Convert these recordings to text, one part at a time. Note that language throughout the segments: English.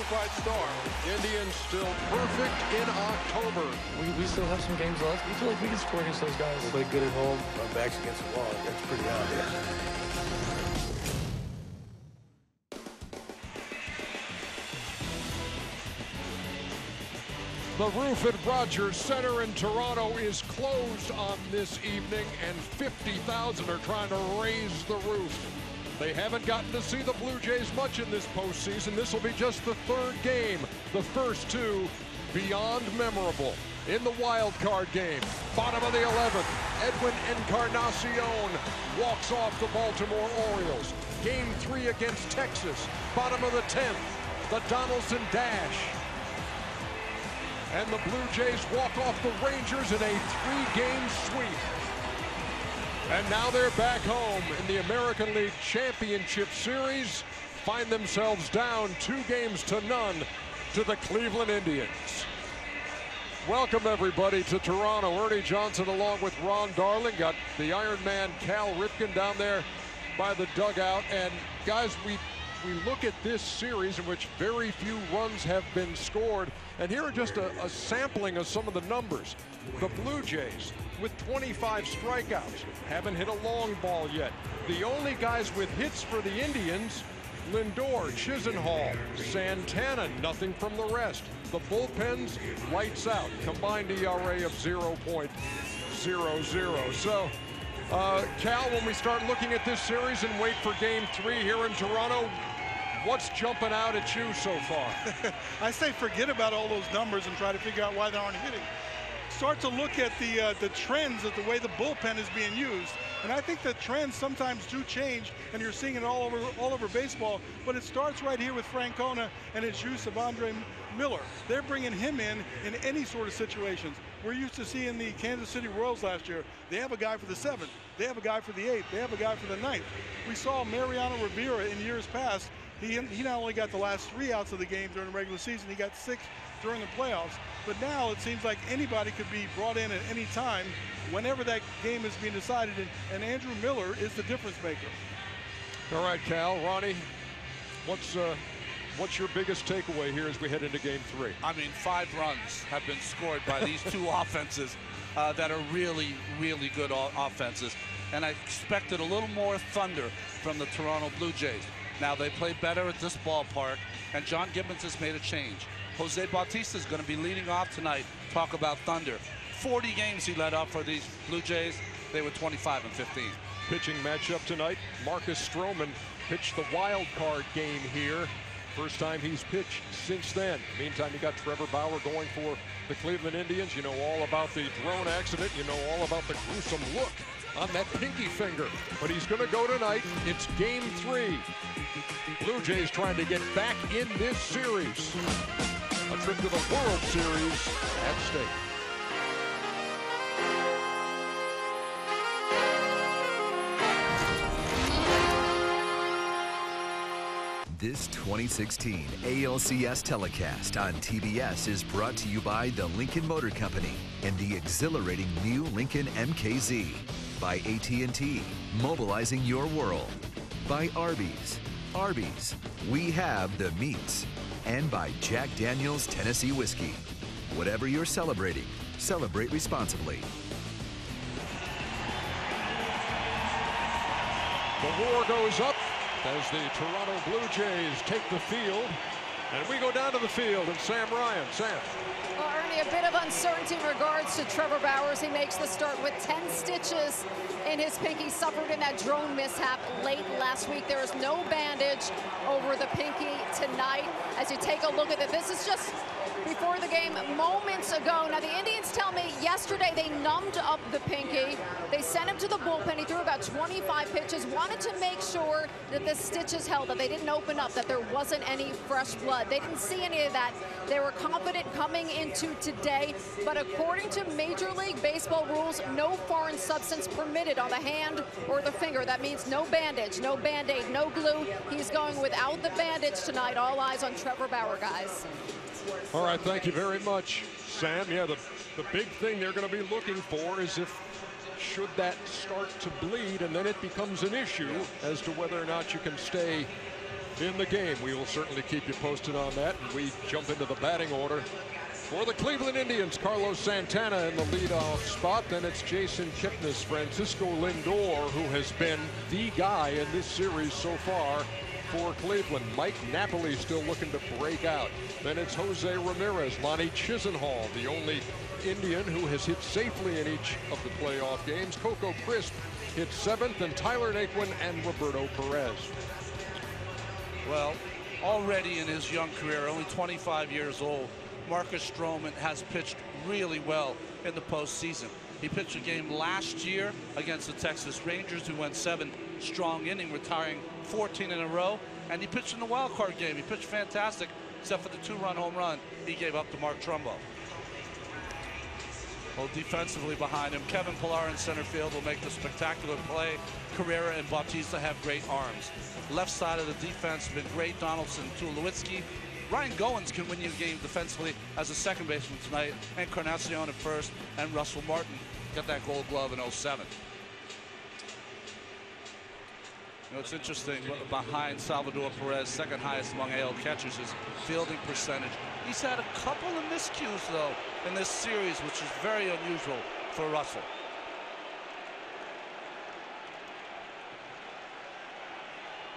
bright star. Indians still perfect in October. We still have some games left. We feel like we can score against those guys. We play good at home. Our backs against the wall. That's pretty obvious. The roof at Rogers Center in Toronto is closed on this evening, and 50,000 are trying to raise the roof. They haven't gotten to see the Blue Jays much in this postseason. This will be just the third game. The first two beyond memorable. In the wild card game, bottom of the 11th, Edwin Encarnacion walks off the Baltimore Orioles. Game 3 against Texas, bottom of the 10th, the Donaldson Dash. And the Blue Jays walk off the Rangers in a 3-game sweep. And now they're back home in the American League Championship Series, find themselves down 2-0 to the Cleveland Indians. Welcome everybody to Toronto. Ernie Johnson along with Ron Darling, got the Iron Man Cal Ripken down there by the dugout. And guys, we look at this series in which very few runs have been scored, and here are just a sampling of some of the numbers. The Blue Jays with 25 strikeouts, haven't hit a long ball yet. The only guys with hits for the Indians, Lindor, Chisenhall, Santana, nothing from the rest. The bullpens, lights out, combined ERA of 0.00. So, Cal, when we start looking at this series and wait for Game 3 here in Toronto, what's jumping out at you so far? I say forget about all those numbers and try to figure out why they aren't hitting. Start to look at the trends of the way the bullpen is being used. And I think the trends sometimes do change, and you're seeing it all over baseball. But it starts right here with Francona and his use of Andre Miller. They're bringing him in any sort of situations. We're used to seeing the Kansas City Royals last year. They have a guy for the 7th. They have a guy for the 8th. They have a guy for the 9th. We saw Mariano Rivera in years past. He not only got the last 3 outs of the game during the regular season, he got 6 during the playoffs. But now it seems like anybody could be brought in at any time whenever that game is being decided, and Andrew Miller is the difference maker. All right, Cal, Ronnie, what's your biggest takeaway here as we head into Game 3? I mean, 5 runs have been scored by these two offenses that are really, really good offenses. And I expected a little more thunder from the Toronto Blue Jays. Now, they play better at this ballpark, and John Gibbons has made a change. Jose Bautista is going to be leading off tonight. Talk about thunder. 40 games he led off for these Blue Jays. They were 25 and 15. Pitching matchup tonight, Marcus Stroman pitched the wild card game here. First time he's pitched since then. Meantime, you got Trevor Bauer going for the Cleveland Indians. You know all about the drone accident. You know all about the gruesome look on that pinky finger. But he's going to go tonight. It's Game 3. Blue Jays trying to get back in this series. A trip to the World Series at stake. This 2016 ALCS telecast on TBS is brought to you by the Lincoln Motor Company and the exhilarating new Lincoln MKZ. By AT&T, mobilizing your world. By Arby's. Arby's, we have the meats. And by Jack Daniel's Tennessee Whiskey. Whatever you're celebrating, celebrate responsibly. The war goes up as the Toronto Blue Jays take the field. And we go down to the field, and Sam Ryan. Sam. Well, Ernie, a bit of uncertainty in regards to Trevor Bauer. He makes the start with 10 stitches in his pinky. Suffered in that drone mishap late last week. There is no bandage over the pinky tonight. As you take a look at it, this is just before the game moments ago. Now, the Indians tell me yesterday they numbed up the pinky. They sent him to the bullpen. He threw about 25 pitches, wanted to make sure that the stitches held, that they didn't open up, that there wasn't any fresh blood. They didn't see any of that. They were confident coming into today, but according to Major League Baseball rules, no foreign substance permitted on the hand or the finger. That means no bandage, no Band-Aid, no glue. He's going without the bandage tonight. All eyes on Trevor Bauer, guys. All right, thank you very much, Sam. Yeah, the big thing they're going to be looking for is if should that start to bleed, and then it becomes an issue as to whether or not you can stay in the game. We will certainly keep you posted on that. And we jump into the batting order. For the Cleveland Indians, Carlos Santana in the leadoff spot. Then it's Jason Kipnis, Francisco Lindor, who has been the guy in this series so far for Cleveland. Mike Napoli still looking to break out. Then it's Jose Ramirez, Lonnie Chisenhall, the only Indian who has hit safely in each of the playoff games. Coco Crisp hit 7th, and Tyler Naquin and Roberto Perez. Well, already in his young career, only 25 years old, Marcus Stroman has pitched really well in the postseason. He pitched a game last year against the Texas Rangers, who went 7 strong innings, retiring 14 in a row. And he pitched in the wild card game. He pitched fantastic, except for the 2-run home run he gave up to Mark Trumbo. Well, defensively behind him, Kevin Pillar in center field will make the spectacular play. Carrera and Bautista have great arms. Left side of the defense has been great. Donaldson, Tulowitzki. Ryan Goins can win you a game defensively as a second baseman tonight. Encarnacion at first, and Russell Martin got that Gold Glove in 07. You know, it's interesting, behind Salvador Perez, second highest among AL catchers, his fielding percentage. He's had a couple of miscues, though, in this series, which is very unusual for Russell.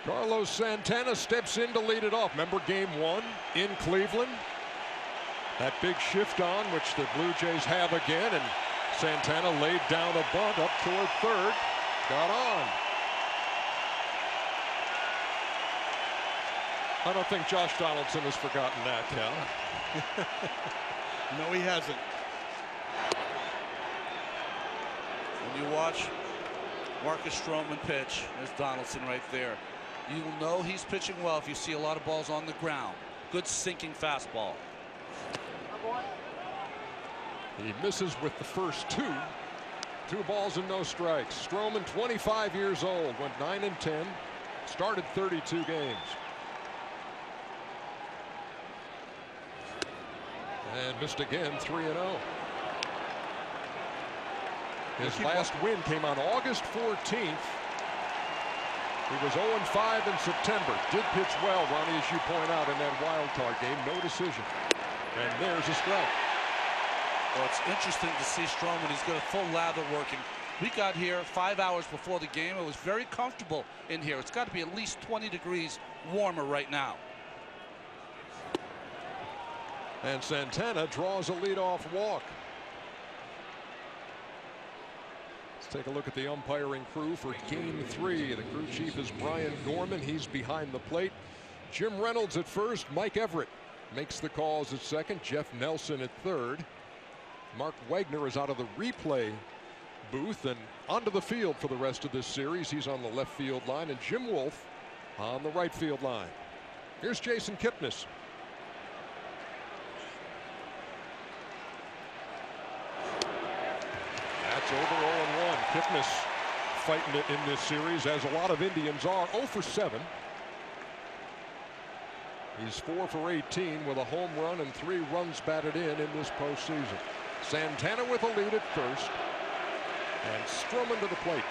Carlos Santana steps in to lead it off. Remember game 1 in Cleveland? That big shift on, which the Blue Jays have again, and Santana laid down a bunt up toward third. Got on. I don't think Josh Donaldson has forgotten that, Cal. No, he hasn't. When you watch Marcus Stroman pitch, there's Donaldson right there. You will know he's pitching well if you see a lot of balls on the ground. Good sinking fastball. He misses with the first 2. 2 balls and no strikes. Stroman, 25 years old, went 9-10, started 32 games. And missed again, 3-0. His last win came on August 14th. He was 0-5 in September. Did pitch well, Ronnie, as you point out, in that wild card game. No decision. And there's a strike. Well, it's interesting to see Stroman. He's got a full lather working. We got here 5 hours before the game. It was very comfortable in here. It's got to be at least 20 degrees warmer right now. And Santana draws a leadoff walk. Let's take a look at the umpiring crew for game 3. The crew chief is Brian Gorman. He's behind the plate. Jim Reynolds at first. Mike Everett makes the calls at second. Jeff Nelson at third. Mark Wagner is out of the replay booth and onto the field for the rest of this series. He's on the left field line, and Jim Wolf on the right field line. Here's Jason Kipnis. That's over 0-1. Kipnis fighting it in this series, as a lot of Indians are. 0 for 7. He's 4 for 18 with a home run and 3 runs batted in this postseason. Santana with a lead at first, and Stroman to the plate.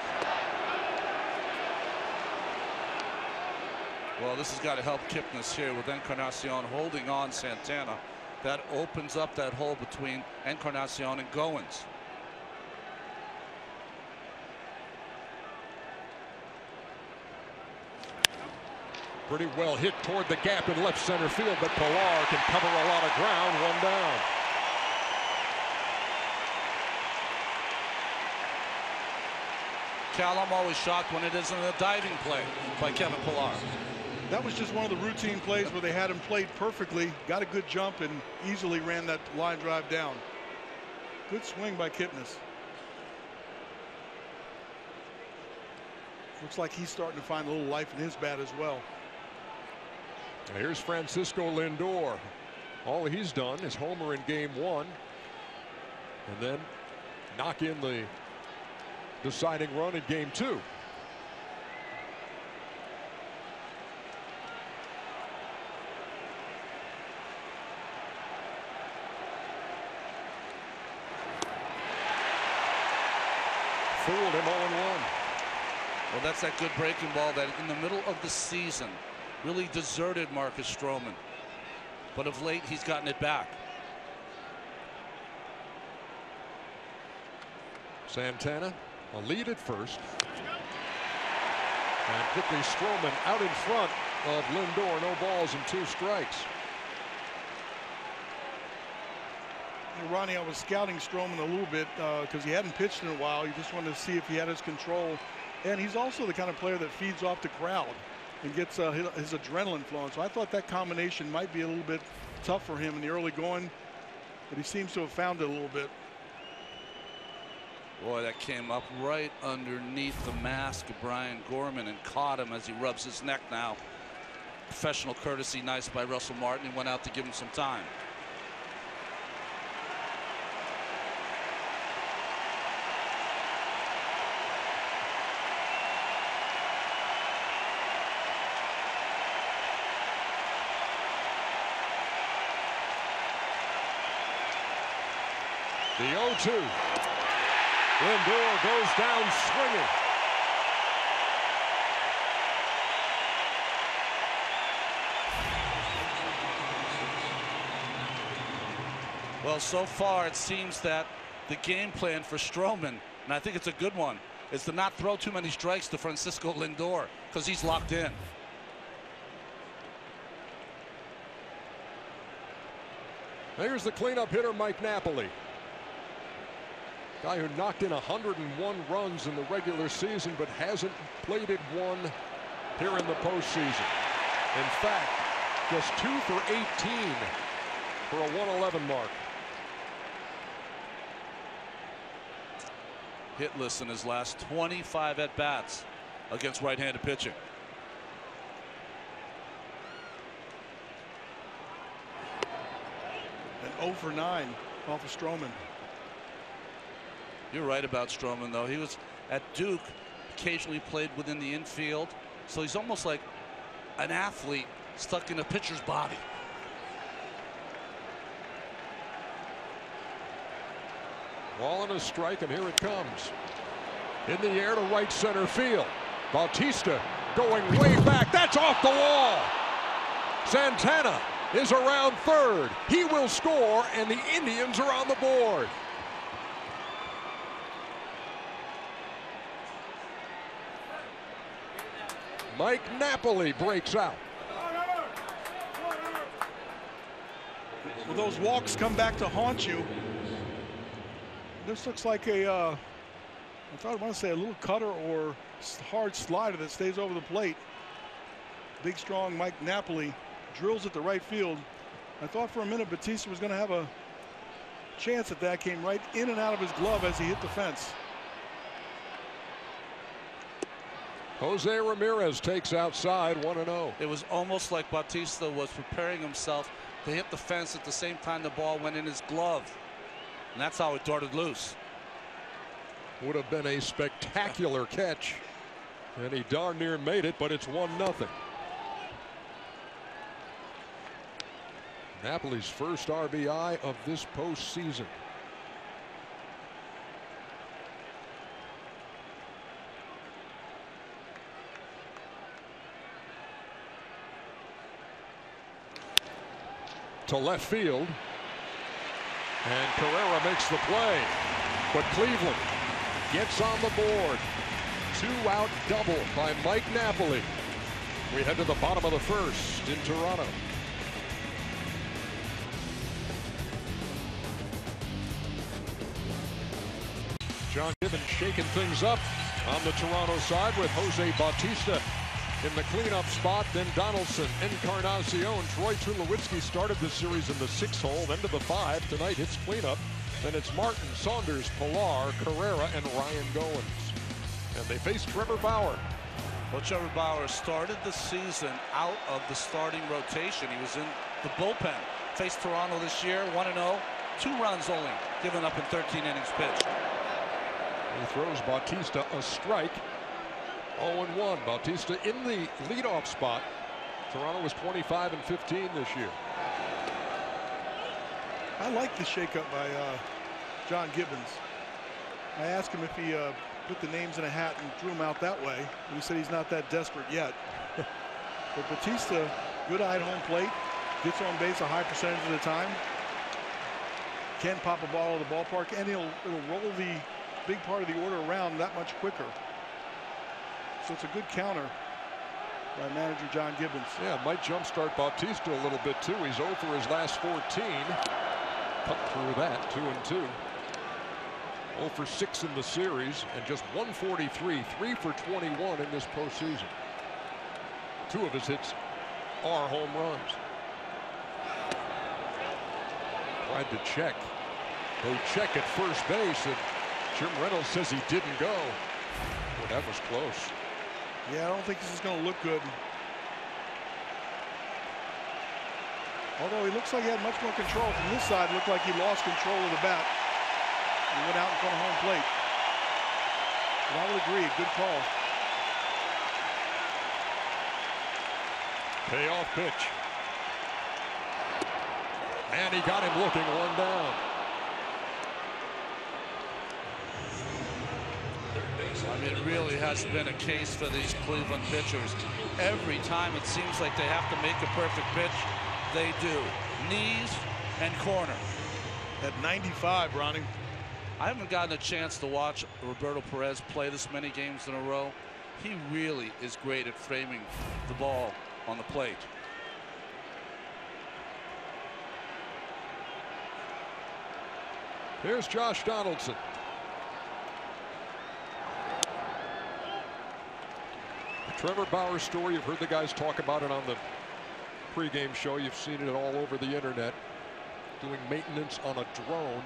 Well, this has got to help Kipnis here with Encarnacion holding on Santana. That opens up that hole between Encarnacion and Goins. Pretty well hit toward the gap in left center field, but Pillar can cover a lot of ground. 1 down. Cal, I'm always shocked when it isn't a diving play by Kevin Pillar. That was just one of the routine plays where they had him played perfectly, got a good jump, and easily ran that line drive down. Good swing by Kipnis. Looks like he's starting to find a little life in his bat as well. Here's Francisco Lindor. All he's done is homer in game 1, and then knock in the deciding run in game 2. Fooled him 0-1. Well, that's that good breaking ball that in the middle of the season really deserted Marcus Stroman. But of late, he's gotten it back. Santana, a lead at first. And quickly Stroman out in front of Lindor. No balls and 2 strikes. Ronnie, I was scouting Stroman a little bit because he hadn't pitched in a while. You just wanted to see if he had his control. And he's also the kind of player that feeds off the crowd and gets his adrenaline flowing. So I thought that combination might be a little bit tough for him in the early going, but he seems to have found it a little bit. Boy, that came up right underneath the mask of Brian Gorman and caught him as he rubs his neck now. Professional courtesy, nice by Russell Martin. He went out to give him some time. The 0-2. Lindor goes down swinging. Well, so far it seems that the game plan for Stroman, and I think it's a good one, is to not throw too many strikes to Francisco Lindor because he's locked in. Here's the cleanup hitter, Mike Napoli. Guy who knocked in 101 runs in the regular season, but hasn't plated one here in the postseason. In fact, just 2 for 18 for a 111 mark. Hitless in his last 25 at-bats against right-handed pitching. And 0 for 9 off of Stroman. You're right about Stroman, though. He was at Duke, occasionally played within the infield, so he's almost like an athlete stuck in a pitcher's body. Ball and a strike, and here it comes. In the air to right center field. Bautista going way back. That's off the wall. Santana is around third. He will score, and the Indians are on the board. Mike Napoli breaks out. Well, those walks come back to haunt you. This looks like a, I want to say a little cutter or hard slider that stays over the plate. Big, strong Mike Napoli drills at the right field. I thought for a minute Bautista was going to have a chance at that. Came right in and out of his glove as he hit the fence. Jose Ramirez takes outside 1-0. It was almost like Bautista was preparing himself to hit the fence at the same time the ball went in his glove. And that's how it darted loose. Would have been a spectacular catch. And he darn near made it, but it's 1-0. Napoli's first RBI of this postseason. To left field. And Carrera makes the play. But Cleveland gets on the board. 2-out double by Mike Napoli. We head to the bottom of the first in Toronto. John Gibbons shaking things up on the Toronto side with Jose Bautista in the cleanup spot. Then Donaldson, Encarnacion, Troy Tulowitzki started the series in the 6th hole, then to the 5. Tonight hits cleanup. Then it's Martin, Saunders, Pilar, Carrera, and Ryan Goins. And they face Trevor Bauer. Well, Trevor Bauer started the season out of the starting rotation. He was in the bullpen. Faced Toronto this year, 1-0, 2 runs only given up in 13 innings pitched. He throws Bautista a strike. 0-1. Bautista in the leadoff spot. Toronto was 25-15 this year. I like the shakeup by John Gibbons. I asked him if he put the names in a hat and drew them out that way. And he said he's not that desperate yet. But Batista, good eye at home plate, gets on base a high percentage of the time, can pop a ball out of the ballpark, and it'll roll the big part of the order around that much quicker. So it's a good counter by manager John Gibbons. Yeah, might jumpstart Bautista a little bit too. He's 0 for his last 14. Cut through that, 2-2. 0 for 6 in the series, and just 143, 3 for 21 in this postseason. 2 of his hits are home runs. Tried to check. They check at first base, and Jim Reynolds says he didn't go. Well, that was close. Yeah, I don't think this is going to look good. Although he looks like he had much more control from this side. It looked like he lost control of the bat. He went out in front of home plate. But I would agree, good call. Payoff pitch. And he got him looking, 1 down. I mean, it really has been a case for these Cleveland pitchers. Every time it seems like they have to make a perfect pitch, they do. Knees and corner. At 95, Ronnie. I haven't gotten a chance to watch Roberto Perez play this many games in a row. He really is great at framing the ball on the plate. Here's Josh Donaldson. The Trevor Bauer story, you've heard the guys talk about it on the pregame show. You've seen it all over the internet. Doing maintenance on a drone.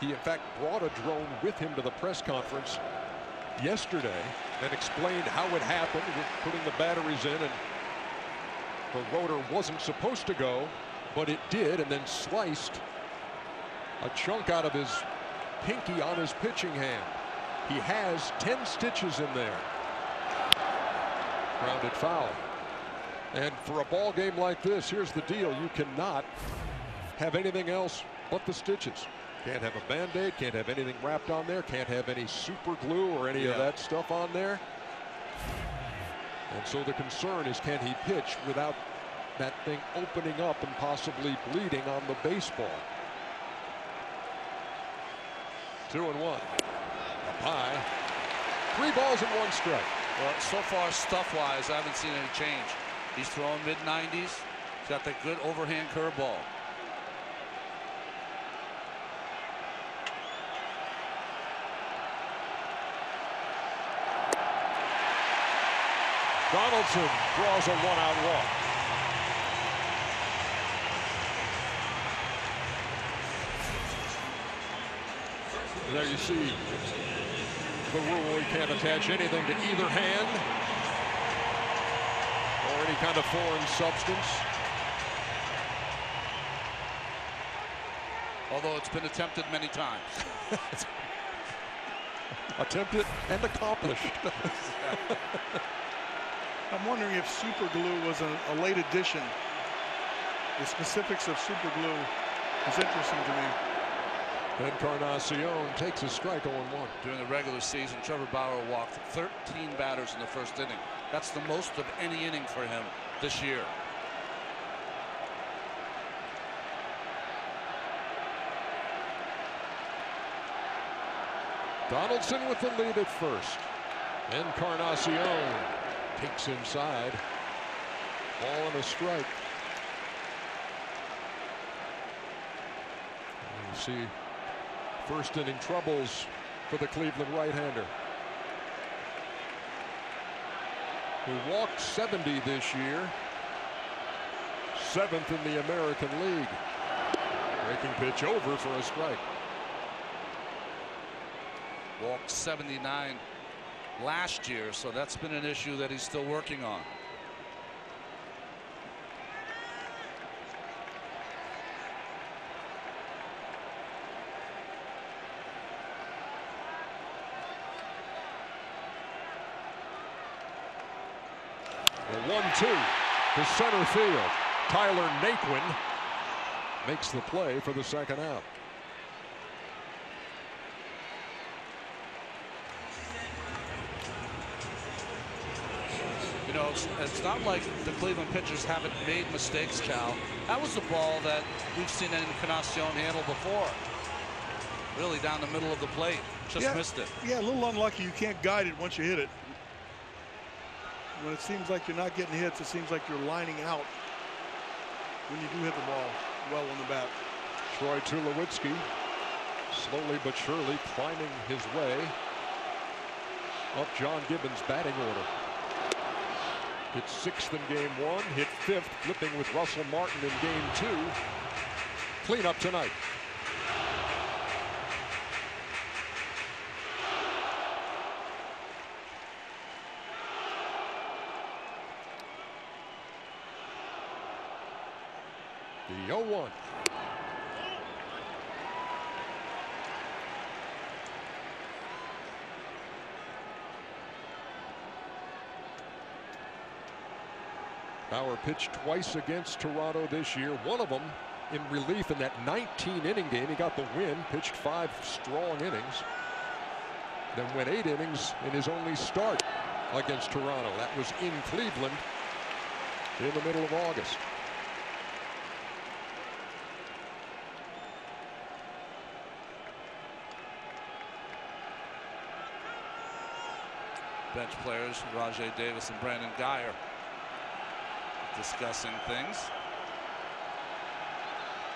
He in fact brought a drone with him to the press conference yesterday and explained how it happened with putting the batteries in, and the rotor wasn't supposed to go, but it did, and then sliced a chunk out of his pinky on his pitching hand. He has 10 stitches in there. Grounded foul. And for a ball game like this, here's the deal. You cannot have anything else but the stitches. Can't have a Band-Aid, can't have anything wrapped on there, can't have any super glue or any of that stuff on there. And so the concern is, can he pitch without that thing opening up and possibly bleeding on the baseball? 2-1. Up high. 3 balls and 1 strike. Well, so far, stuff-wise, I haven't seen any change. He's throwing mid-90s. He's got that good overhand curveball. Donaldson draws a 1-out walk. There you see the rule. You can't attach anything to either hand or any kind of foreign substance. Although it's been attempted many times. Attempted and accomplished. I'm wondering if super glue was a late addition. The specifics of super glue is interesting to me. Encarnacion takes a strike 0-1. During the regular season, Trevor Bauer walked 13 batters in the first inning. That's the most of any inning for him this year. Donaldson with the lead at first. Encarnacion takes inside. Ball and a strike. And you see first inning troubles for the Cleveland right-hander, who walked 70 this year, 7th in the American League. Breaking pitch over for a strike. Walked 79 last year, so that's been an issue that he's still working on. The 1-2 to center field. Tyler Naquin makes the play for the second out. You know, it's not like the Cleveland pitchers haven't made mistakes, Cal. That was the ball that we've seen Encarnacion handle before. Really down the middle of the plate. Just missed it. Yeah, a little unlucky. You can't guide it once you hit it. When it seems like you're not getting hits, it seems like you're lining out when you do hit the ball well on the bat. Troy Tulowitzki slowly but surely climbing his way up John Gibbons' batting order. Hit 6th in game 1, hit 5th, flipping with Russell Martin in game 2. Cleanup tonight. The 0-1. Bauer pitched twice against Toronto this year. One of them in relief in that 19-inning game. He got the win, pitched 5 strong innings. Then went 8 innings in his only start against Toronto. That was in Cleveland in the middle of August. Bench players, Rajay Davis and Brandon Guyer, discussing things.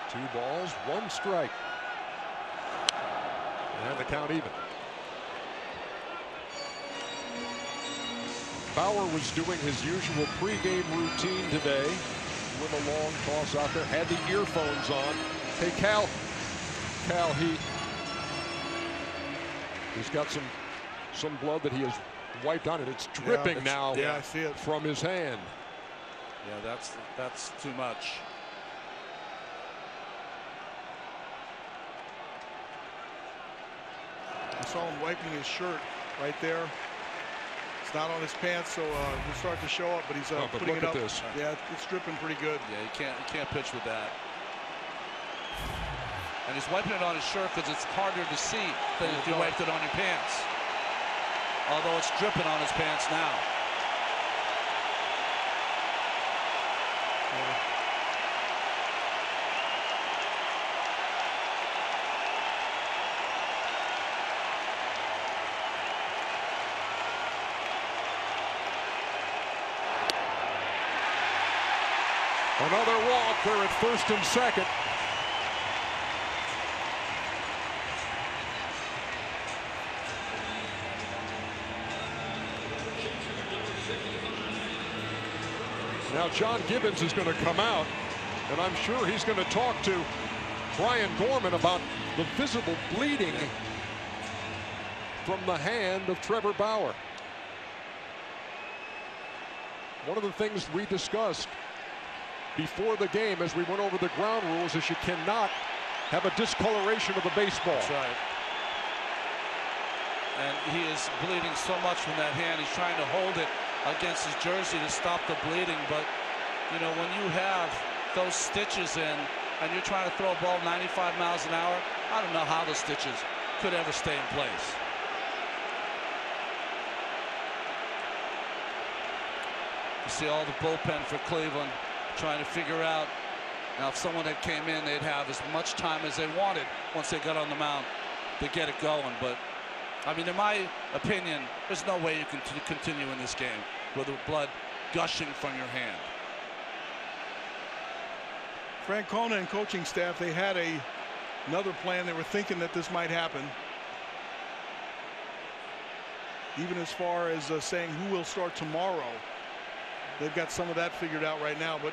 2 balls, 1 strike. And the count even. Bauer was doing his usual pregame routine today with a long toss out there, had the earphones on. Hey, Cal, he's got some blood that he has wiped on it. It's dripping now I see it from his hand. Yeah, that's too much. I saw him wiping his shirt right there. It's not on his pants, so it'll start to show up, but he's putting it up. This. Yeah, it's dripping pretty good. Yeah, you can't pitch with that. And he's wiping it on his shirt because it's harder to see than if you wiped it on your pants. Although it's dripping on his pants now. Another walk. They're at 1st and 2nd. Now John Gibbons is going to come out, and I'm sure he's going to talk to Brian Gorman about the visible bleeding from the hand of Trevor Bauer. One of the things we discussed before the game as we went over the ground rules is you cannot have a discoloration of the baseball. That's right. And he is bleeding so much from that hand. He's trying to hold it against his jersey to stop the bleeding. But, you know, when you have those stitches in and you're trying to throw a ball 95 miles an hour, I don't know how the stitches could ever stay in place. You see all the bullpen for Cleveland trying to figure out. Now, if someone had came in, they'd have as much time as they wanted once they got on the mound to get it going. But, I mean, in my opinion, there's no way you can continue in this game with the blood gushing from your hand. Francona and coaching staff, they had another plan. They were thinking that this might happen. Even as far as saying who will start tomorrow. They've got some of that figured out right now, but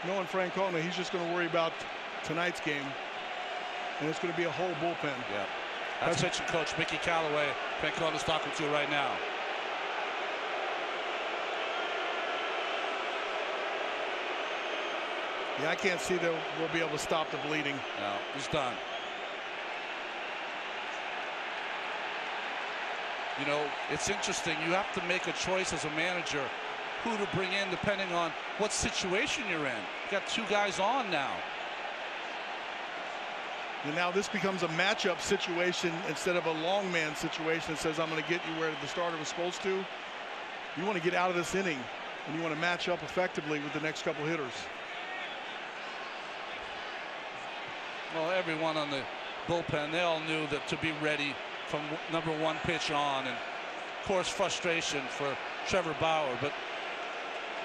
knowing Francona, he's just going to worry about tonight's game, and it's going to be a whole bullpen. Yeah, that's pitching coach Mickey Callaway. Francona's talking to right now. Yeah, I can't see that we'll be able to stop the bleeding. No, he's done. You know, it's interesting. You have to make a choice as a manager who to bring in depending on what situation you're in. You got 2 guys on now. And now this becomes a matchup situation instead of a long man situation that says I'm going to get you where the starter was supposed to. You want to get out of this inning and you want to match up effectively with the next couple hitters. Well, everyone on the bullpen, they all knew that to be ready from number 1 pitch on, and of course frustration for Trevor Bauer, but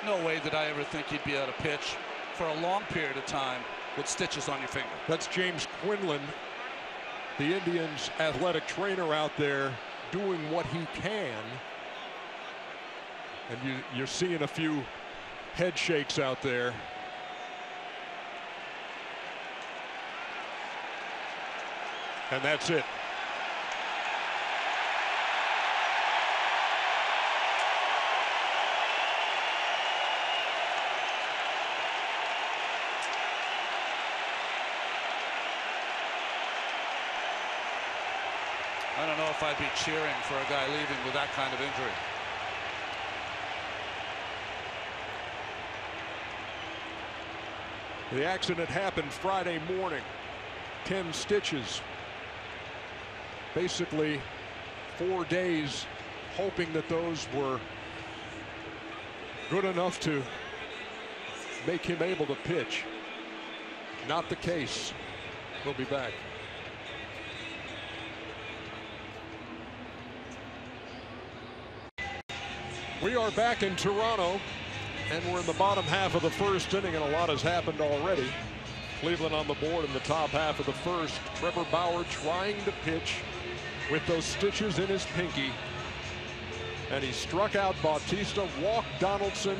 no way did I ever think he'd be able to pitch for a long period of time with stitches on your finger. That's James Quinlan, the Indians' athletic trainer out there, doing what he can. And you're seeing a few head shakes out there. And that's it. I don't know if I'd be cheering for a guy leaving with that kind of injury. The accident happened Friday morning. 10 stitches. Basically 4 days hoping that those were good enough to make him able to pitch. Not the case. We'll be back. We are back in Toronto, and we're in the bottom half of the first inning, and a lot has happened already. Cleveland on the board in the top half of the first. Trevor Bauer trying to pitch with those stitches in his pinky. And he struck out Bautista, walked Donaldson,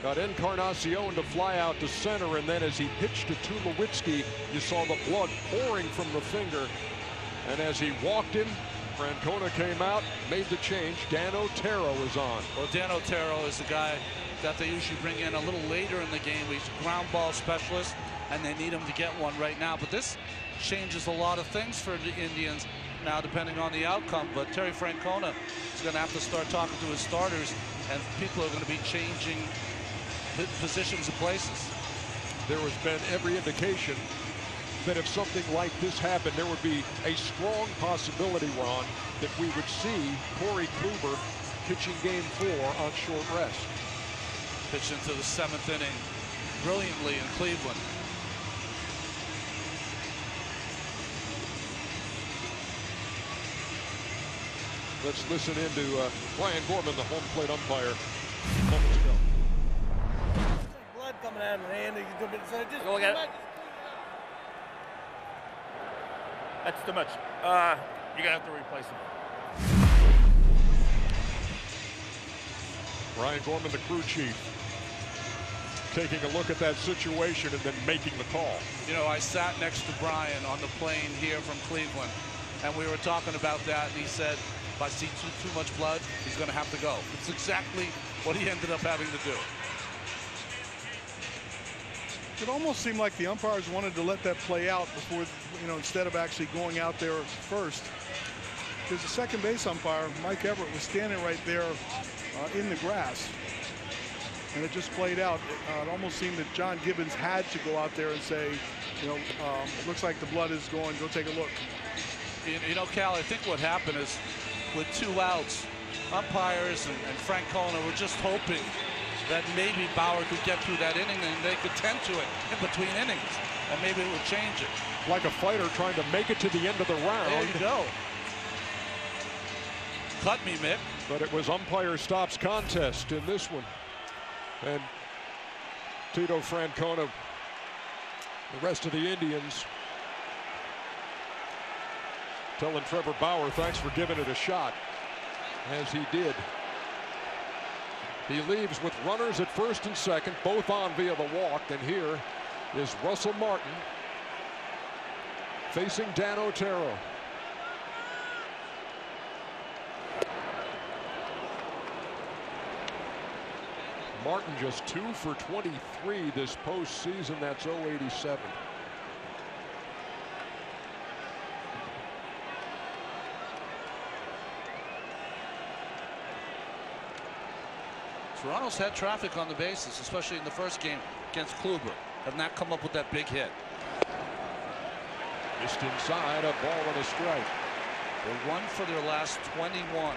got Encarnacion to fly out to center, and then as he pitched to Tulowitzki, you saw the blood pouring from the finger. And as he walked him, Francona came out, made the change. Dan Otero is on. Well, Dan Otero is the guy that they usually bring in a little later in the game. He's a ground ball specialist, and they need him to get one right now. But this changes a lot of things for the Indians now, depending on the outcome. But Terry Francona is going to have to start talking to his starters, and people are going to be changing positions and places. There has been every indication that if something like this happened, there would be a strong possibility, Ron, that we would see Corey Kluber pitching Game 4 on short rest. Pitched into the 7th inning brilliantly in Cleveland. Let's listen in to Brian Gorman, the home plate umpire, moments ago. Blood coming out of my hand. So just Go again. That's too much. You're gonna have to replace him. Brian Gorman, the crew chief, taking a look at that situation and then making the call. You know, I sat next to Brian on the plane here from Cleveland, and we were talking about that, and he said, if I see too much blood, he's going to have to go. It's exactly what he ended up having to do. It almost seemed like the umpires wanted to let that play out before, you know, instead of actually going out there first. Because the second base umpire, Mike Everett, was standing right there in the grass. And it just played out. It almost seemed that John Gibbons had to go out there and say, you know, it looks like the blood is going, go take a look. You know, Cal, I think what happened is with 2 outs, umpires and Francona were just hoping that maybe Bauer could get through that inning and they could tend to it in between innings, and maybe it would change it. Like a fighter trying to make it to the end of the round. There you go. Cut me, Mick. But it was umpire stops contest in this one. And Tito Francona, the rest of the Indians, telling Trevor Bauer, thanks for giving it a shot, as he did. He leaves with runners at first and second, both on via the walk, and here is Russell Martin facing Dan Otero. Martin just 2 for 23 this postseason. That's 087. Toronto's had traffic on the bases, especially in the first game against Kluber. Have not come up with that big hit. Just inside, a ball and a strike. They're 1 for their last 21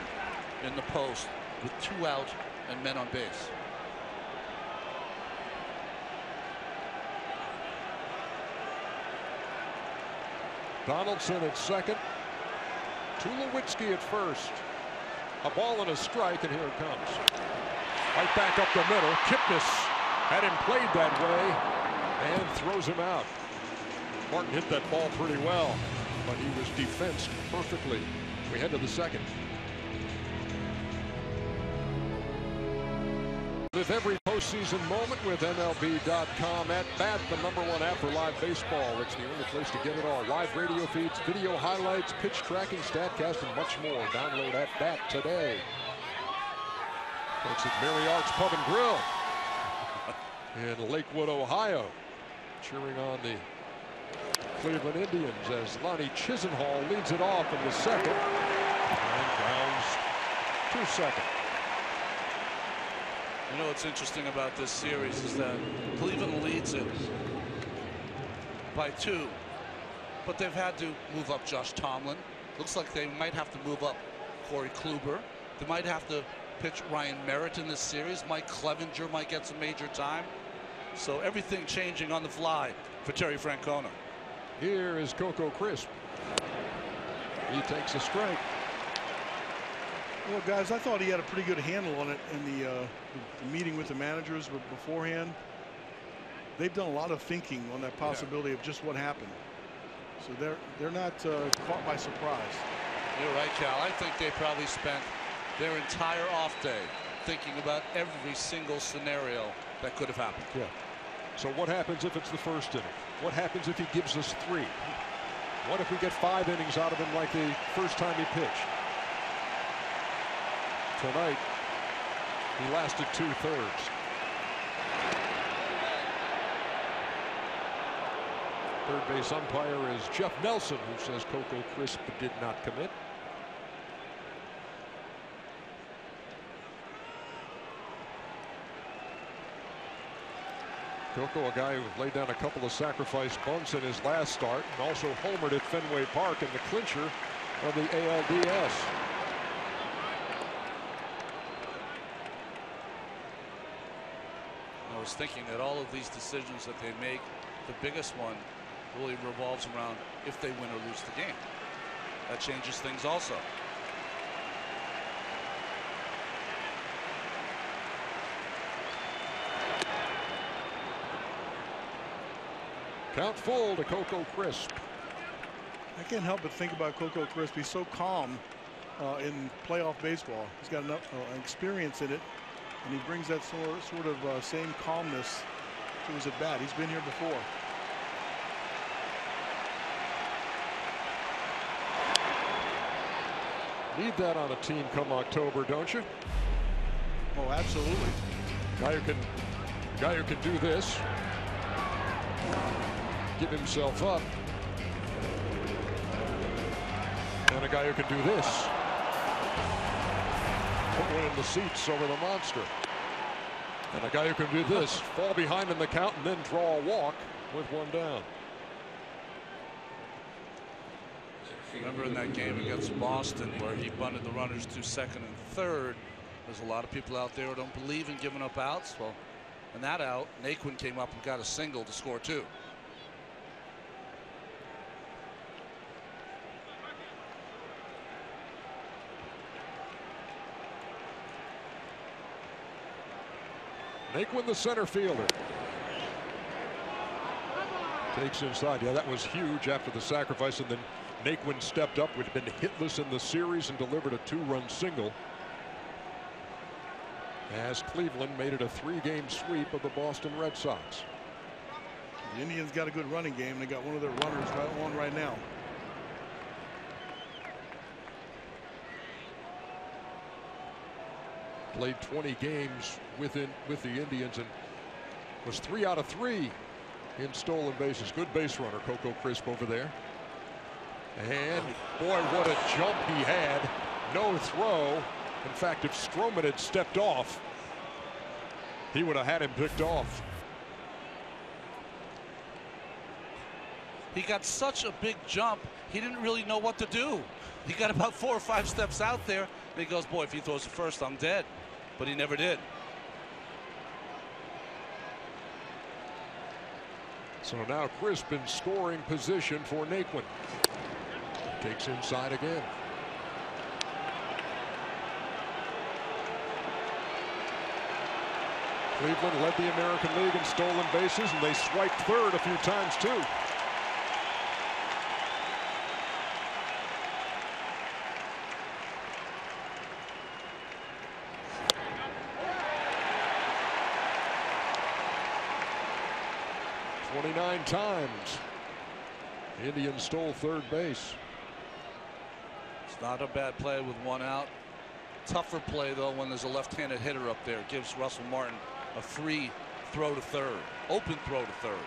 in the post with 2 out and men on base. Donaldson at second. Tulowitzki at first. A ball and a strike, and here it comes. Right back up the middle. Kipnis had him played that way and throws him out. Martin hit that ball pretty well, but he was defensed perfectly. We head to the second. With every postseason moment with MLB.com at bat, the #1 app for live baseball. It's the only place to get it all. Live radio feeds, video highlights, pitch tracking, StatCast, and much more. Download at bat today. Folks at Mary Ark's Pub and Grill in Lakewood, Ohio, cheering on the Cleveland Indians as Lonnie Chisenhall leads it off in the second and grounds to second. You know what's interesting about this series is that Cleveland leads it by 2, but they've had to move up Josh Tomlin. Looks like they might have to move up Corey Kluber. They might have to pitch Ryan Merritt in this series. Mike Clevenger might get some major time. So everything changing on the fly for Terry Francona. Here is Coco Crisp. He takes a strike. Well, guys, I thought he had a pretty good handle on it in the meeting with the managers beforehand. They've done a lot of thinking on that possibility of just what happened. So they're not caught by surprise. You're right, Cal. I think they probably spent their entire off day thinking about every single scenario that could have happened. Yeah. So what happens if it's the first inning? What happens if he gives us 3? What if we get 5 innings out of him like the first time he pitched? Tonight, he lasted 2/3. Third base umpire is Jeff Nelson, who says Coco Crisp did not commit. Coco, a guy who laid down a couple of sacrifice bunts in his last start, and also homered at Fenway Park in the clincher of the ALDS. I was thinking that all of these decisions that they make, the biggest one really revolves around if they win or lose the game. That changes things also. Count full to Coco Crisp. I can't help but think about Coco Crisp. He's so calm in playoff baseball. He's got enough experience in it, and he brings that sort of same calmness to his at bat. He's been here before. Need that on a team come October, don't you? Oh, absolutely. Guy who can do this, give himself up, and a guy who can do this, put one in the seats over the monster, and a guy who can do this, fall behind in the count and then draw a walk with 1 down. Remember in that game against Boston where he bunted the runners to second and third. There's a lot of people out there who don't believe in giving up outs. Well, in that out, Naquin came up and got a single to score 2. Naquin, the center fielder, takes inside. Yeah, that was huge after the sacrifice, and then Naquin stepped up, which had been hitless in the series, and delivered a 2-run single as Cleveland made it a 3-game sweep of the Boston Red Sox. The Indians got a good running game. They got one of their runners on right now. Played 20 games with the Indians and was 3 out of 3 in stolen bases. Good base runner, Coco Crisp over there. And boy, what a jump he had. No throw. In fact, if Stroman had stepped off, he would have had him picked off. He got such a big jump, he didn't really know what to do. He got about 4 or 5 steps out there, and he goes, boy, if he throws it first, I'm dead. But he never did. So now Crisp in scoring position for Naquin. Takes inside again. Cleveland led the American League in stolen bases, and they swiped third a few times too. "29 times the Indians stole third base." It's not a bad play with one out. Tougher play though when there's a left-handed hitter up there. It gives Russell Martin a free throw to third, open throw to third.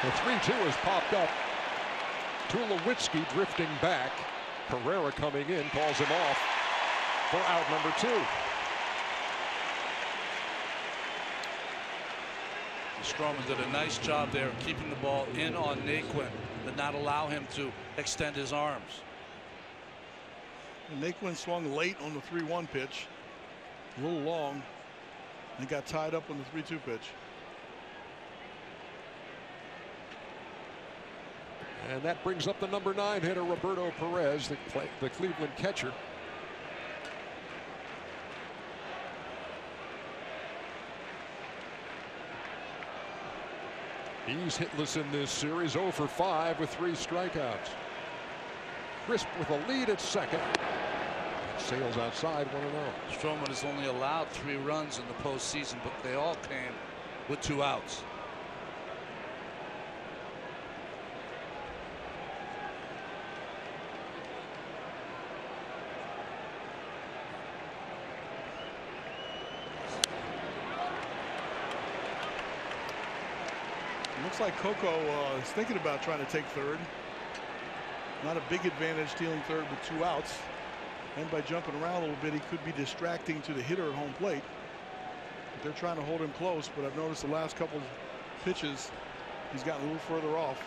The 3-2 has popped up. Tulowitzki drifting back. Pereira coming in, calls him off for out number 2. Stroman did a nice job there keeping the ball in on Naquin, but not allow him to extend his arms. And Naquin swung late on the 3-1 pitch, a little long, and got tied up on the 3-2 pitch. And that brings up the number 9 hitter, Roberto Perez, the Cleveland catcher. He's hitless in this series, 0 for 5 with 3 strikeouts. Crisp with a lead at second. Sails outside, 1-0. Stroman has only allowed 3 runs in the postseason, but they all came with 2 outs. Looks like Coco is thinking about trying to take third. Not a big advantage stealing third with 2 outs. And by jumping around a little bit, he could be distracting to the hitter at home plate. But they're trying to hold him close, but I've noticed the last couple of pitches, he's gotten a little further off.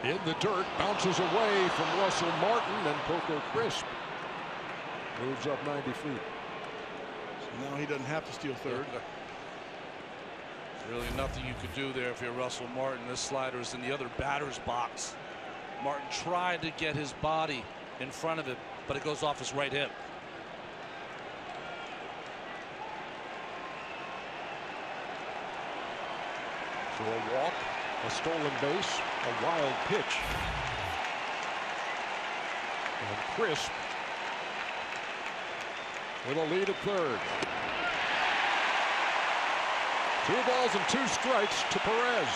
In the dirt, bounces away from Russell Martin, and Coco Crisp moves up 90 feet. Now he doesn't have to steal third. Really nothing you could do there if you're Russell Martin. This slider is in the other batter's box. Martin tried to get his body in front of it, but it goes off his right hip. So a walk, a stolen base, a wild pitch. And Crisp with a lead at third. 2 balls and 2 strikes to Perez.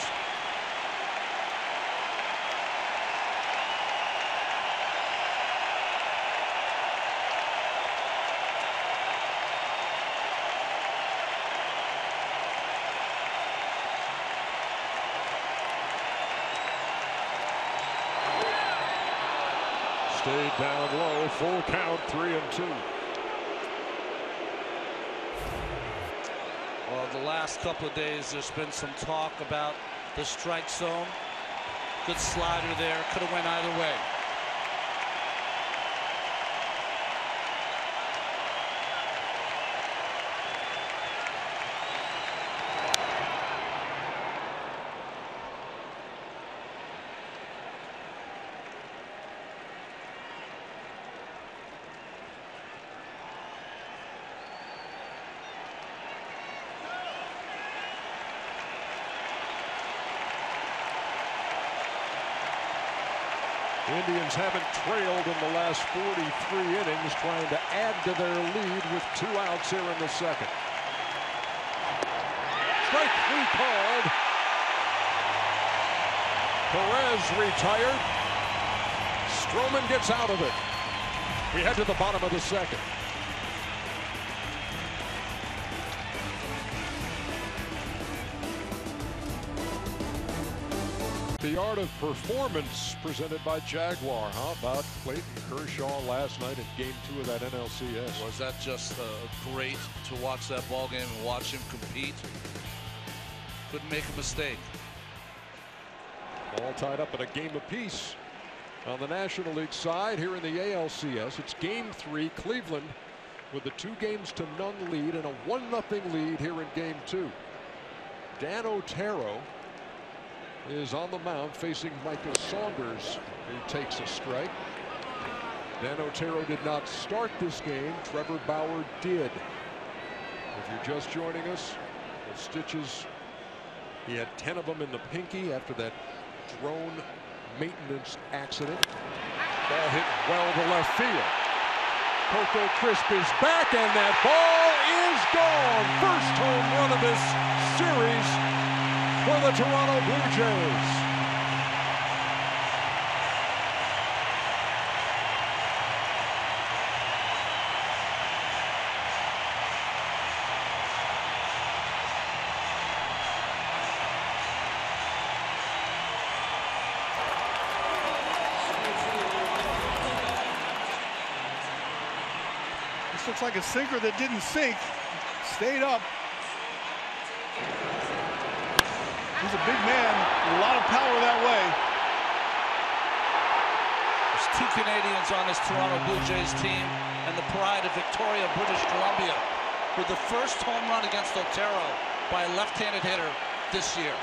Stayed down low, full count, 3-2. Well, the last couple of days, there's been some talk about the strike zone. Good slider there. Could have went either way. Indians haven't trailed in the last 43 innings, trying to add to their lead with 2 outs here in the second. Strike 3 called. Perez retired. Stroman gets out of it. We head to the bottom of the second. The art of performance presented by Jaguar. How about Clayton Kershaw last night in Game 2 of that NLCS? Was that just great to watch that ball game and watch him compete? Couldn't make a mistake. All tied up in a game apiece on the National League side. Here in the ALCS, it's Game 3. Cleveland with the 2-0 lead and a 1-0 lead here in Game 2. Dan Otero is on the mound facing Michael Saunders, who takes a strike. Dan Otero did not start this game. Trevor Bauer did. If you're just joining us, the stitches, he had 10 of them in the pinky after that drone maintenance accident. Ball hit well to left field. Coco Crisp is back, and that ball is gone. First home run of this series for the Toronto Blue Jays. This looks like a sinker that didn't sink. Stayed up. He's a big man, a lot of power that way. There's 2 Canadians on this Toronto Blue Jays team, and the pride of Victoria, British Columbia, with the first home run against Otero by a left-handed hitter this year.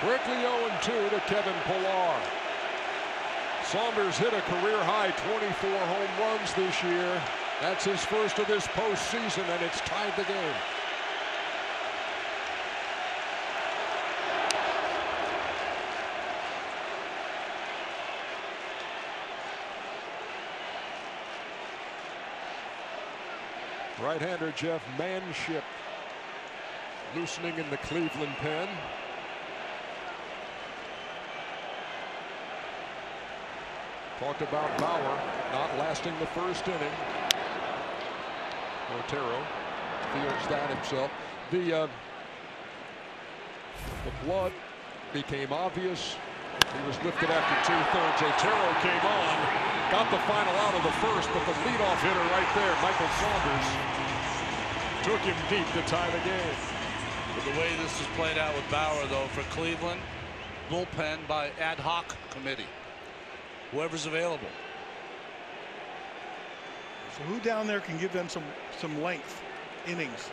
Quickly 0-2 to Kevin Pillar. Saunders hit a career-high 24 home runs this year. That's his first of this postseason, and it's tied the game. Right-hander Jeff Manship loosening in the Cleveland pen. Talked about Bauer not lasting the first inning. Otero feels that himself. The blood became obvious. He was lifted after 2/3. Otero came on, got the final out of the first, but the leadoff hitter right there, Michael Saunders, took him deep to tie the game. But the way this is played out with Bauer, though, for Cleveland, bullpen by ad hoc committee. Whoever's available. So who down there can give them some length innings?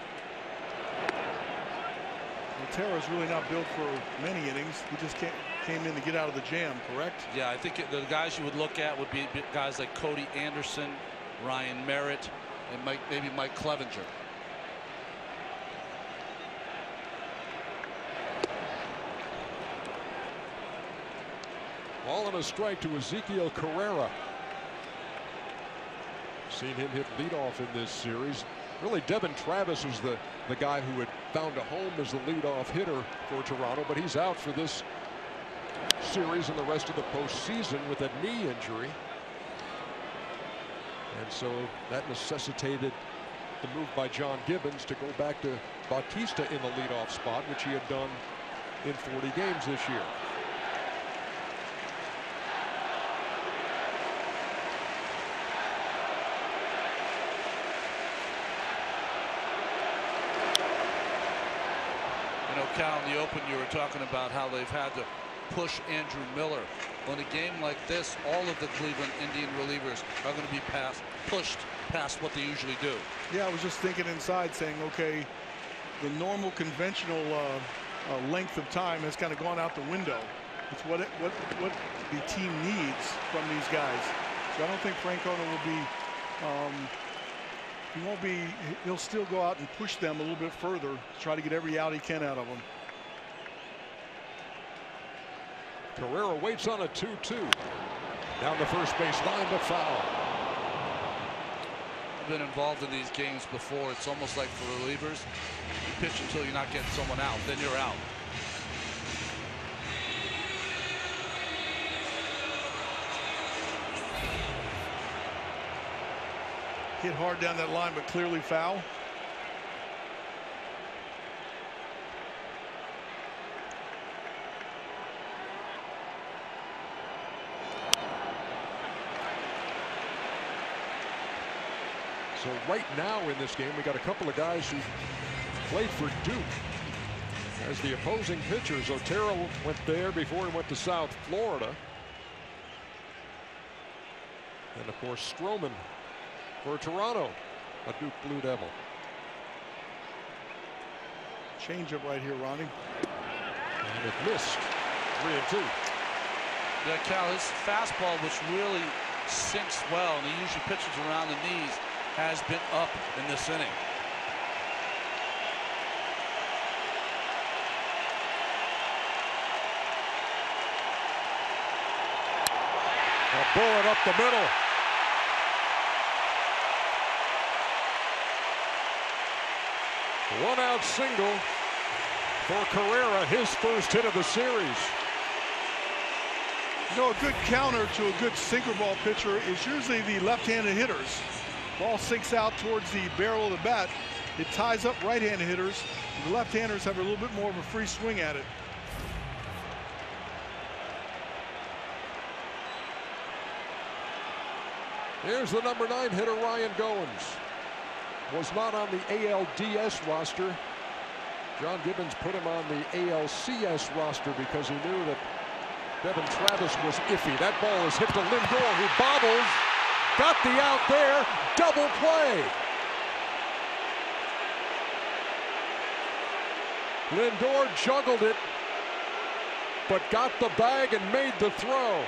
Otero's really not built for many innings. He just came in to get out of the jam, correct? Yeah, I think the guys you would look at would be guys like Cody Anderson, Ryan Merritt, and maybe Mike Clevenger. Ball and a strike to Ezekiel Carrera. Seen him hit leadoff in this series. Really, Devin Travis was the guy who had found a home as the leadoff hitter for Toronto, but he's out for this series and the rest of the postseason with a knee injury. And so that necessitated the move by John Gibbons to go back to Bautista in the leadoff spot, which he had done in 40 games this year. Cal, in the open, you were talking about how they've had to push Andrew Miller. Well, in a game like this, all of the Cleveland Indian relievers are going to be pushed past what they usually do. Yeah, I was just thinking inside, saying, okay, the normal conventional length of time has kind of gone out the window. It's what the team needs from these guys. So I don't think Francona will be. He won't be. He'll still go out and push them a little bit further to try to get every out he can out of them. Carrera waits on a 2-2. Down the first base line, but foul. I've been involved in these games before. It's almost like for relievers, you pitch until you're not getting someone out, then you're out. Hit hard down that line, but clearly foul. So right now in this game, we got a couple of guys who played for Duke as the opposing pitchers. Otero went there before he went to South Florida. And of course, Stroman for Toronto, a Duke Blue Devil. Change up right here, Ronnie. And it missed. 3-2. Yeah, Cal, his fastball, which really sinks well, and he usually pitches around the knees, has been up in this inning. A bullet up the middle. One out single for Carrera, his first hit of the series. You know, a good counter to a good sinker ball pitcher is usually the left-handed hitters. Ball sinks out towards the barrel of the bat. It ties up right-handed hitters. The left-handers have a little bit more of a free swing at it. Here's the number 9 hitter, Ryan Goins. Was not on the ALDS roster. John Gibbons put him on the ALCS roster because he knew that Devin Travis was iffy. That ball is hit to Lindor, who bobbles. Got the out there. Double play. Lindor juggled it, but got the bag and made the throw.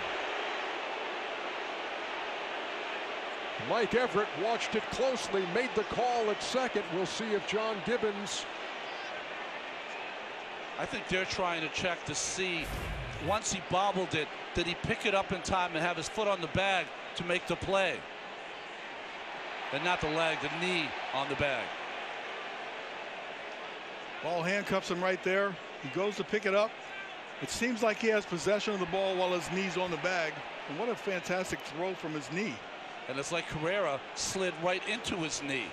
Mike Everett watched it closely, made the call at second. We'll see if John Gibbons. I think they're trying to check to see, once he bobbled it, did he pick it up in time and have his foot on the bag to make the play? And not the leg, the knee on the bag. Ball handcuffs him right there. He goes to pick it up. It seems like he has possession of the ball while his knee's on the bag. And what a fantastic throw from his knee. And it's like Carrera slid right into his knee.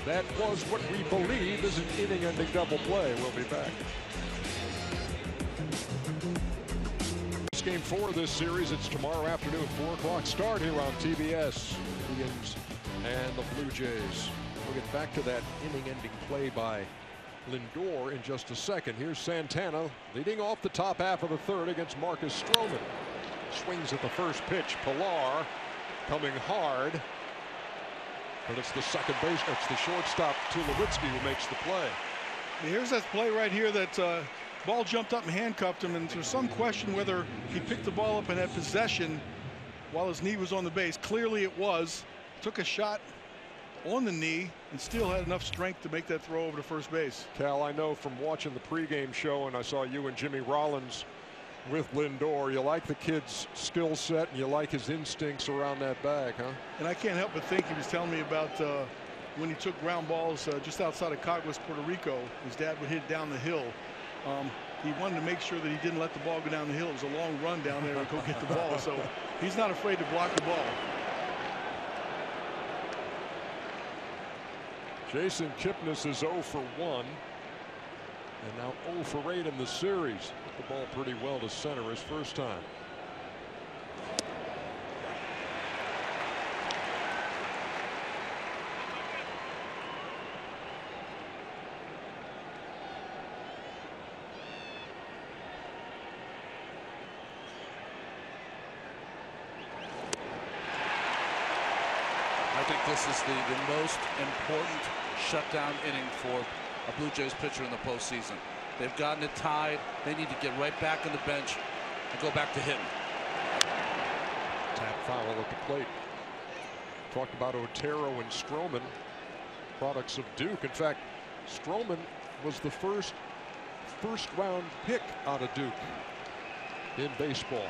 That was what we believe is an inning-ending double play. We'll be back. It's game 4 of this series. It's tomorrow afternoon, 4 o'clock start here on TBS. Indians and the Blue Jays. We'll get back to that inning-ending play by Lindor in just a second. Here's Santana leading off the top half of the third against Marcus Stroman. Swings at the first pitch. Pilar coming hard. And it's the second base, it's the shortstop Tulowitzki who makes the play. Here's that play right here that ball jumped up and handcuffed him, and there's some question whether he picked the ball up and had possession while his knee was on the base. Clearly it was. Took a shot on the knee and still had enough strength to make that throw over to first base. Cal, I know from watching the pregame show, and I saw you and Jimmy Rollins with Lindor, you like the kid's skill set and you like his instincts around that bag, huh? And I can't help but think he was telling me about when he took ground balls just outside of Caguas, Puerto Rico. His dad would hit down the hill. He wanted to make sure that he didn't let the ball go down the hill. It was a long run down there to go get the ball, so he's not afraid to block the ball. Jason Kipnis is 0 for 1. And now 0 for 8 in the series. Hit the ball pretty well to center his first time. I think this is the most important shutdown inning for a Blue Jays pitcher in the postseason. They've gotten it tied. They need to get right back on the bench and go back to hitting. Tap foul at the plate. Talked about Otero and Stroman, products of Duke. In fact, Stroman was the first round pick out of Duke in baseball.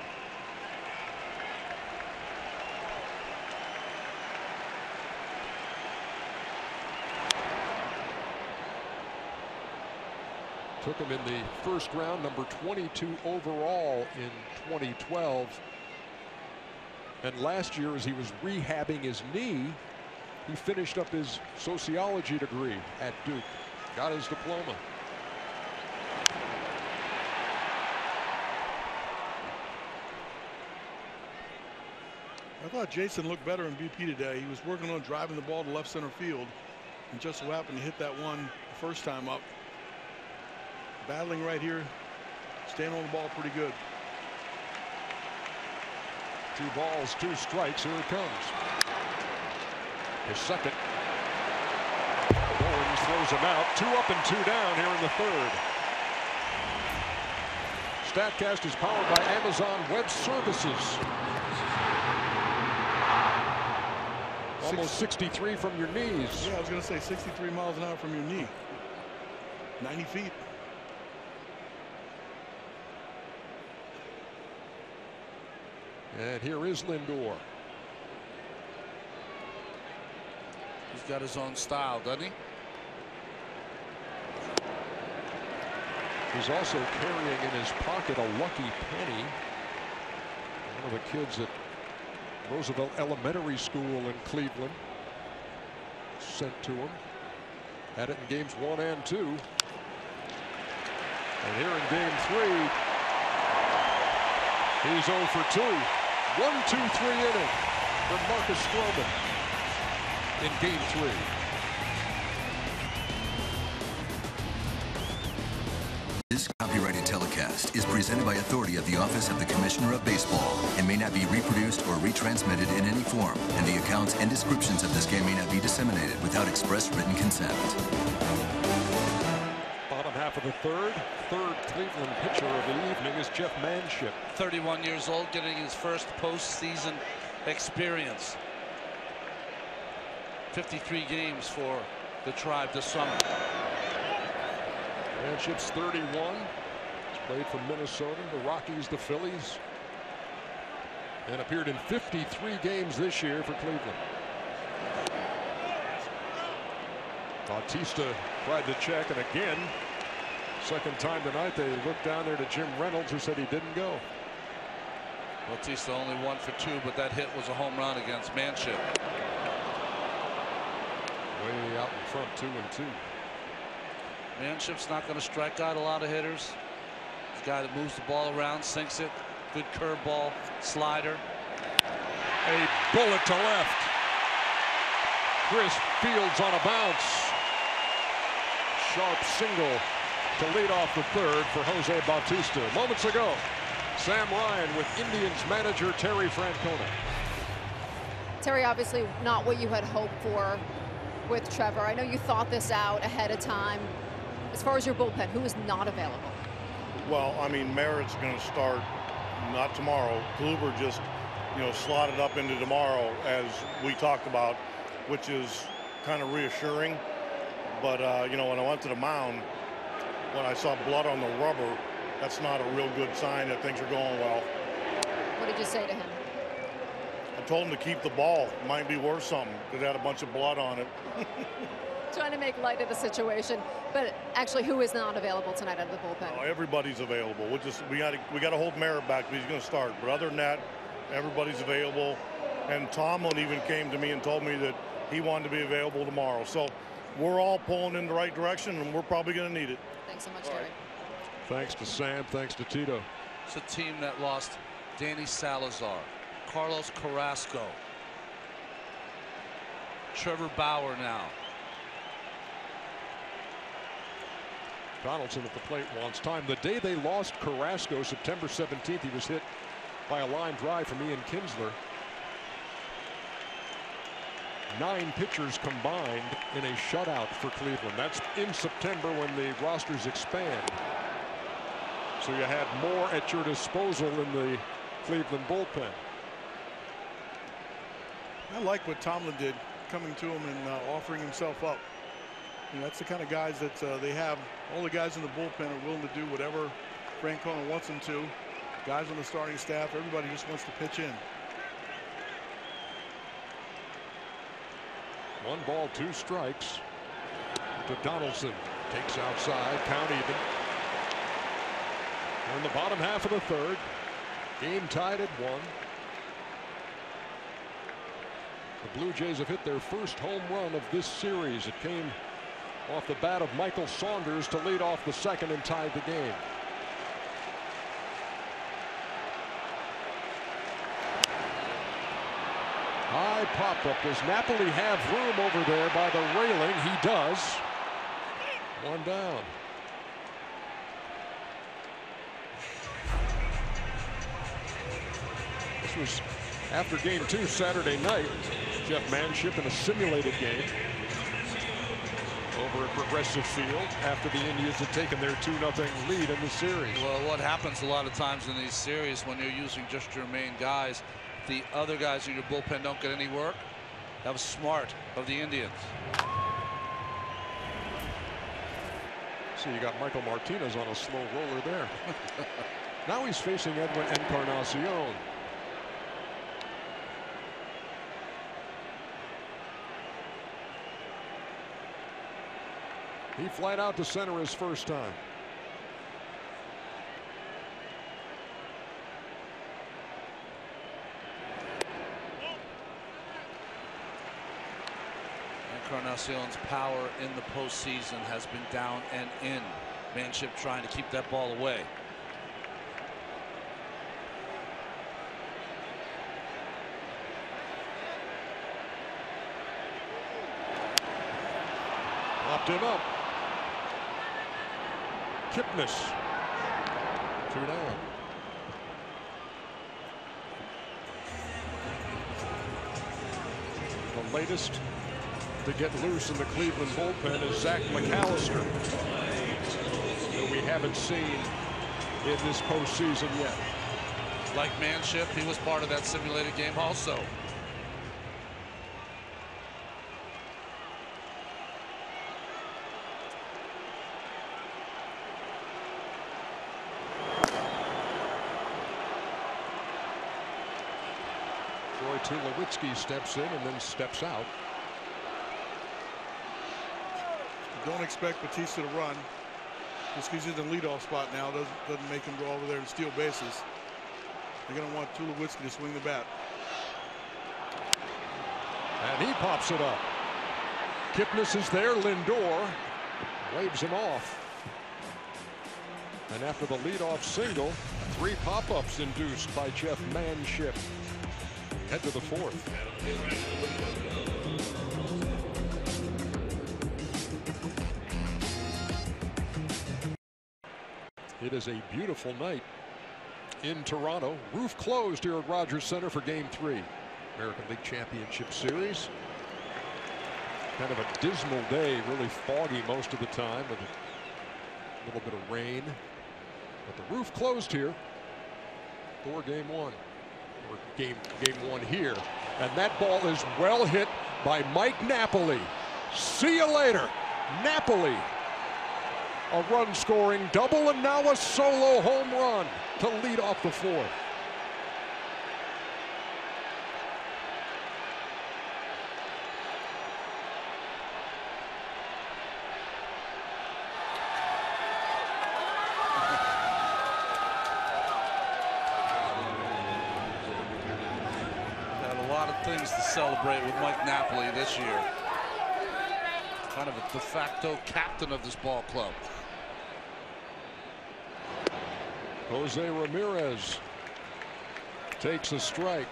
Took him in the first round, number 22 overall in 2012. And last year, as he was rehabbing his knee, he finished up his sociology degree at Duke. Got his diploma. I thought Jason looked better in BP today. He was working on driving the ball to left center field, and just so happened to hit that one the first time up. Battling right here, staying on the ball pretty good. 2 balls, 2 strikes. Here it comes. His second. Bowens throws him out. 2 up and 2 down here in the third. StatCast is powered by Amazon Web Services. Almost 63 from your knees. Yeah, I was going to say 63 miles an hour from your knee. 90 feet. And here is Lindor. He's got his own style, doesn't he? He's also carrying in his pocket a lucky penny. One of the kids at Roosevelt Elementary School in Cleveland sent to him. Had it in games 1 and 2. And here in game 3, he's 0 for 2. 1-2-3 inning for Marcus Stroman in game 3. This copyrighted telecast is presented by authority of the Office of the Commissioner of Baseball and may not be reproduced or retransmitted in any form, and the accounts and descriptions of this game may not be disseminated without express written consent. Bottom half of the third Cleveland pitcher of the evening is Jeff Manship. 31 years old, getting his first postseason experience. 53 games for the Tribe this summer. Manship's 31. He's played for Minnesota, the Rockies, the Phillies, and appeared in 53 games this year for Cleveland. Bautista tried to check, and again, second time tonight, they looked down there to Jim Reynolds, who said he didn't go. Bautista only 1 for 2, but that hit was a home run against Manship. Way out in front, 2-2. Manship's not going to strike out a lot of hitters. He's a guy that moves the ball around, sinks it. Good curveball, slider. A bullet to left. Chris Fields on a bounce. Sharp single to lead off the third for Jose Bautista. Moments ago, Sam Ryan with Indians manager Terry Francona. Terry, obviously not what you had hoped for with Trevor. I know you thought this out ahead of time. As far as your bullpen, who is not available? Well, I mean, Merritt's going to start not tomorrow. Kluber just, slotted up into tomorrow, as we talked about, which is kind of reassuring. But, when I went to the mound, when I saw blood on the rubber, that's not a real good sign that things are going well. What did you say to him? I told him to keep the ball. It might be worth something. It had a bunch of blood on it. Trying to make light of the situation, but actually, who is not available tonight out of the bullpen? Oh, everybody's available. We got to hold Merritt back, but he's going to start. But other than that, everybody's available. And Tomlin even came to me and told me that he wanted to be available tomorrow. So we're all pulling in the right direction, and we're probably going to need it. Thanks so much, Terry. Thanks to Sam. Thanks to Tito. It's a team that lost Danny Salazar, Carlos Carrasco, Trevor Bauer now. Donaldson at the plate wants time. The day they lost Carrasco, September 17th, he was hit by a line drive from Ian Kinsler. 9 pitchers combined in a shutout for Cleveland. That's in September when the rosters expand. So you had more at your disposal in the Cleveland bullpen. I like what Tomlin did, coming to him and offering himself up. That's the kind of guys that they have. All the guys in the bullpen are willing to do whatever Francona wants them to. Guys on the starting staff, everybody just wants to pitch in. 1 ball, 2 strikes to Donaldson. Takes outside, count even. We're in the bottom half of the third. Game tied at 1. The Blue Jays have hit their first home run of this series. It came off the bat of Michael Saunders to lead off the second and tied the game. High pop-up. Does Napoli have room over there by the railing? He does. 1 down. This was after Game 2 Saturday night. Jeff Manship in a simulated game over at Progressive Field after the Indians had taken their 2-0 lead in the series. Well, what happens a lot of times in these series when you're using just your main guys, the other guys in your bullpen don't get any work. That was smart of the Indians. So you got Michael Martinez on a slow roller there. Now he's facing Edwin Encarnacion. He flied out to center his first time. Encarnacion's power in the postseason has been down and in. Manship trying to keep that ball away. Popped him up. Kipnis. 2 down. The latest to get loose in the Cleveland bullpen is Zach McAllister, who we haven't seen in this postseason yet. Like Manship, he was part of that simulated game also. Troy Tulowitzki steps in and then steps out. Don't expect Batista to run. Just because he's in the leadoff spot now doesn't make him go over there and steal bases. They're going to want Tulowitzki to swing the bat. And he pops it up. Kipnis is there. Lindor waves him off. And after the leadoff single, 3 pop-ups induced by Jeff Manship. Head to the 4th. It is a beautiful night in Toronto. Roof closed here at Rogers Center for Game 3. American League Championship Series. Kind of a dismal day, really foggy most of the time with a little bit of rain. But the roof closed here for Game 1. Or game 1 here. And that ball is well hit by Mike Napoli. See you later, Napoli. A run-scoring double and now a solo home run to lead off the 4th. Had a lot of things to celebrate with Mike Napoli this year. Kind of a de facto captain of this ball club. Jose Ramirez takes a strike.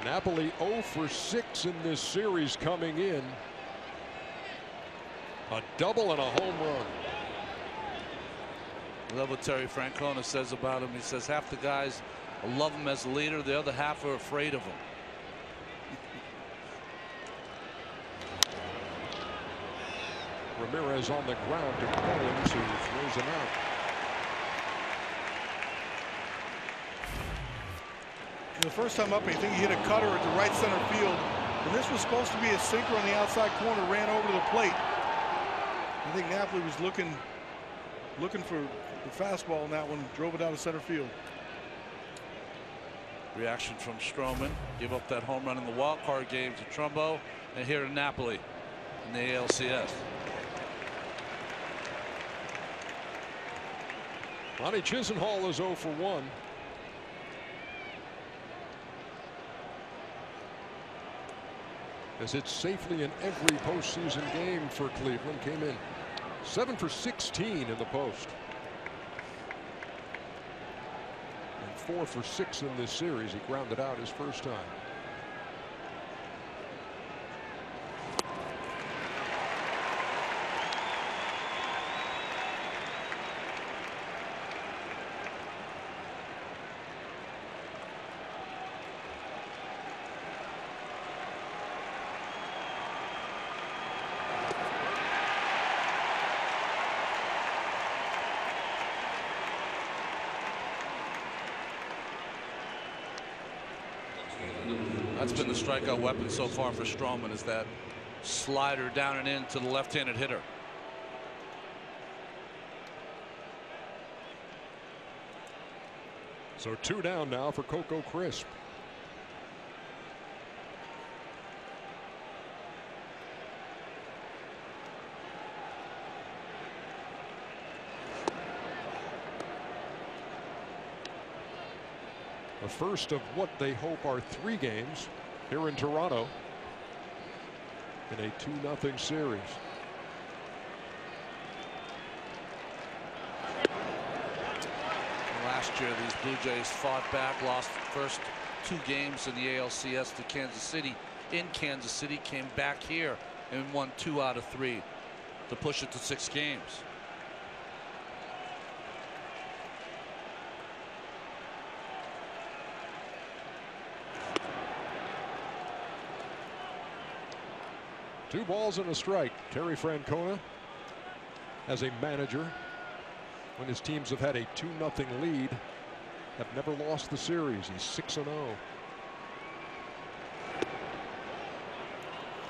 Napoli 0 for 6 in this series coming in. A double and a home run. I love what Terry Francona says about him. He says half the guys love him as a leader, the other half are afraid of him. Ramirez on the ground to Collins, who throws him out. The first time up, I think he hit a cutter at the right center field. And this was supposed to be a sinker on the outside corner, ran over to the plate. I think Napoli was looking for the fastball on that one, drove it out of center field. Reaction from Stroman. Give up that home run in the wild card game to Trumbo, and here in Napoli in the ALCS. Ronnie Chisenhall is 0 for 1. Has hit safely in every postseason game for Cleveland. Came in 7 for 16 in the post. And 4 for 6 in this series. He grounded out his first time. That's been the strikeout weapon so far for Stroman, is that slider down and in to the left-handed hitter. So 2 down now for Coco Crisp. The first of what they hope are 3 games here in Toronto in a 2-0 series. Last year, these Blue Jays fought back, lost the first 2 games in the ALCS to Kansas City. In Kansas City, came back here and won 2 out of 3 to push it to 6 games. Two balls and a strike. Terry Francona, as a manager, when his teams have had a 2-0 lead, have never lost the series. He's 6-0.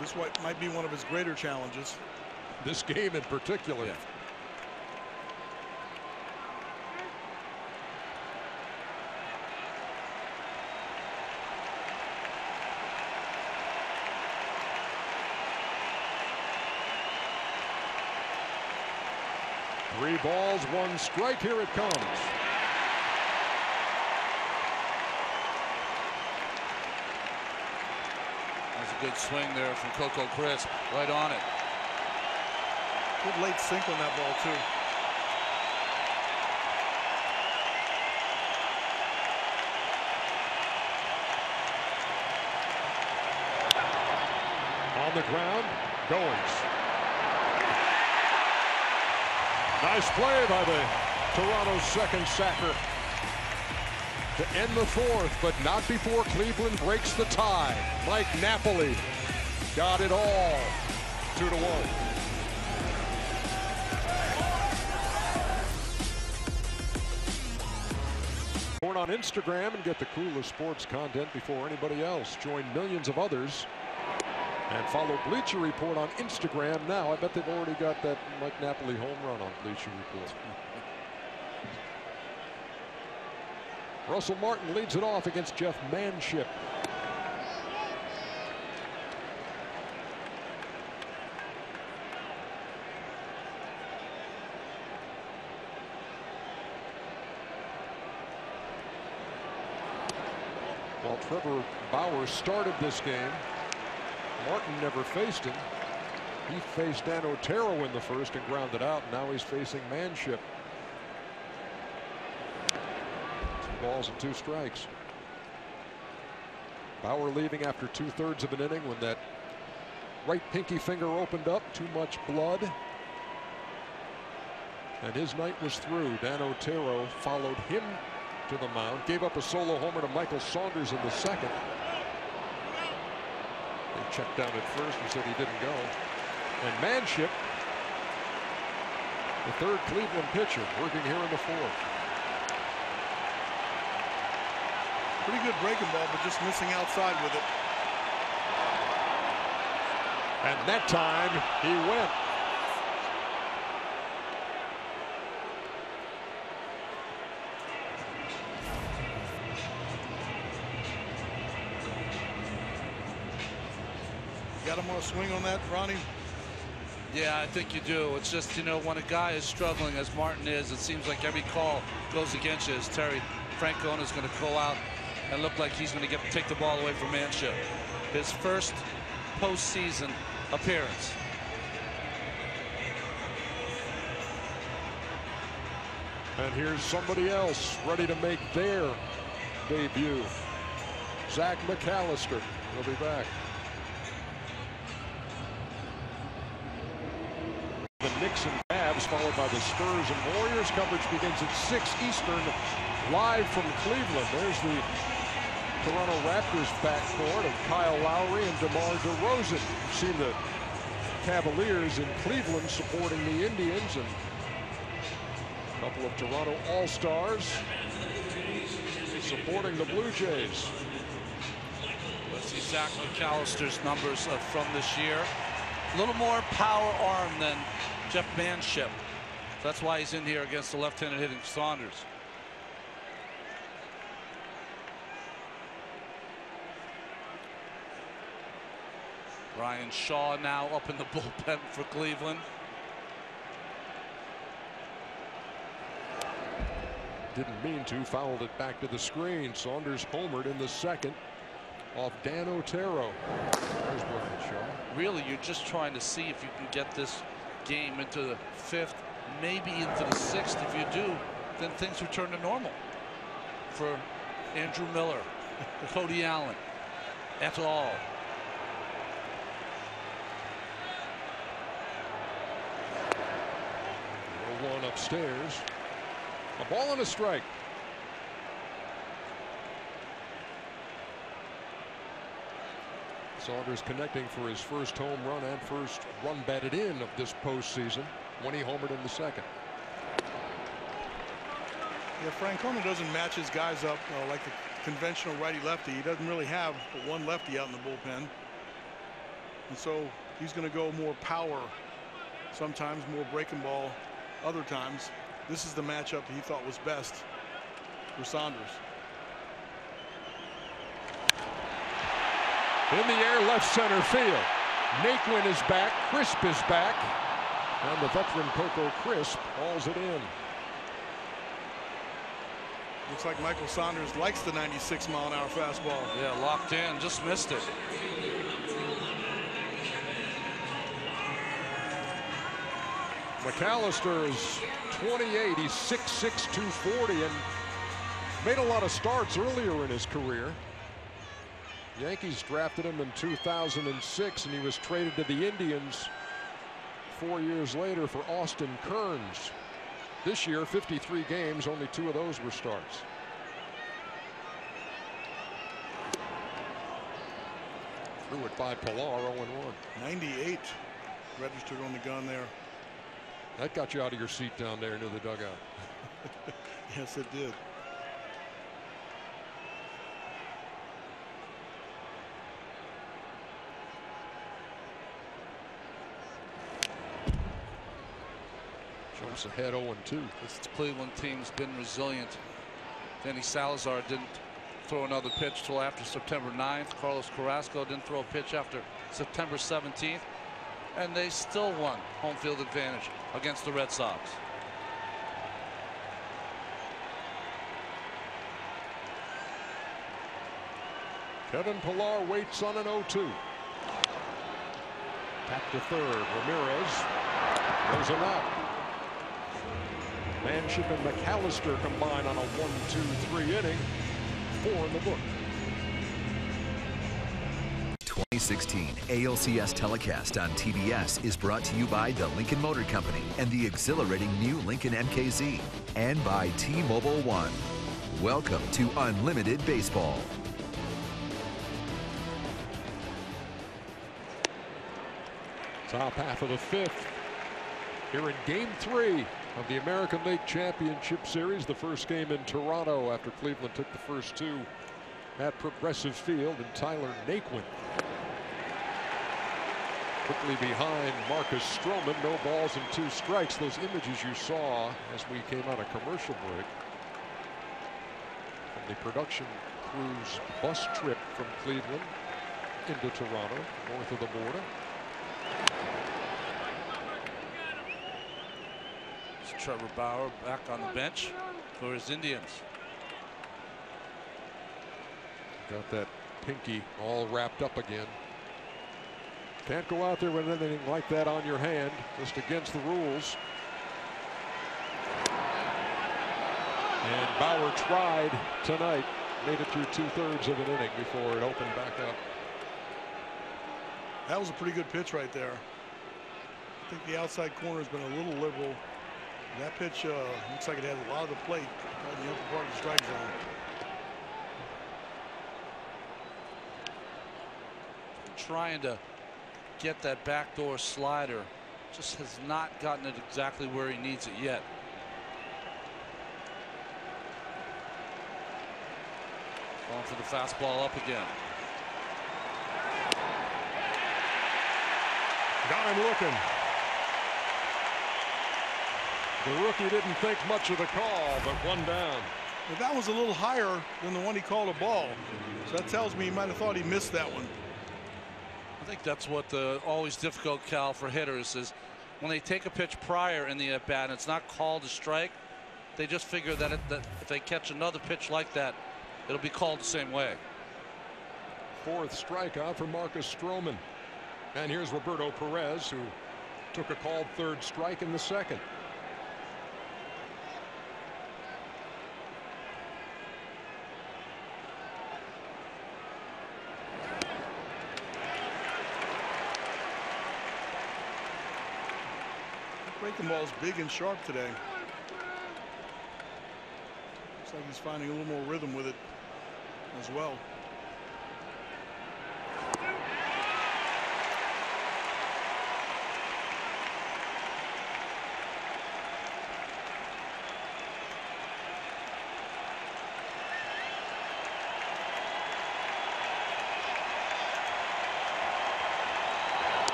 This might be one of his greater challenges. This game in particular. Yeah. Three balls, 1 strike. Here it comes. That's a good swing there from Coco Crisp, right on it. Good late sink on that ball too. On the ground, Goins. Nice play by the Toronto second sacker to end the 4th, but not before Cleveland breaks the tie. Mike Napoli got it all. 2-1. Report on Instagram and get the coolest sports content before anybody else. Join millions of others and follow Bleacher Report on Instagram now. I bet they've already got that Mike Napoli home run on Bleacher Report. Russell Martin leads it off against Jeff Manship. While Trevor Bauer started this game, Martin never faced him. He faced Dan Otero in the first and grounded out. Now he's facing Manship. 2 balls and 2 strikes. Bauer leaving after 2/3 of an inning when that right pinky finger opened up. Too much blood. And his night was through. Dan Otero followed him to the mound. Gave up a solo homer to Michael Saunders in the 2nd. They checked down at first and said he didn't go. And Manship, the 3rd Cleveland pitcher, working here in the 4th. Pretty good breaking ball, but just missing outside with it. And that time he went. Got him on a swing on that, Ronnie. Yeah, I think you do. It's just, you know, when a guy is struggling, as Martin is, it seems like every call goes against you. As Terry Francona is going to go out and look like he's going to take the ball away from Manship. His first postseason appearance. And here's somebody else ready to make their debut. Zach McAllister will be back. The Knicks and Cavs, followed by the Spurs and Warriors. Coverage begins at 6 Eastern, live from Cleveland. There's the Toronto Raptors backcourt of Kyle Lowry and DeMar DeRozan. You've seen the Cavaliers in Cleveland supporting the Indians, and a couple of Toronto All-Stars supporting the Blue Jays. Let's see Zach McAllister's numbers from this year. A little more power arm than Jeff Manship. That's why he's in here against the left-handed hitting Saunders. Brian Shaw now up in the bullpen for Cleveland. Didn't mean to, fouled it back to the screen. Saunders homered in the second off Dan Otero. There's Brian Shaw. Really, you're just trying to see if you can get this game into the 5th, maybe into the 6th. If you do, then things return to normal for Andrew Miller, Cody Allen, et al. One upstairs. A ball and a strike. Saunders connecting for his first home run and first run batted in of this postseason when he homered in the second. Yeah, Francona doesn't match his guys up like the conventional righty-lefty. He doesn't really have but one lefty out in the bullpen. And so he's going to go more power, sometimes more breaking ball, other times. This is the matchup he thought was best for Saunders. In the air, left center field. Naquin is back. Crisp is back. And the veteran Coco Crisp hauls it in. Looks like Michael Saunders likes the 96-mile-an-hour fastball. Yeah, locked in, just missed it. McAllister is 28. He's 6'6", 240, and made a lot of starts earlier in his career. Yankees drafted him in 2006, and he was traded to the Indians 4 years later for Austin Kearns. This year, 53 games, only 2 of those were starts. Threw it by Pilar, 0-1. 98 registered on the gun there. That got you out of your seat down there near the dugout. Yes, it did. Jumps ahead 0-2. This Cleveland team's been resilient. Danny Salazar didn't throw another pitch till after September 9th. Carlos Carrasco didn't throw a pitch after September 17th. And they still won home field advantage against the Red Sox. Kevin Pilar waits on an 0-2. Tap to third. Ramirez throws him out. Manship and McAllister combine on a 1-2-3 inning. 4 in the book. 2016 ALCS telecast on TBS is brought to you by the Lincoln Motor Company and the exhilarating new Lincoln MKZ, and by T-Mobile One. Welcome to Unlimited Baseball. Top half of the 5th. Here in Game 3 of the American League Championship Series. The first game in Toronto after Cleveland took the first 2 at Progressive Field, and Tyler Naquin quickly behind Marcus Stroman. No balls and 2 strikes. Those images you saw as we came on a commercial break from the production crew's bus trip from Cleveland into Toronto, north of the border. Trevor Bauer back on the bench for his Indians. Got that pinky all wrapped up again. Can't go out there with anything like that on your hand, just against the rules. And Bauer tried tonight, made it through 2/3 of an inning before it opened back up. That was a pretty good pitch right there. I think the outside corner has been a little liberal. That pitch looks like it has a lot of the plate right in the upper part of the strike zone. Trying to get that backdoor slider, just has not gotten it exactly where he needs it yet. Going for the fastball up again. Got him looking. The rookie didn't think much of the call, but one down. But that was a little higher than the one he called a ball. So that tells me he might have thought he missed that one. I think that's what always difficult, Cal, for hitters is when they take a pitch prior in the at bat and it's not called a strike, they just figure that if they catch another pitch like that, it'll be called the same way. Fourth strikeout for Marcus Stroman. And here's Roberto Perez, who took a called third strike in the second. Breaking ball is big and sharp today. Looks like he's finding a little more rhythm with it as well.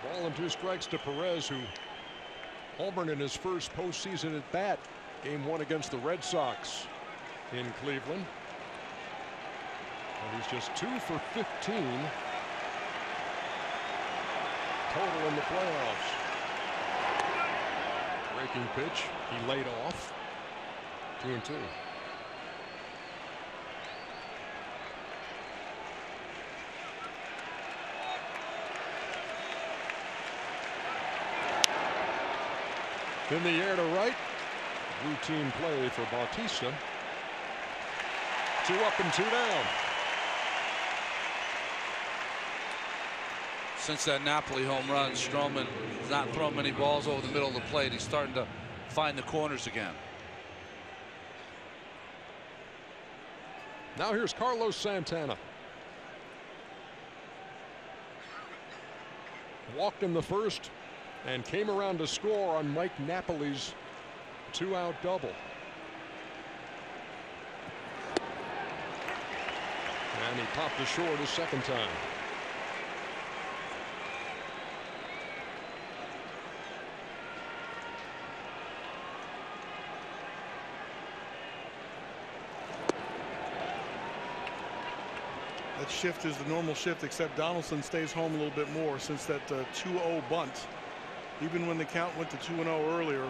Ball and 2 strikes to Perez, who homered in his first postseason at bat. Game 1 against the Red Sox in Cleveland. And he's just 2 for 15 total in the playoffs. Breaking pitch, he laid off. 2-2. In the air to right. Routine play for Bautista. 2 up and 2 down. Since that Napoli home run, Stroman has not thrown many balls over the middle of the plate. He's starting to find the corners again. Now here's Carlos Santana. Walked in the first and came around to score on Mike Napoli's 2-out double. And he popped the short a second time. That shift is the normal shift, except Donaldson stays home a little bit more since that 2-0 bunt. Even when the count went to 2-0 earlier,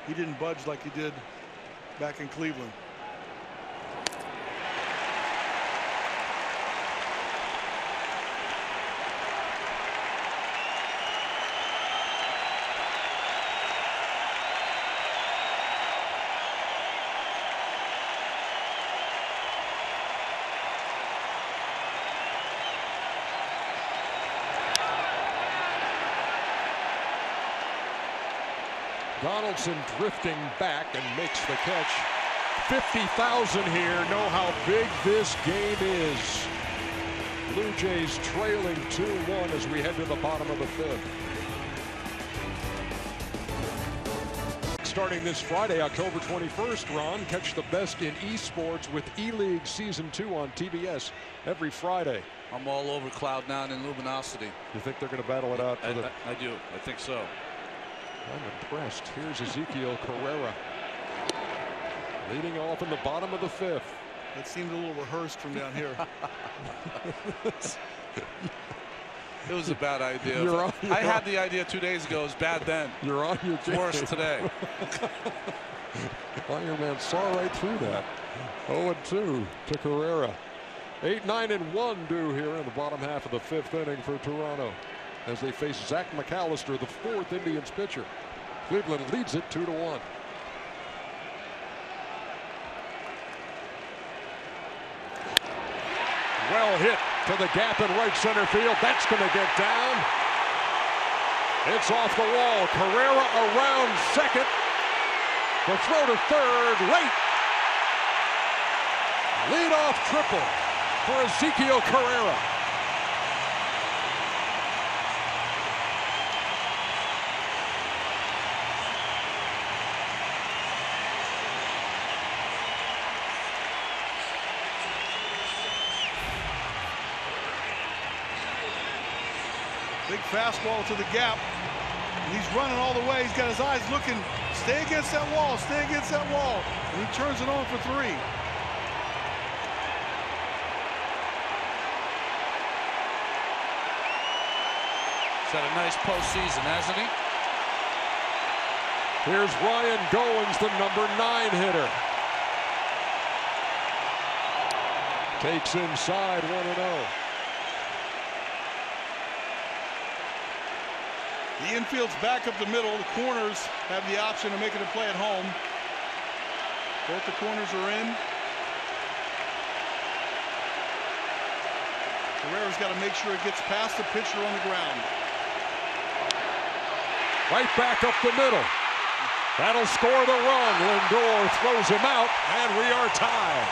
he didn't budge like he did back in Cleveland. Donaldson drifting back and makes the catch. 50,000 here know how big this game is. Blue Jays trailing 2-1 as we head to the bottom of the 5th. Starting this Friday, October 21st, Ron, catch the best in esports with E-League Season 2 on TBS every Friday. I'm all over Cloud9 and Luminosity. You think they're going to battle it out? I do. I think so. I'm impressed. Here's Ezekiel Carrera leading off in the bottom of the 5th. It seemed a little rehearsed from down here. It was a bad idea. You're I had the idea 2 days ago. It was bad then. You're on your game. Worse today. Iron Man saw right through that. 0-2 to Carrera. 8-9-1 due here in the bottom half of the fifth inning for Toronto as they face Zach McAllister, the fourth Indians pitcher. Cleveland leads it 2-1. Well hit to the gap in right center field. That's going to get down. It's off the wall. Carrera around second. The throw to third, late. Leadoff triple for Ezekiel Carrera. Big fastball to the gap. And he's running all the way. He's got his eyes looking. Stay against that wall. Stay against that wall. And he turns it on for 3. He's had a nice postseason, hasn't he? Here's Ryan Goins, the number 9 hitter. Takes inside 1-0. The infield's back up the middle. The corners have the option of making a play at home. Both the corners are in. Carrera's got to make sure it gets past the pitcher on the ground. Right back up the middle. That'll score the run. Lindor throws him out, and we are tied.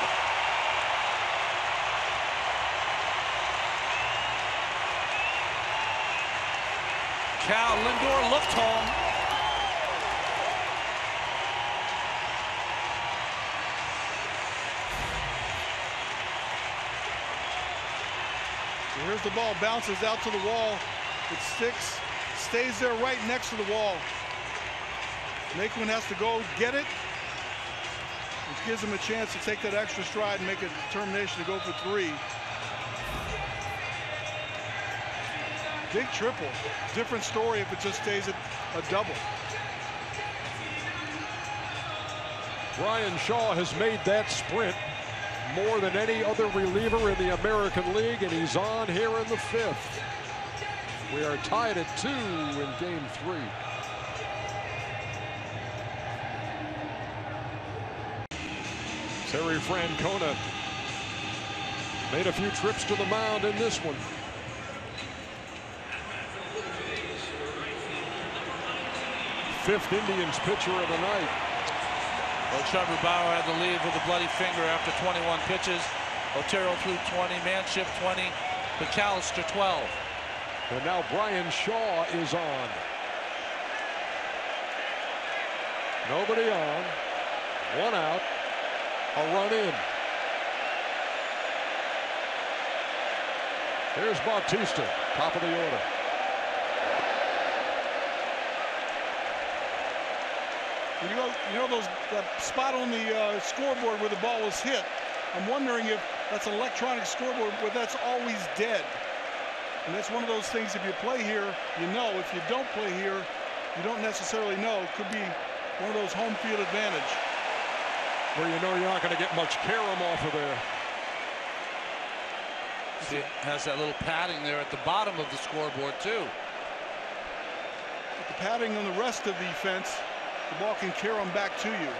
Cal Lindor looked home. So here's the ball, bounces out to the wall. It sticks, stays there right next to the wall. Naquin has to go get it, which gives him a chance to take that extra stride and make a determination to go for 3. Big triple. Different story if it just stays at a double. Brian Shaw has made that sprint more than any other reliever in the American League, and he's on here in the 5th. We are tied at 2 in Game 3. Terry Francona made a few trips to the mound in this one. 5th Indians pitcher of the night. Well, Trevor Bauer had the lead with a bloody finger after 21 pitches. Otero threw 20, Manship 20, McAllister 12. And now Brian Shaw is on. Nobody on. 1 out. A run in. Here's Bautista, top of the order. You know that spot on the scoreboard where the ball was hit. I'm wondering if that's an electronic scoreboard where that's always dead. And that's one of those things, if you play here, you know. If you don't play here, you don't necessarily know. It could be one of those home field advantage. Where you know you're not going to get much carom off of there. See, it has that little padding there at the bottom of the scoreboard, too. With the padding on the rest of the fence, the ball can carom back to you.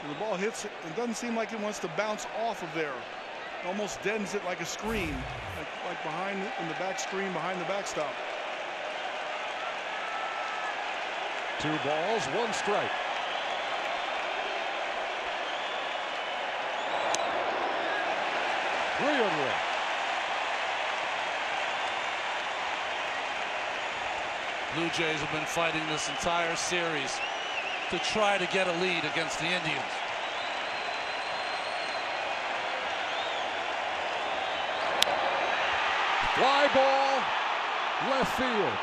So the ball hits it. It doesn't seem like it wants to bounce off of there. It almost deadens it like a screen, like behind in the back screen behind the backstop. 2 balls, 1 strike. Three on 1. Blue Jays have been fighting this entire series to try to get a lead against the Indians. Fly ball, left field.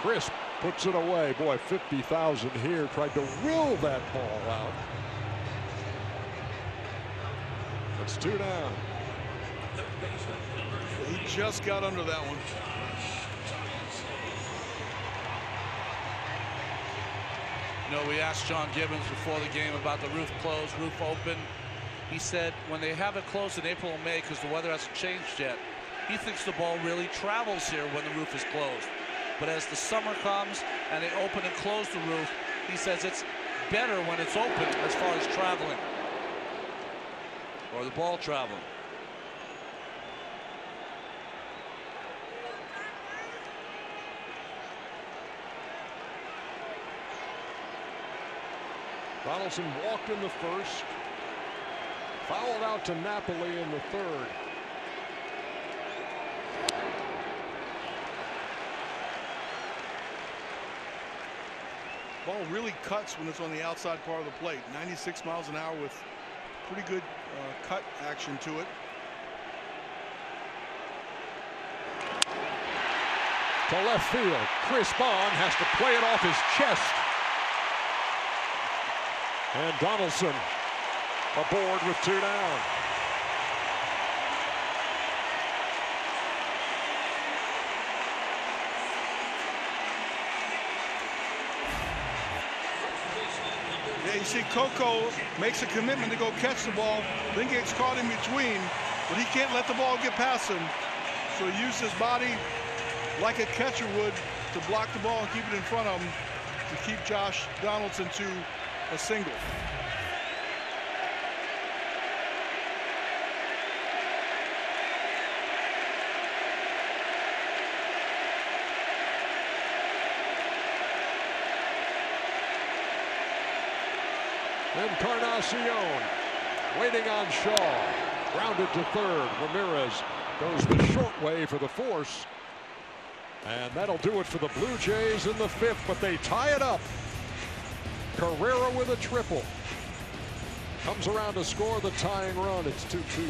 Crisp Puts it away. Boy, 50,000 here. Tried to will that ball out. It's 2 down. He just got under that one. You know, we asked John Gibbons before the game about the roof closed, roof open. He said when they have it closed in April and May because the weather hasn't changed yet, he thinks the ball really travels here when the roof is closed. But as the summer comes and they open and close the roof, he says it's better when it's open as far as traveling or the ball traveling. Donaldson walked in the first, fouled out to Napoli in the third. Ball really cuts when it's on the outside part of the plate. 96 miles an hour with pretty good cut action to it. To left field. Chris Bond has to play it off his chest. And Donaldson aboard with 2 down. Yeah, you see Coco makes a commitment to go catch the ball, then gets caught in between, but he can't let the ball get past him. So he used his body like a catcher would to block the ball and keep it in front of him to keep Josh Donaldson to a single. Encarnacion waiting on Shaw. Grounded to third. Ramirez goes the short way for the force. And that'll do it for the Blue Jays in the 5th, but they tie it up. Carrera with a triple. Comes around to score the tying run. It's 2-2.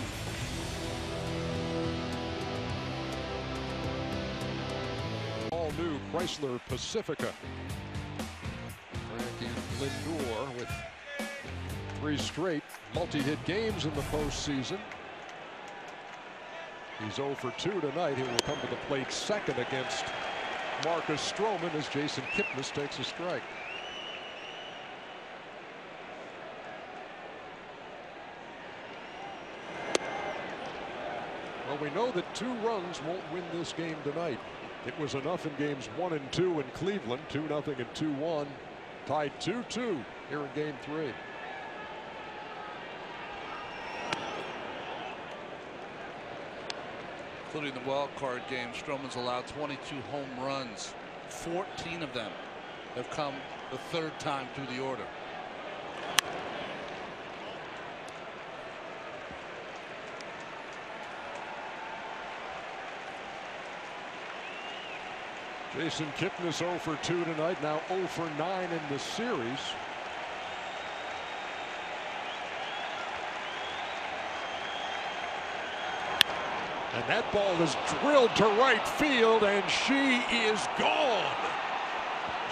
All new Chrysler Pacifica. Frankie Lindor with 3 straight multi-hit games in the postseason. He's 0 for 2 tonight. He will come to the plate second against Marcus Stroman as Jason Kipnis takes a strike. Well, we know that 2 runs won't win this game tonight. It was enough in games 1 and 2 in Cleveland, 2-0 and 2-1. Tied 2-2 here in game 3. Including the wild card game, Stroman's allowed 22 home runs. 14 of them have come the 3rd time through the order. Jason Kipnis 0 for 2 tonight, now 0 for 9 in the series. And that ball is drilled to right field, and she is gone.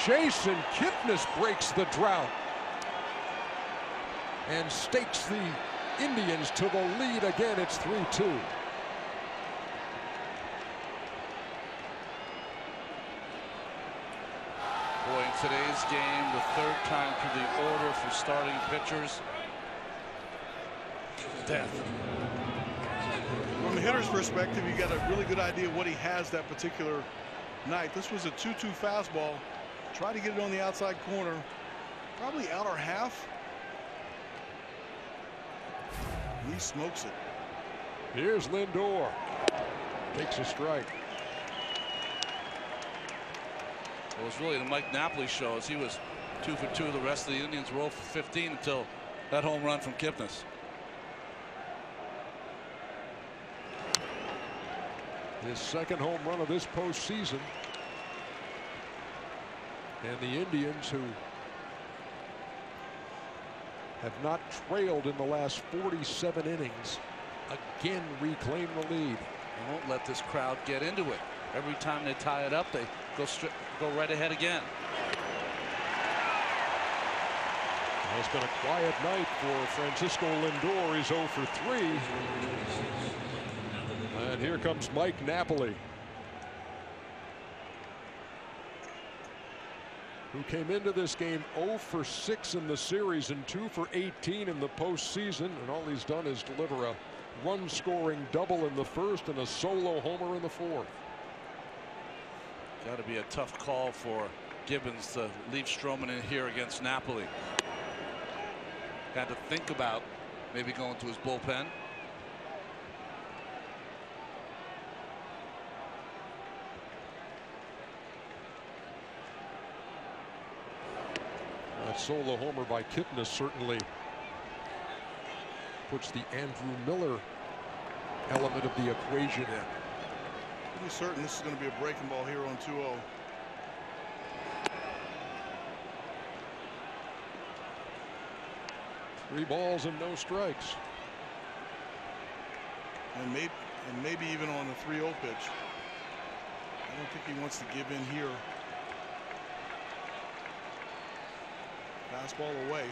Jason Kipnis breaks the drought and stakes the Indians to the lead again. It's 3-2. Boy, in today's game, the 3rd time through the order for starting pitchers. Death. From the hitter's perspective, you got a really good idea what he has that particular night. This was a 2-2 fastball. Try to get it on the outside corner. Probably outer half. He smokes it. Here's Lindor. Takes a strike. It was really the Mike Napoli show as he was 2 for 2. The rest of the Indians were 0 for 15 until that home run from Kipnis. His 2nd home run of this postseason. And the Indians, who have not trailed in the last 47 innings, again reclaim the lead. They won't let this crowd get into it. Every time they tie it up, they go go right ahead again. It's been a quiet night for Francisco Lindor. He's 0 for 3. And here comes Mike Napoli, who came into this game 0 for 6 in the series and 2 for 18 in the postseason. And all he's done is deliver a run-scoring double in the first and a solo homer in the fourth. Got to be a tough call for Gibbons to leave Stroman in here against Napoli. Had to think about maybe going to his bullpen. That solo homer by Kipnis certainly puts the Andrew Miller element of the equation in. Pretty certain this is going to be a breaking ball here on 2-0. Three balls and no strikes. And maybe even on the 3-0 pitch. I don't think he wants to give in here. Fastball away.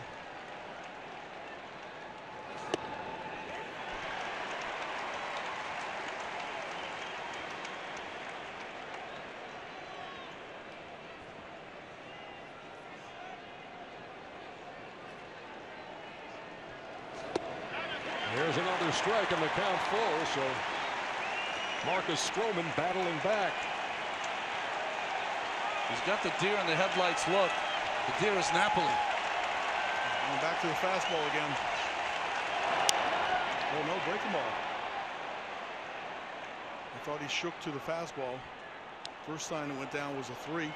There's another strike and the count full, so Marcus Stroman battling back. He's got the deer in the headlights look. The deer is Napoli. Going back to the fastball again. Oh no, breaking ball. I thought he shook to the fastball. First sign that went down was a 3.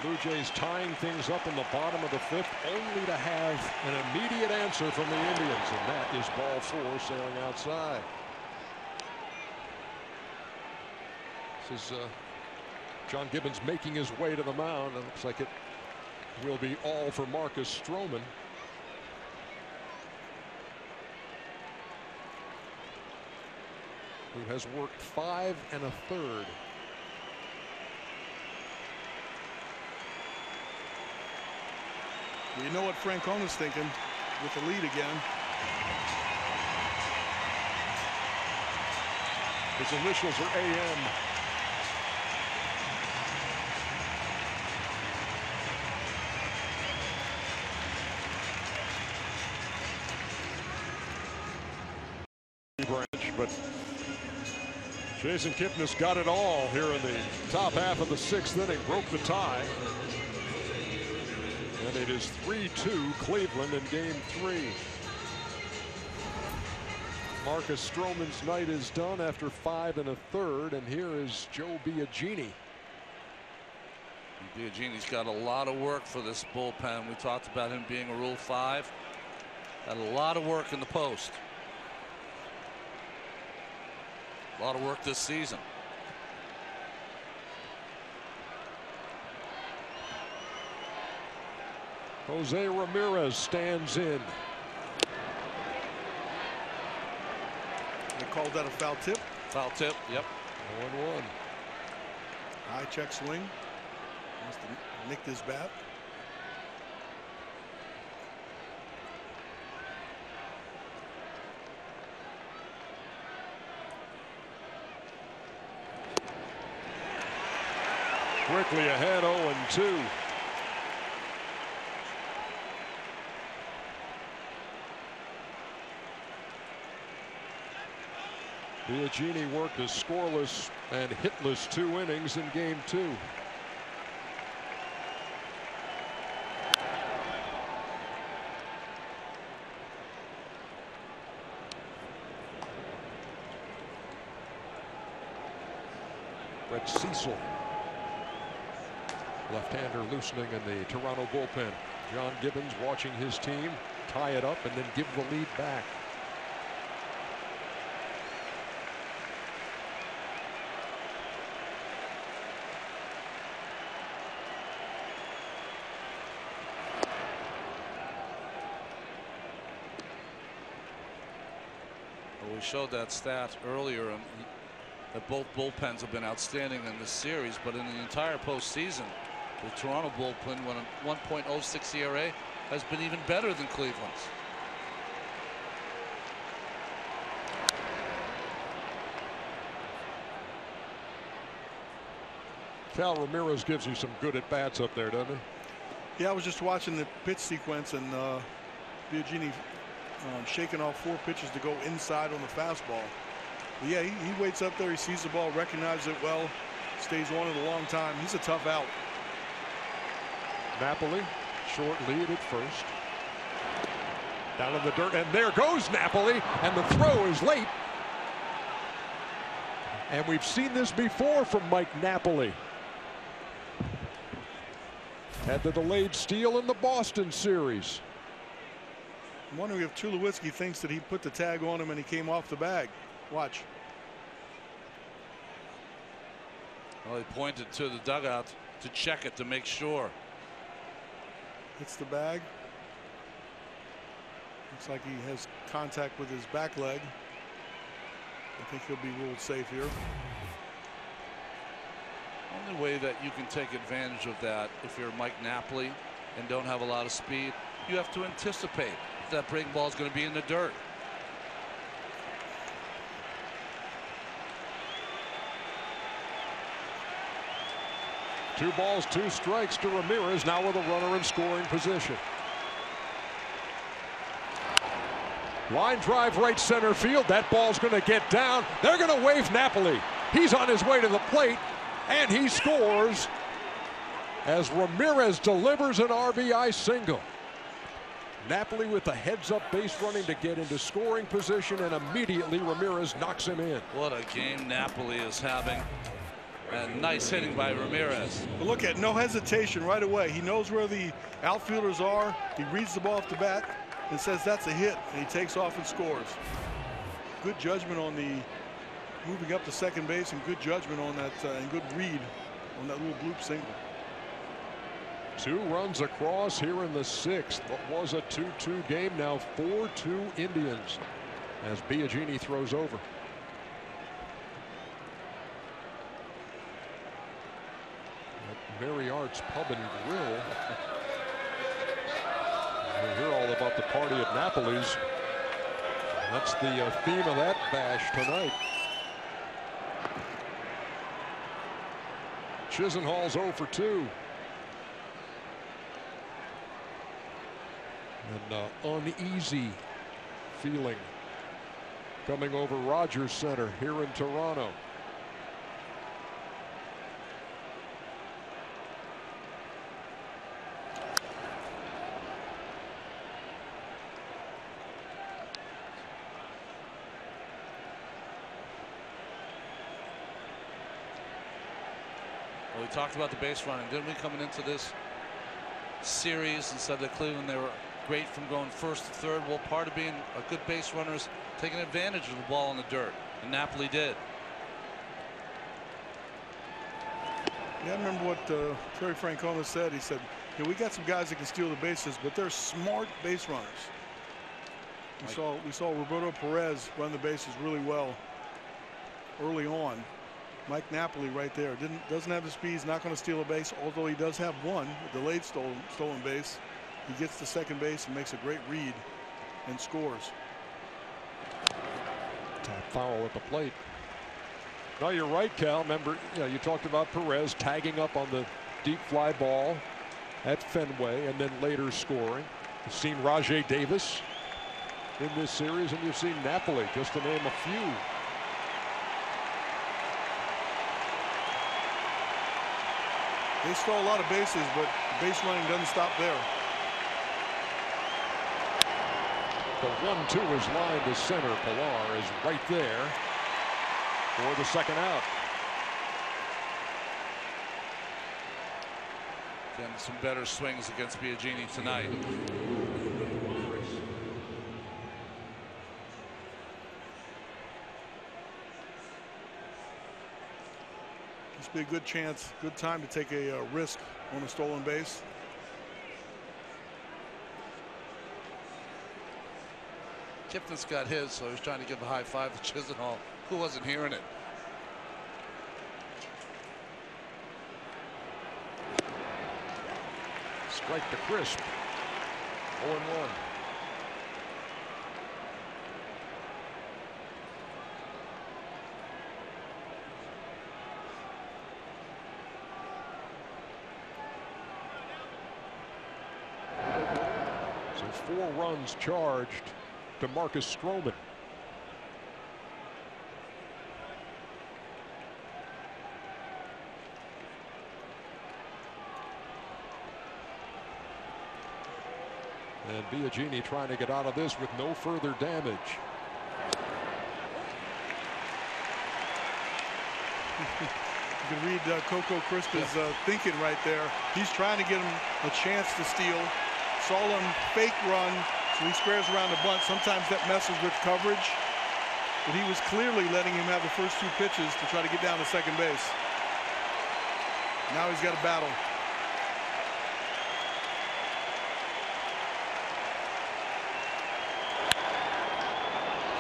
Blue Jays tying things up in the bottom of the 5th, only to have an immediate answer from the Indians, and that is ball 4 sailing outside. This is John Gibbons making his way to the mound. It looks like it will be all for Marcus Stroman. Who has worked 5 1/3. You know what Francona's thinking with the lead again. His initials are AM. Branch, but Jason Kipnis got it all here in the top half of the 6th inning, broke the tie. And it is 3-2 Cleveland in Game 3. Marcus Stroman's night is done after 5 1/3, and here is Joe Biagini. Biagini's got a lot of work for this bullpen. We talked about him being a Rule 5. Had a lot of work in the post. A lot of work this season. Jose Ramirez stands in. They called that a foul tip. Foul tip, yep. 1-1. High check swing. Must have nicked his bat. Quickly ahead, 0-2. Biagini worked a scoreless and hitless 2 innings in Game 2. Brett Cecil, left-hander loosening in the Toronto bullpen. John Gibbons watching his team tie it up and then give the lead back. Well, we showed that stat earlier, that both bullpens have been outstanding in this series, but in the entire postseason, the Toronto bullpen, with a 1.06 ERA, has been even better than Cleveland's. Cal, Ramirez gives you some good at-bats up there, doesn't he? Yeah, I was just watching the pitch sequence, and Biagini shaking off 4 pitches to go inside on the fastball. But yeah, he waits up there, he sees the ball, recognizes it well, stays on it a long time. He's a tough out. Napoli, short lead at first. Down in the dirt, and there goes Napoli, and the throw is late. And we've seen this before from Mike Napoli. Had the delayed steal in the Boston series. I'm wondering if Tulowitzki thinks that he put the tag on him and he came off the bag. Watch. Well, he pointed to the dugout to check it to make sure. Hits the bag. Looks like he has contact with his back leg. I think he'll be ruled safe here. Only way that you can take advantage of that, if you're Mike Napoli and don't have a lot of speed, you have to anticipate that breaking ball is going to be in the dirt. Two balls, 2 strikes to Ramirez, now with a runner in scoring position. Line drive right center field. That ball's going to get down. They're going to wave Napoli. He's on his way to the plate, and he scores as Ramirez delivers an RBI single. Napoli with the heads-up base running to get into scoring position, and immediately Ramirez knocks him in. What a game Napoli is having. And nice hitting by Ramirez. But look at no hesitation right away. He knows where the outfielders are. He reads the ball off the bat and says that's a hit, and he takes off and scores. Good judgment on the moving up to second base, and good judgment on that and good read on that little bloop single. 2 runs across here in the 6th. What was a 2-2 game, now 4-2 Indians as Biagini throws over. Mary Arts Pub and Grill. We hear all about the party at Napoli's. That's the theme of that bash tonight. Chisenhall's 0 for 2. And uneasy feeling coming over Rogers Center here in Toronto. Well, we talked about the base running, didn't we, coming into this series, and said that Cleveland, they were great from going first to third. Well, part of being a good base runner is taking advantage of the ball in the dirt, and Napoli did. Yeah, I remember what Terry Francona said. He said, we got some guys that can steal the bases, but they're smart base runners. We saw Roberto Perez run the bases really well early on. Mike Napoli right there doesn't have the speed. He's not going to steal a base, although he does have one, a delayed stolen base. He gets to second base and makes a great read and scores. Tap foul at the plate. No, you're right, Cal. Remember, you talked about Perez tagging up on the deep fly ball at Fenway and then later scoring. You've seen Rajay Davis in this series, and you've seen Napoli, just to name a few. They stole a lot of bases, but base running doesn't stop there. The 1-2 is lined to center. Pilar is right there for the second out. Getting some better swings against Biagini tonight. This would be a good chance, good time to take a risk on a stolen base. Kipnis got his, so he was trying to give a high five to Chisenhall, who wasn't hearing it. Strike to crisp. 0-1. So 4 runs charged to Marcus Stroman. And Biagini trying to get out of this with no further damage. You can read Coco Crisp's thinking right there. He's trying to get him a chance to steal. Saw him fake run, so he squares around the bunt. Sometimes that messes with coverage, but he was clearly letting him have the first 2 pitches to try to get down to second base. Now he's got a battle.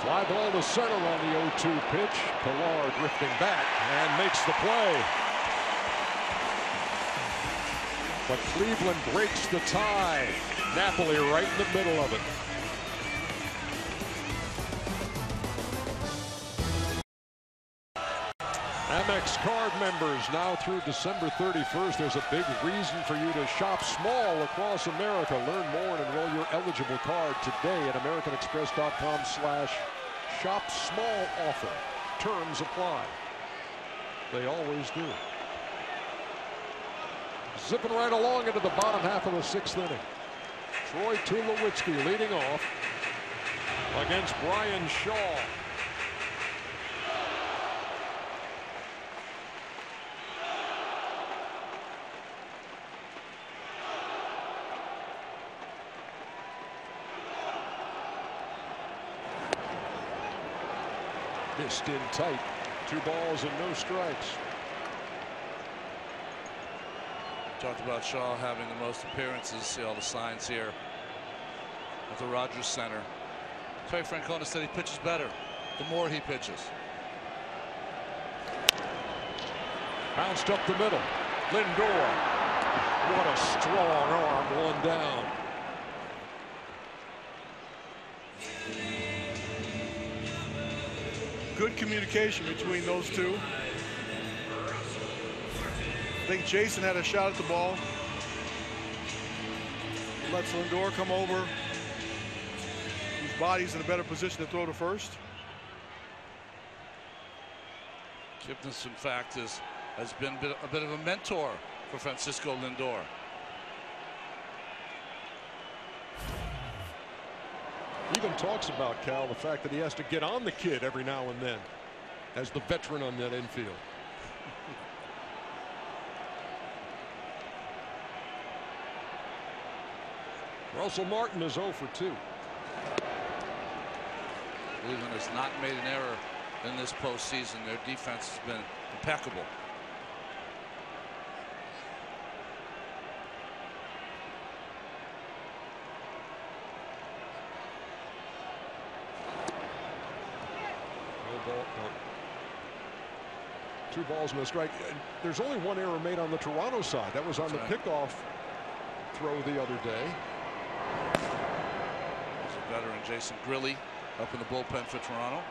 Fly ball to center on the 0-2 pitch. Pilar drifting back and makes the play. But Cleveland breaks the tie. Napoli right in the middle of it. Amex card members now through December 31st. There's a big reason for you to shop small across America. Learn more and enroll your eligible card today at americanexpress.com/shop small offer. Terms apply. They always do. Zipping right along into the bottom half of the 6th inning. Troy Tulowitzki leading off against Brian Shaw. Missed in tight. 2 balls and no strikes. Talked about Shaw having the most appearances. See all the signs here at the Rogers Center. Terry Francona said he pitches better the more he pitches. Bounced up the middle. Lindor. What a strong arm. 1 down. Good communication between those two. I think Jason had a shot at the ball. Lets Lindor come over. His body's in a better position to throw to first. Kipnis, in fact, has been a bit of a mentor for Francisco Lindor. Even talks about, Cal, the fact that he has to get on the kid every now and then as the veteran on that infield. Russell Martin is 0 for 2. Cleveland has not made an error in this postseason. Their defense has been impeccable. No ball, no. 2 balls and a strike. There's only 1 error made on the Toronto side. That was on the pickoff throw the other day. There's a veteran, Jason Grilli, up in the bullpen for Toronto.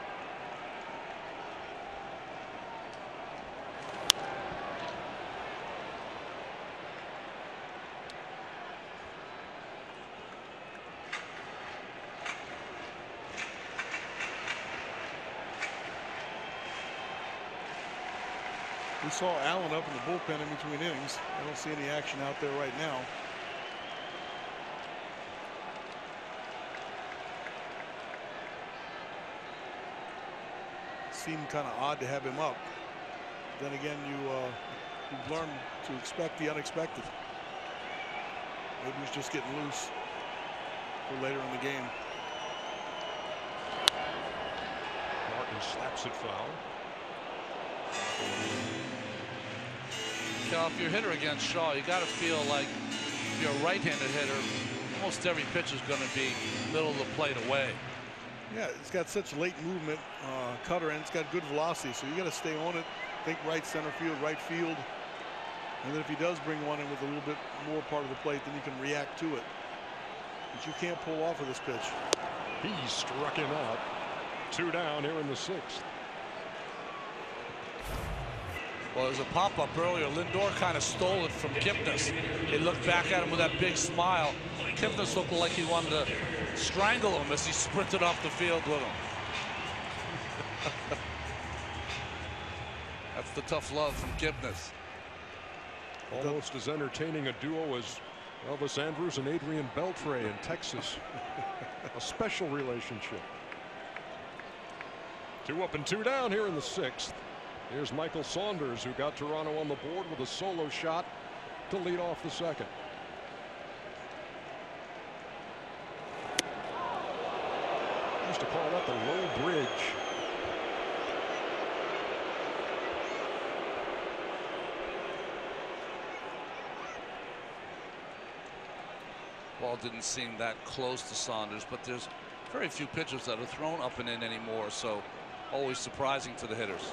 We saw Allen up in the bullpen in between innings. I don't see any action out there right now. Seemed kind of odd to have him up. Then again, you've learned to expect the unexpected. Maybe he's just getting loose for later in the game. Martin slaps it foul. Cal, if you're a hitter against Shaw, you got to feel like if you're a right-handed hitter, almost every pitch is going to be middle of the plate away. Yeah, it's got such late movement, cutter, and it's got good velocity. So you got to stay on it. Think right center field, right field. And then if he does bring one in with a little bit more part of the plate, then you can react to it. But you can't pull off of this pitch. He struck him out. 2 down here in the 6th. Well, there was a pop-up earlier. Lindor kind of stole it from Kipnis. He looked back at him with that big smile. Kipnis looked like he wanted to strangle him as he sprinted off the field with him. That's the tough love from Kipnis. Almost as entertaining a duo as Elvis Andrus and Adrian Beltre in Texas. A special relationship. 2 up and 2 down here in the 6th. Here's Michael Saunders, who got Toronto on the board with a solo shot to lead off the 2nd. Used to call that the low bridge. Ball didn't seem that close to Saunders, but there's very few pitchers that are thrown up and in anymore, so always surprising to the hitters.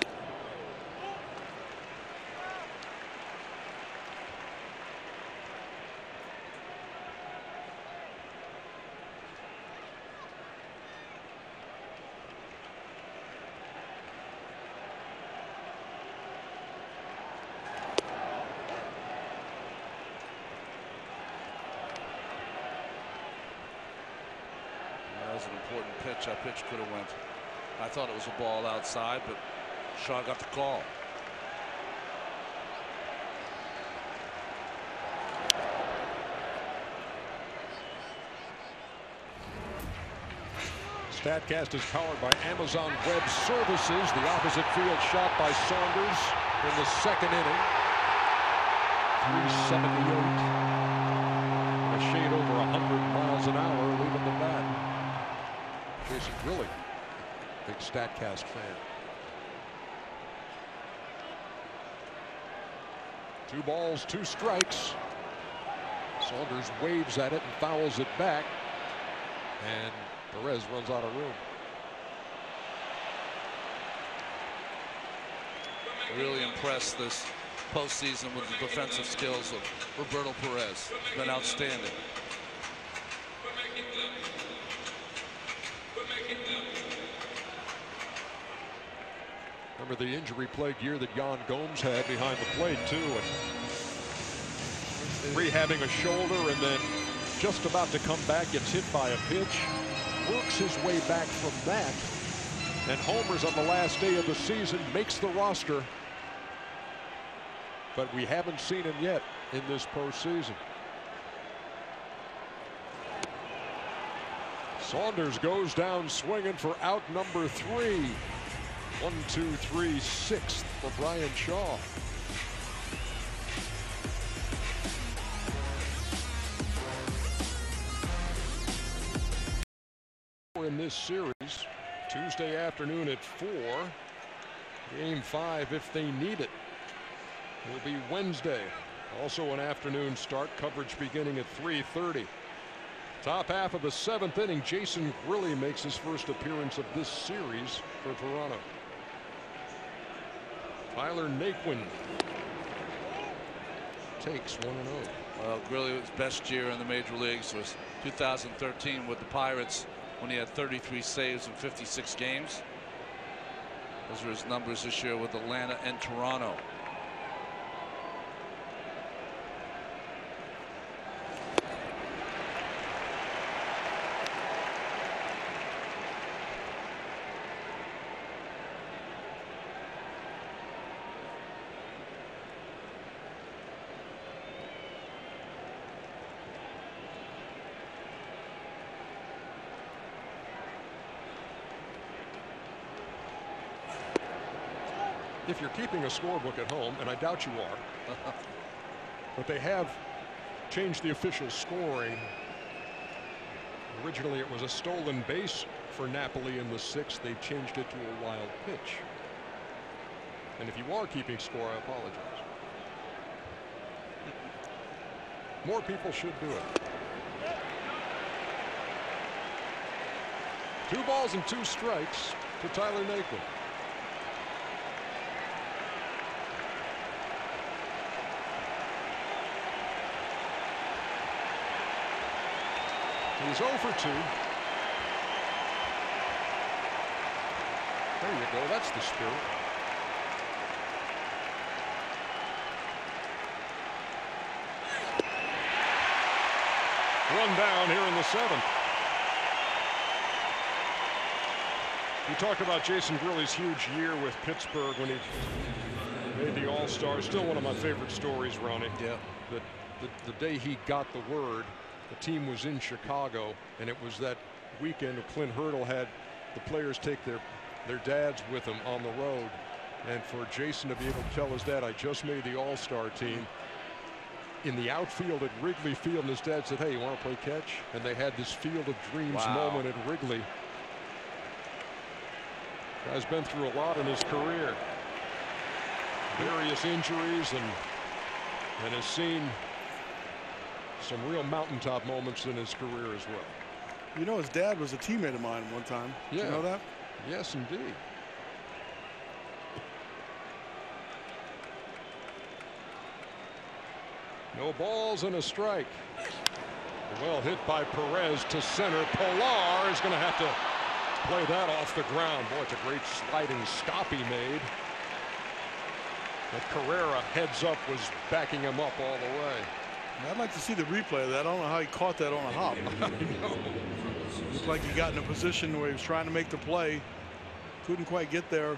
An important pitch. That pitch could have went. I thought it was a ball outside, but Shaw got the call. StatCast is powered by Amazon Web Services. The opposite field shot by Saunders in the 2nd inning. 378. A shade over 100 miles an hour leaving the bat. Jason Grilly, big StatCast fan. 2 balls, 2 strikes. Saunders waves at it and fouls it back. And Perez runs out of room. Really impressed this postseason with the defensive skills of Roberto Perez. He's been outstanding. Remember the injury-plagued year that Jan Gomes had behind the plate, too, and rehabbing a shoulder, and then just about to come back, gets hit by a pitch, works his way back from that, and homers on the last day of the season, makes the roster. But we haven't seen him yet in this postseason. Saunders goes down swinging for out number 3. 1, 2, 3, 6th for Brian Shaw. In this series, Tuesday afternoon at 4. Game 5, if they need it, will be Wednesday. Also an afternoon start. Coverage beginning at 3:30. Top half of the 7th inning, Jason Grilly makes his first appearance of this series for Toronto. Tyler Naquin takes 1-0. Well, Grilly's best year in the major leagues was 2013 with the Pirates, when he had 33 saves in 56 games. Those are his numbers this year with Atlanta and Toronto. If you're keeping a scorebook at home, and I doubt you are, but they have changed the official scoring. Originally it was a stolen base for Napoli in the 6th. They changed it to a wild pitch. And if you are keeping score, I apologize. More people should do it. 2 balls and 2 strikes to Tyler Naquin. He's 0 for 2. There you go. That's the spirit. One down here in the 7th. We talked about Jason Gurley's huge year with Pittsburgh when he made the All-Star. Still one of my favorite stories, Ronnie. Yeah. The day he got the word, the team was in Chicago, and it was that weekend Clint Hurdle had the players take their dads with them on the road. And for Jason to be able to tell his dad, I just made the All-Star team, in the outfield at Wrigley Field, and his dad said, hey, you want to play catch? And they had this Field of Dreams moment at Wrigley. Guy's been through a lot in his career. Various injuries and has seen some real mountaintop moments in his career as well. You know, his dad was a teammate of mine one time. Yeah. Did you know that? Yes, indeed. No balls and a strike. Well hit by Perez to center. Pilar is going to have to play that off the ground. Boy, it's a great sliding stop he made. But Carrera heads up was backing him up all the way. I'd like to see the replay of that. I don't know how he caught that on a hop. Looked like he got in a position where he was trying to make the play. Couldn't quite get there.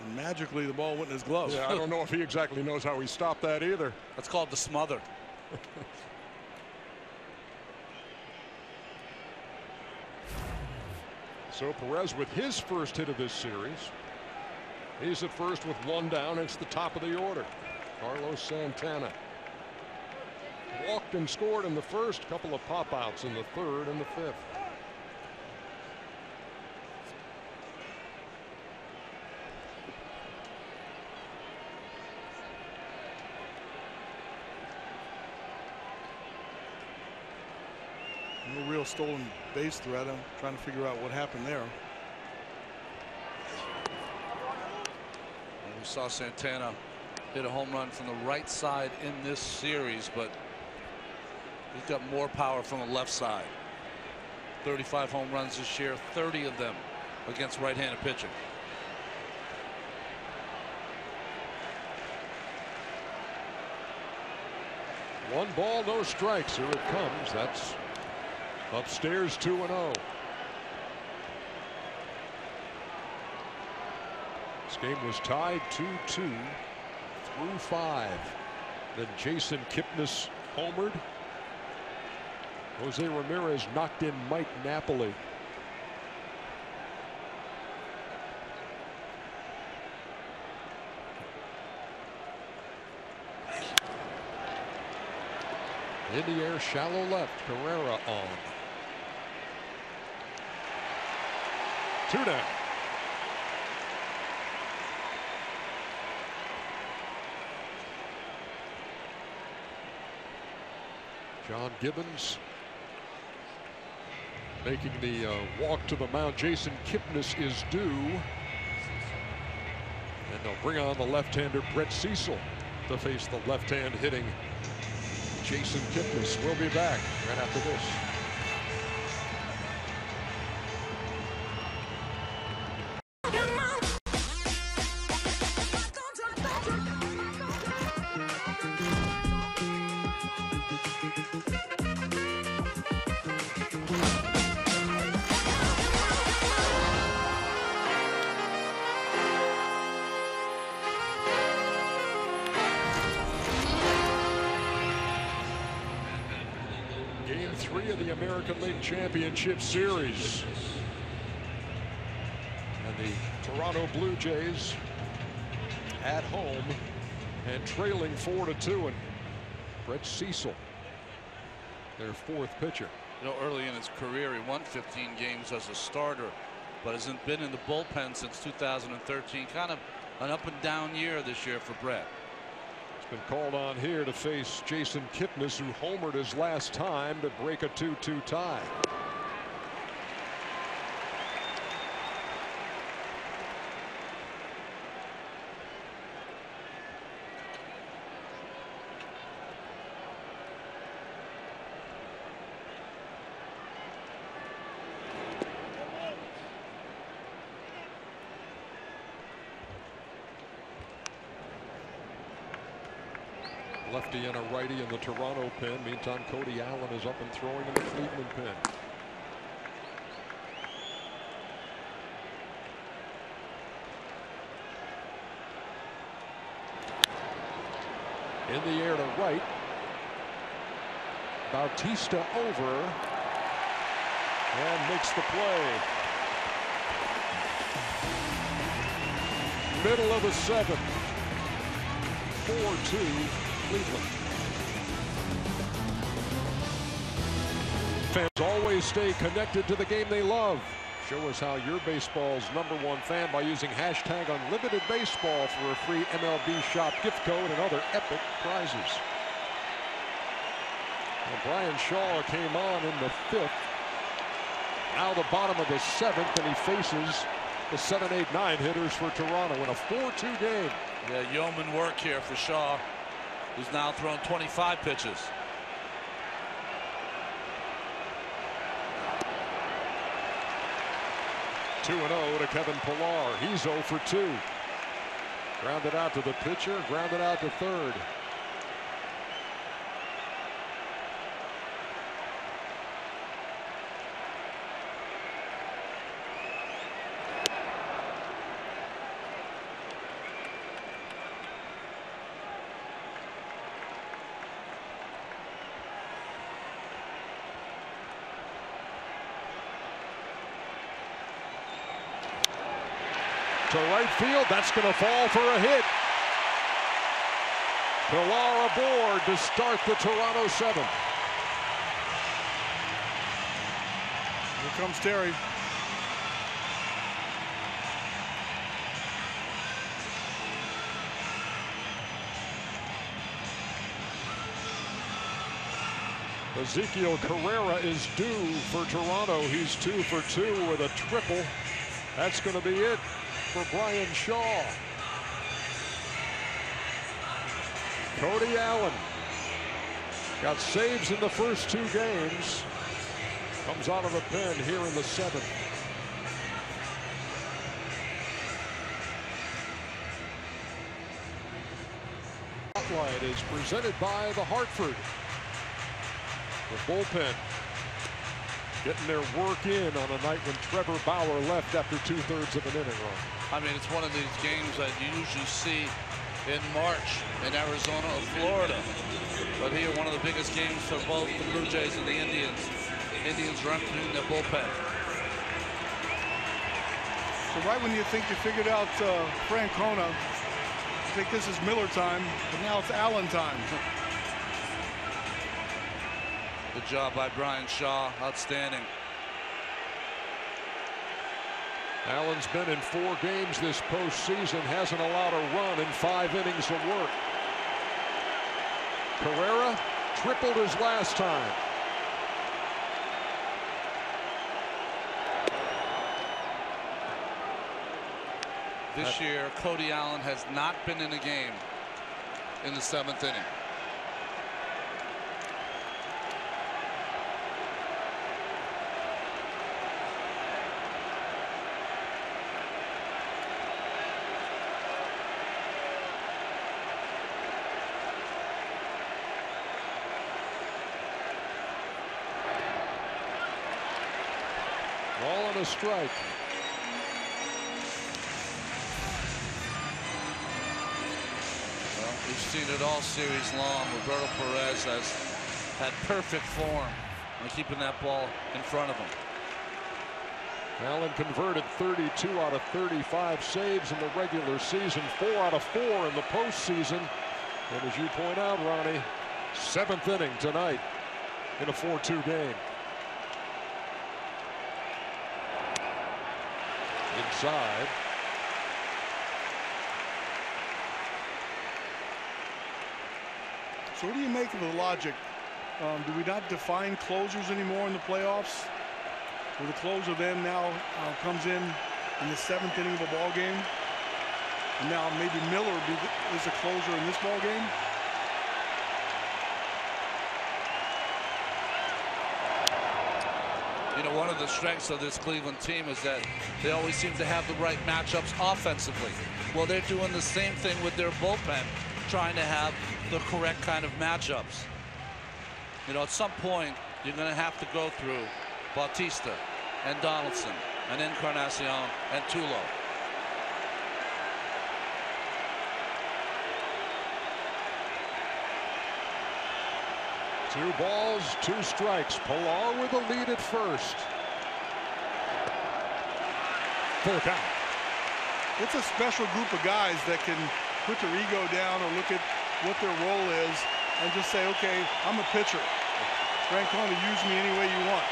And magically the ball went in his glove. Yeah, I don't know if he exactly knows how he stopped that either. That's called the smother. So Perez with his first hit of this series. He's at first with 1 down. It's the top of the order. Carlos Santana walked and scored in the first, couple of pop outs in the 3rd and the 5th. No real stolen base threat. I'm trying to figure out what happened there. We saw Santana hit a home run from the right side in this series, but he's got more power from the left side. 35 home runs this year, 30 of them against right-handed pitching. One ball, no strikes. Here it comes. That's upstairs 2-0. This game was tied 2-2 through 5. Then Jason Kipnis homered. Jose Ramirez knocked in Mike Napoli. In the air, shallow left. Carrera on. 2 down. John Gibbons making the walk to the mound. Jason Kipnis is due. And they'll bring on the left-hander Brett Cecil to face the left-hand hitting Jason Kipnis. We'll be back right after this. Game 3 of the American League Championship Series. And the Toronto Blue Jays at home and trailing 4-2. And Brett Cecil, their 4th pitcher. You know, early in his career, he won 15 games as a starter, but hasn't been in the bullpen since 2013. Kind of an up and down year this year for Brett. It's Been called on here to face Jason Kipnis, who homered his last time to break a 2-2 tie. Lefty and a righty in the Toronto pen. Meantime, Cody Allen is up and throwing in the Cleveland pen. In the air to right. Bautista over and makes the play. Middle of the seventh. 4-2. Cleveland. Fans always stay connected to the game they love. Show us how you're baseball's #1 fan by using #UnlimitedBaseball for a free MLB Shop gift code and other epic prizes. Well, Brian Shaw came on in the 5th. Now the bottom of the 7th, and he faces the 7, 8, 9 hitters for Toronto in a 4-2 game. Yeah, yeoman work here for Shaw, who's now thrown 25 pitches. (2-0) to Kevin Pillar. He's 0 for 2. Grounded out to the pitcher, grounded out to third. To right field, that's going to fall for a hit. Pillar aboard to start the Toronto 7th. Here comes Terry. Ezekiel Carrera is due for Toronto. He's 2 for 2 with a triple. That's going to be it for Brian Shaw. Cody Allen got saves in the first 2 games. Comes out of the pen here in the 7th. Spotlight is presented by the Hartford. The bullpen getting their work in on a night when Trevor Bauer left after 2/3 of an inning run. I mean, it's one of these games that you usually see in March in Arizona or Florida. But here, one of the biggest games for both the Blue Jays and the Indians. Indians run through their bullpen. So right when you think you figured out Francona, I think this is Miller time, but now it's Allen time. Good job by Brian Shaw. Outstanding. Allen's been in 4 games this postseason, hasn't allowed a run in 5 innings of work. Carrera tripled his last time. This year, Cody Allen has not been in a game in the 7th inning. Ball and a strike. Well, we've seen it all series long. Roberto Perez has had perfect form on keeping that ball in front of him. Allen converted 32 out of 35 saves in the regular season, 4 out of 4 in the postseason. And as you point out, Ronnie, 7th inning tonight in a 4-2 game. Inside. So what do you make of the logic? Do we not define closers anymore in the playoffs? Where the closer then now comes in the 7th inning of a ball game, and now maybe Miller is a closer in this ball game. You know, one of the strengths of this Cleveland team is that they always seem to have the right matchups offensively. Well, they're doing the same thing with their bullpen, trying to have the correct kind of matchups. You know, at some point, you're going to have to go through Bautista and Donaldson and Encarnacion and Tulo. Two balls, 2 strikes. Pilar with the lead at first. Full count. It's a special group of guys that can put their ego down or look at what their role is and just say, okay, I'm a pitcher. Francona, use me any way you want.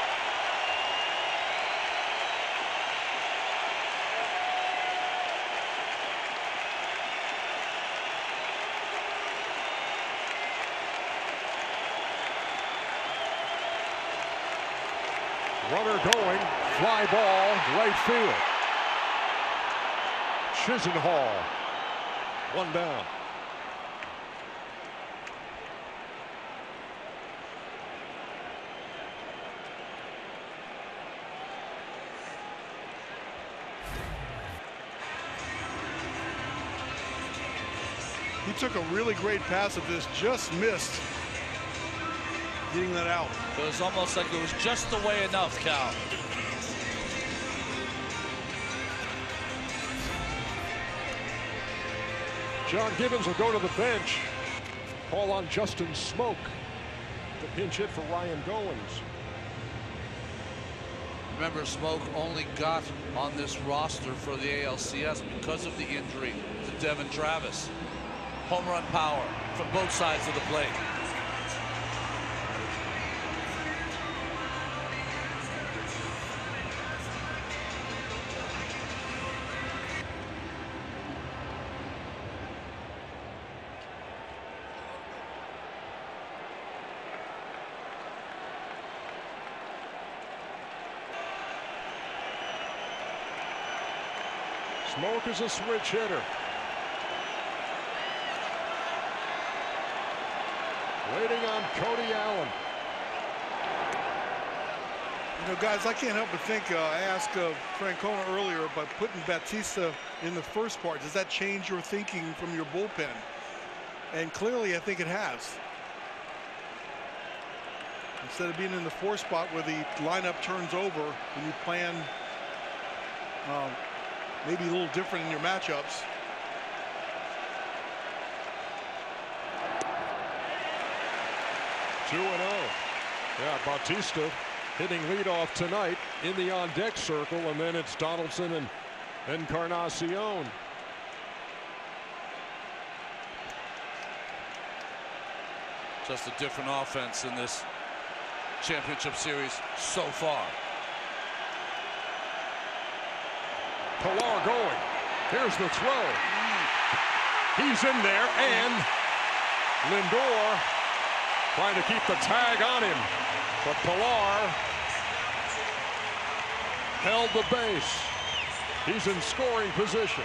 Runner going, fly ball, right field. Chisenhall, 1 down. He took a really great pass at this, just missed getting that out. It was almost like it was just the way enough, Cal. John Gibbons will go to the bench. Call on Justin Smoke. The pinch hit for Ryan Goins. Remember, Smoke only got on this roster for the ALCS because of the injury to Devin Travis. Home run power from both sides of the plate. Smoke is a switch hitter. Waiting on Cody Allen. You know, guys, I can't help but think, I asked Francona earlier about putting Bautista in the first part. Does that change your thinking from your bullpen? And clearly, I think it has. Instead of being in the 4 spot where the lineup turns over and you plan maybe a little different in your matchups. Two 2-0. Yeah, Bautista hitting leadoff tonight in the on-deck circle, and then it's Donaldson and Encarnacion. Just a different offense in this championship series so far. Pilar going. Here's the throw. He's in there, and Lindor trying to keep the tag on him. But Pilar held the base. He's in scoring position.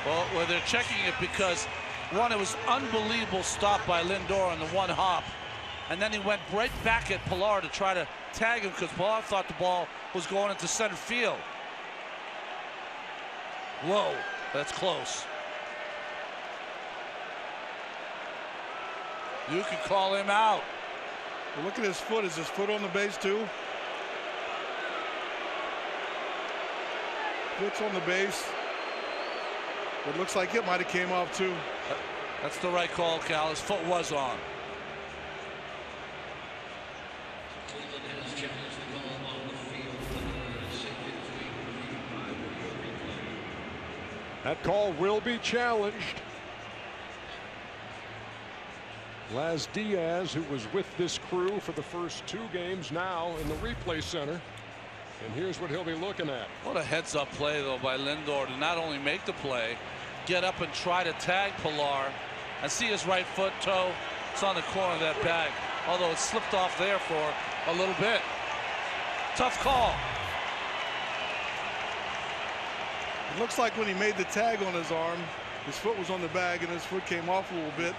Well, they're checking it because, one, it was unbelievable stop by Lindor on the one hop. And then he went right back at Pilar to try to tag him because Pilar thought the ball was going into center field. Whoa, that's close. You can call him out. Well, look at his foot. Is his foot on the base too? Foot's on the base. It looks like it might have came off too. That's the right call, Cal. His foot was on. That call will be challenged. Laz Diaz, who was with this crew for the first 2 games, now in the replay center. And here's what he'll be looking at. What a heads-up play, though, by Lindor to not only make the play, get up and try to tag Pilar, and see his right foot toe It's on the corner of that bag, although it slipped off there for a little bit. Tough call. It looks like when he made the tag on his arm, his foot was on the bag and his foot came off a little bit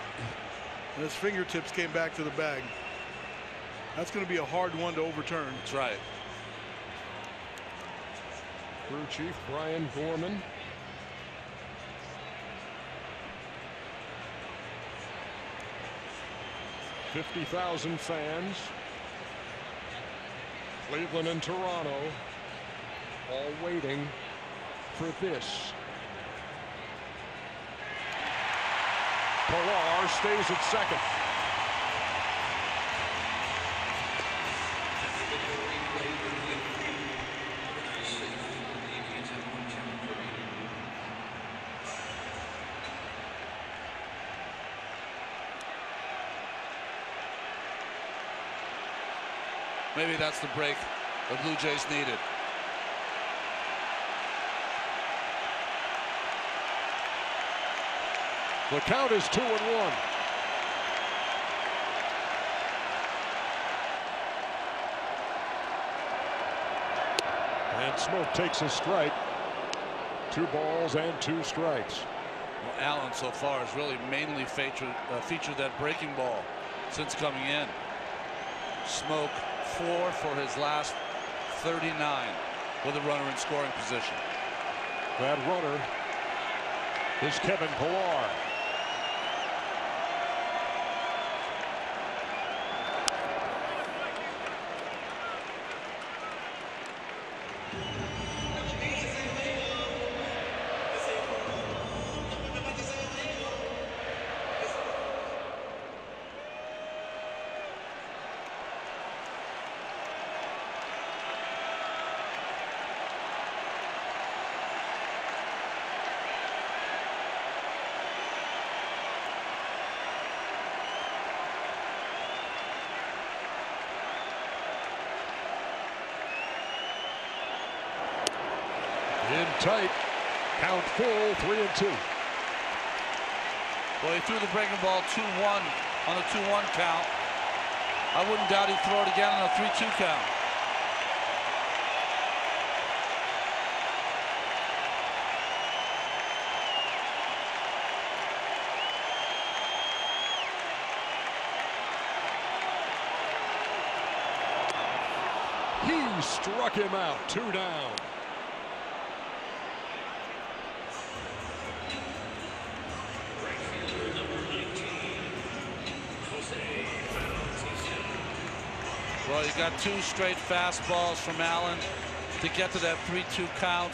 and his fingertips came back to the bag. That's going to be a hard one to overturn. That's right. Crew chief Brian Gorman. $50,000 fans. Cleveland and Toronto all waiting for this. Pilar stays at second. Maybe that's the break the Blue Jays needed. The count is 2-1. And Smoke takes a strike. 2 balls and 2 strikes. Well, Allen so far has really mainly featured that breaking ball since coming in. Smoke 4 for his last 39 with a runner in scoring position. That runner is Kevin Pilar. In tight, count full, 3-2. Well, he threw the breaking ball 2-1 on the 2-1 count. I wouldn't doubt he'd throw it again on a 3-2 count. He struck him out, 2 down. Well, you got 2 straight fastballs from Allen to get to that 3-2 count,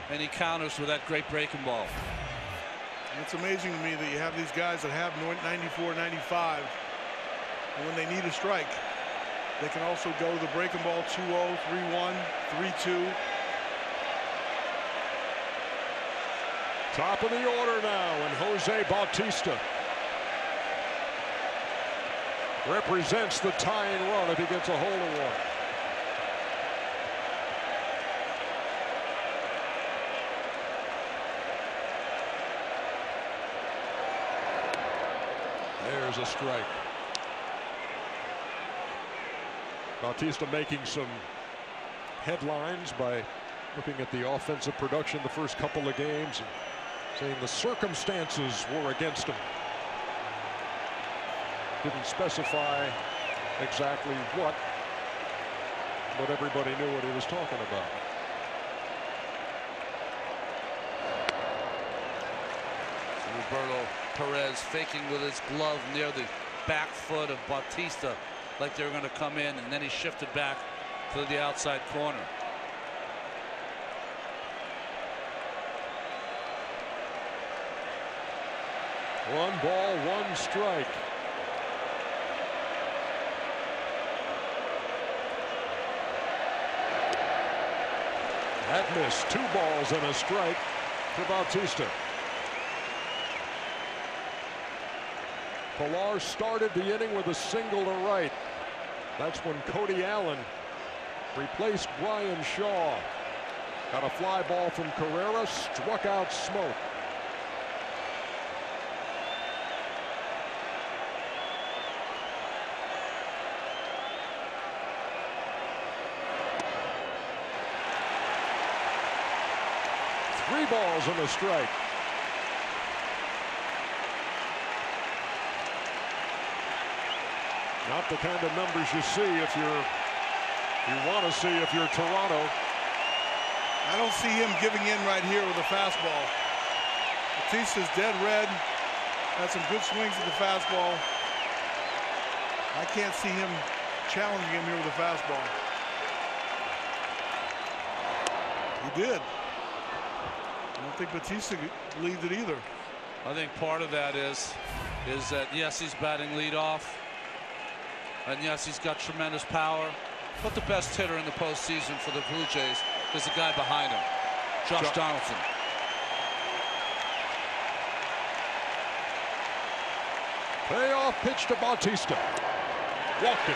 and he counters with that great breaking ball. It's amazing to me that you have these guys that have 94, 95, and when they need a strike, they can also go to the breaking ball 2-0, 3-1, 3-2. Top of the order now, and Jose Bautista represents the tying run if he gets a hold of one. There's a strike. Bautista making some headlines by looking at the offensive production the first couple of games and saying the circumstances were against him. Didn't specify exactly what, but everybody knew what he was talking about. Roberto Perez faking with his glove near the back foot of Bautista, like they were going to come in, and then he shifted back to the outside corner. One ball, 1 strike. That missed. 2 balls and a strike for Bautista. Pilar started the inning with a single to right. That's when Cody Allen replaced Brian Shaw. Got a fly ball from Carrera, struck out Smoke. 3 balls and a strike. Not the kind of numbers you see if you want to see if you're Toronto. I don't see him giving in right here with a fastball. Batista's dead red. Had some good swings at the fastball. I can't see him challenging him here with a fastball. He did. I don't think Batista believed it either. I think part of that is that yes, he's batting leadoff, and yes, he's got tremendous power. But the best hitter in the postseason for the Blue Jays is the guy behind him, Josh Donaldson. Payoff pitch to Bautista. Walked it.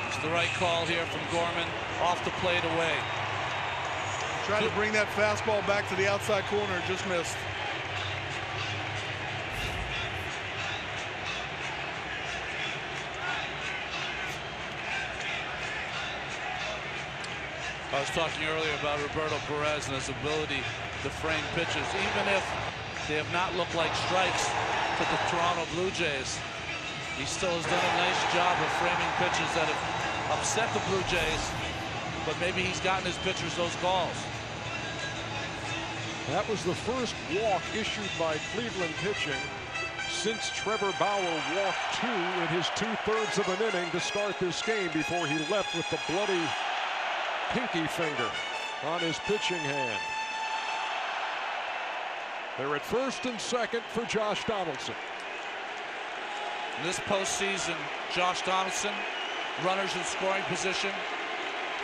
It's the right call here from Gorman. Off the plate away. Tried to bring that fastball back to the outside corner, just missed. I was talking earlier about Roberto Perez and his ability to frame pitches, even if they have not looked like strikes to the Toronto Blue Jays. He still has done a nice job of framing pitches that have upset the Blue Jays, but maybe he's gotten his pitchers those calls. That was the first walk issued by Cleveland pitching since Trevor Bauer walked 2 in his 2/3 of an inning to start this game before he left with the bloody pinky finger on his pitching hand. They're at first and second for Josh Donaldson. In this postseason, Josh Donaldson, runners in scoring position,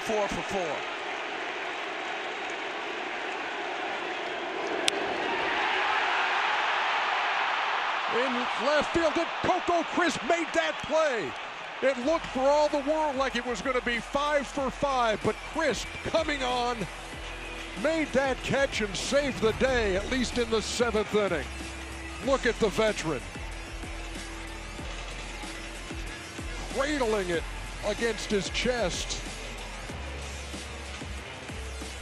4 for 4. In left field, Coco Crisp made that play. It looked for all the world like it was going to be 5 for 5, but Crisp coming on made that catch and saved the day, at least in the 7th inning. Look at the veteran. Cradling it against his chest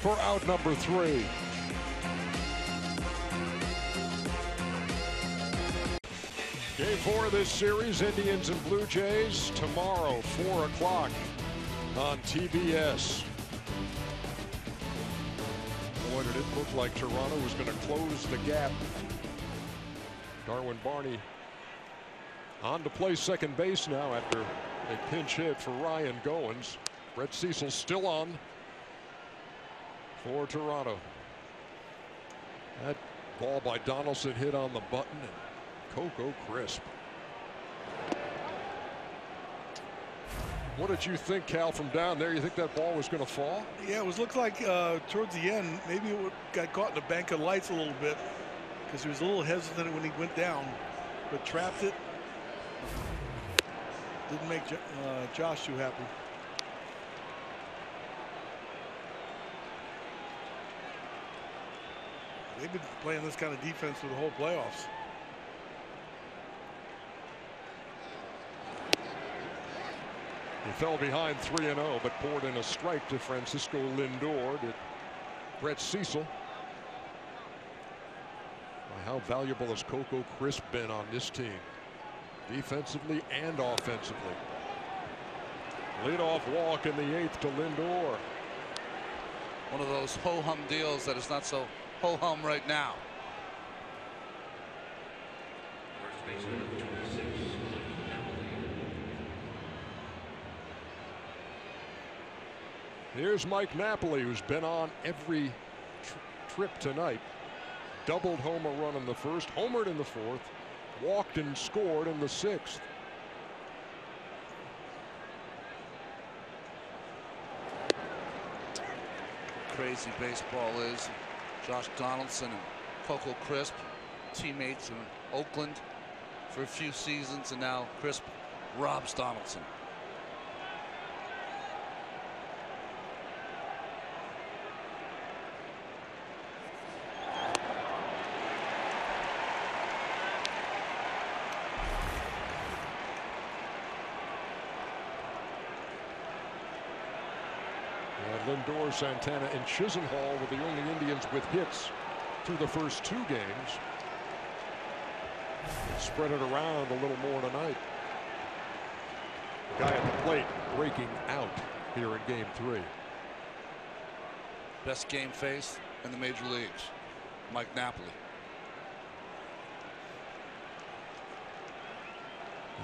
for out number 3. Game 4 of this series, Indians and Blue Jays, tomorrow, 4 o'clock on TBS. Boy, did it look like Toronto was going to close the gap. Darwin Barney on to play second base now after a pinch hit for Ryan Goins. Brett Cecil still on for Toronto. That ball by Donaldson hit on the button. And Coco Crisp. What did you think, Cal, from down there? You think that ball was going to fall? Yeah, it was looked like towards the end, maybe it got caught in the bank of lights a little bit because he was a little hesitant when he went down, but trapped it. Didn't make Josh too happy. They've been playing this kind of defense for the whole playoffs. He fell behind 3-0, but poured in a strike to Francisco Lindor. Did Brett Cecil. How valuable has Coco Crisp been on this team, defensively and offensively? Leadoff walk in the 8th to Lindor. One of those ho-hum deals that is not so ho-hum right now. Here's Mike Napoli, who's been on every trip tonight. Doubled home a run in the first, homered in the 4th, walked and scored in the 6th. Crazy baseball is. Josh Donaldson and Coco Crisp, teammates in Oakland for a few seasons, and now Crisp robs Donaldson. Lindor, Santana, and Chisenhall were the only Indians with hits through the first 2 games. Spread it around a little more tonight. The guy at the plate breaking out here in Game 3. Best game face in the major leagues, Mike Napoli.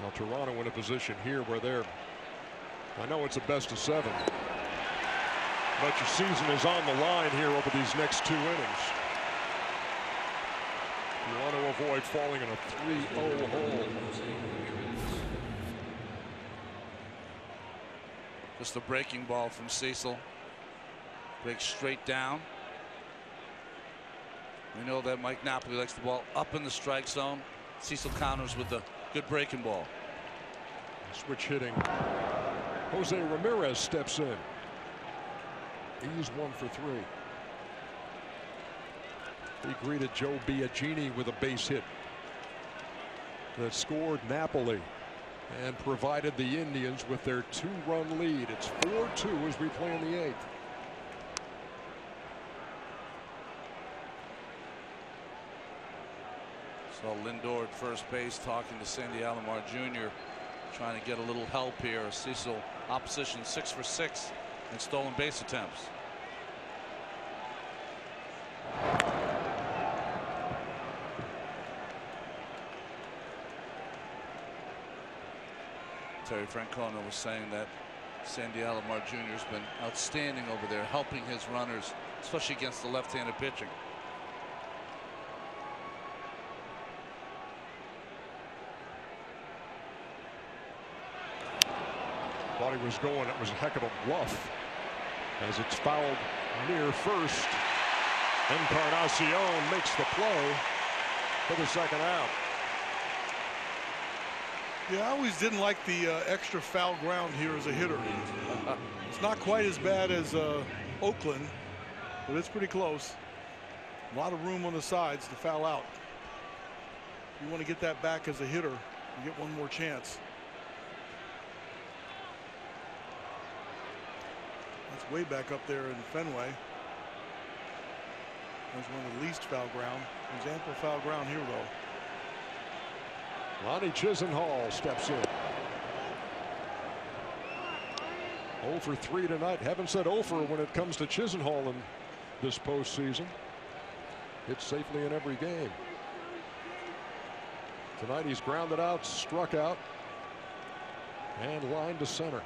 Now Toronto in a position here where they're, I know it's a best of 7, but your season is on the line here over these next 2 innings. You want to avoid falling in a 3-0 hole. Just a breaking ball from Cecil. Breaks straight down. We know that Mike Napoli likes the ball up in the strike zone. Cecil counters with the good breaking ball. Switch hitting. Jose Ramirez steps in. He's 1 for 3. He greeted Joe Biagini with a base hit that scored Napoli and provided the Indians with their 2-run lead. It's 4-2 as we play in the 8th. Saw Lindor at first base talking to Sandy Alomar Jr. trying to get a little help here. Cecil opposition 6 for 6 in stolen base attempts. Terry Francona was saying that Sandy Alomar Jr. has been outstanding over there, helping his runners, especially against the left-handed pitching. Thought he was going. It was a heck of a bluff as it's fouled near first. Encarnacion makes the play for the 2nd out. Yeah, I always didn't like the extra foul ground here as a hitter. It's not quite as bad as Oakland, but it's pretty close. A lot of room on the sides to foul out. You want to get that back as a hitter, you get one more chance. That's way back up there in Fenway. There's one of the least foul ground. There's ample foul ground here, though. Lonnie Chisenhall steps in. 0 for 3 tonight. Haven't said 0 for when it comes to Chisenhall in this postseason. Hits safely in every game. Tonight he's grounded out, struck out, and lined to center.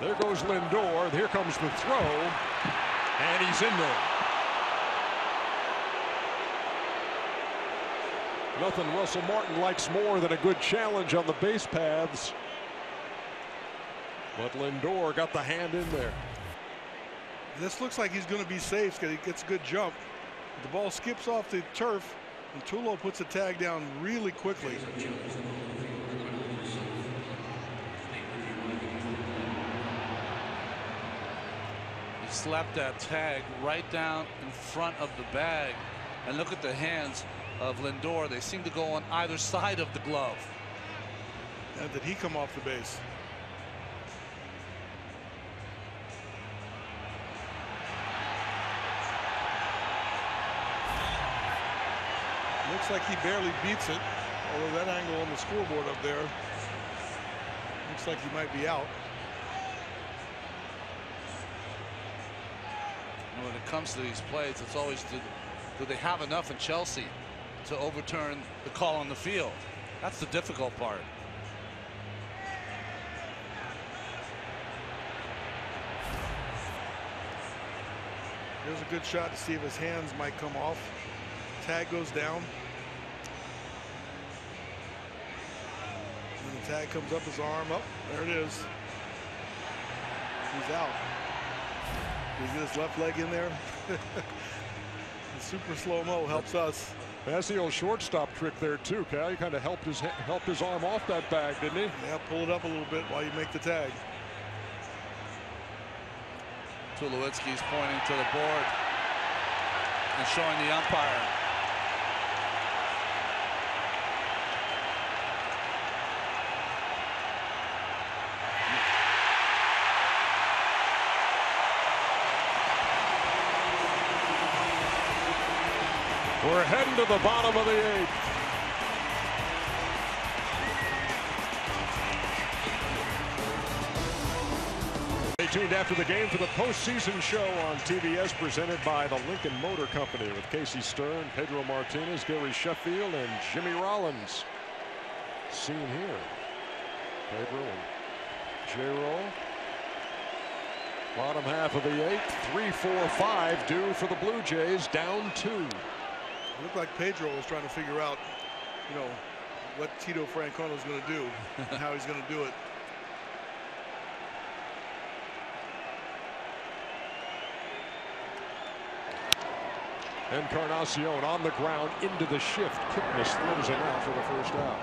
There goes Lindor. Here comes the throw, and he's in there. Nothing Russell Martin likes more than a good challenge on the base paths. But Lindor got the hand in there. This looks like he's going to be safe because he gets a good jump. The ball skips off the turf, and Tulo puts the tag down really quickly. He slapped that tag right down in front of the bag. And look at the hands of Lindor. They seem to go on either side of the glove. And did he come off the base? Looks like he barely beats it, although that angle on the scoreboard up there looks like he might be out. When it comes to these plays, it's always do they have enough in Chelsea to overturn the call on the field? That's the difficult part. Here's a good shot to see if his hands might come off. Tag goes down. And the tag comes up his arm. Oh, there it is. He's out. Did he get his left leg in there? The super slow-mo helps us. That's the old shortstop trick there too, Cal. He kind of helped his arm off that bag, didn't he? Yeah, pull it up a little bit while you make the tag. Tulowitzki's pointing to the board and showing the umpire. We're heading to the bottom of the 8th. Stay tuned after the game for the postseason show on TBS, presented by the Lincoln Motor Company, with Casey Stern, Pedro Martinez, Gary Sheffield, and Jimmy Rollins. Seen here. Pedro and J-Roll. Bottom half of the 8th. 3-4-5 due for the Blue Jays, down 2. It looked like Pedro was trying to figure out, what Tito Francona is going to do and how he's going to do it. Encarnacion on the ground into the shift. Kipnis throws him out for the first out.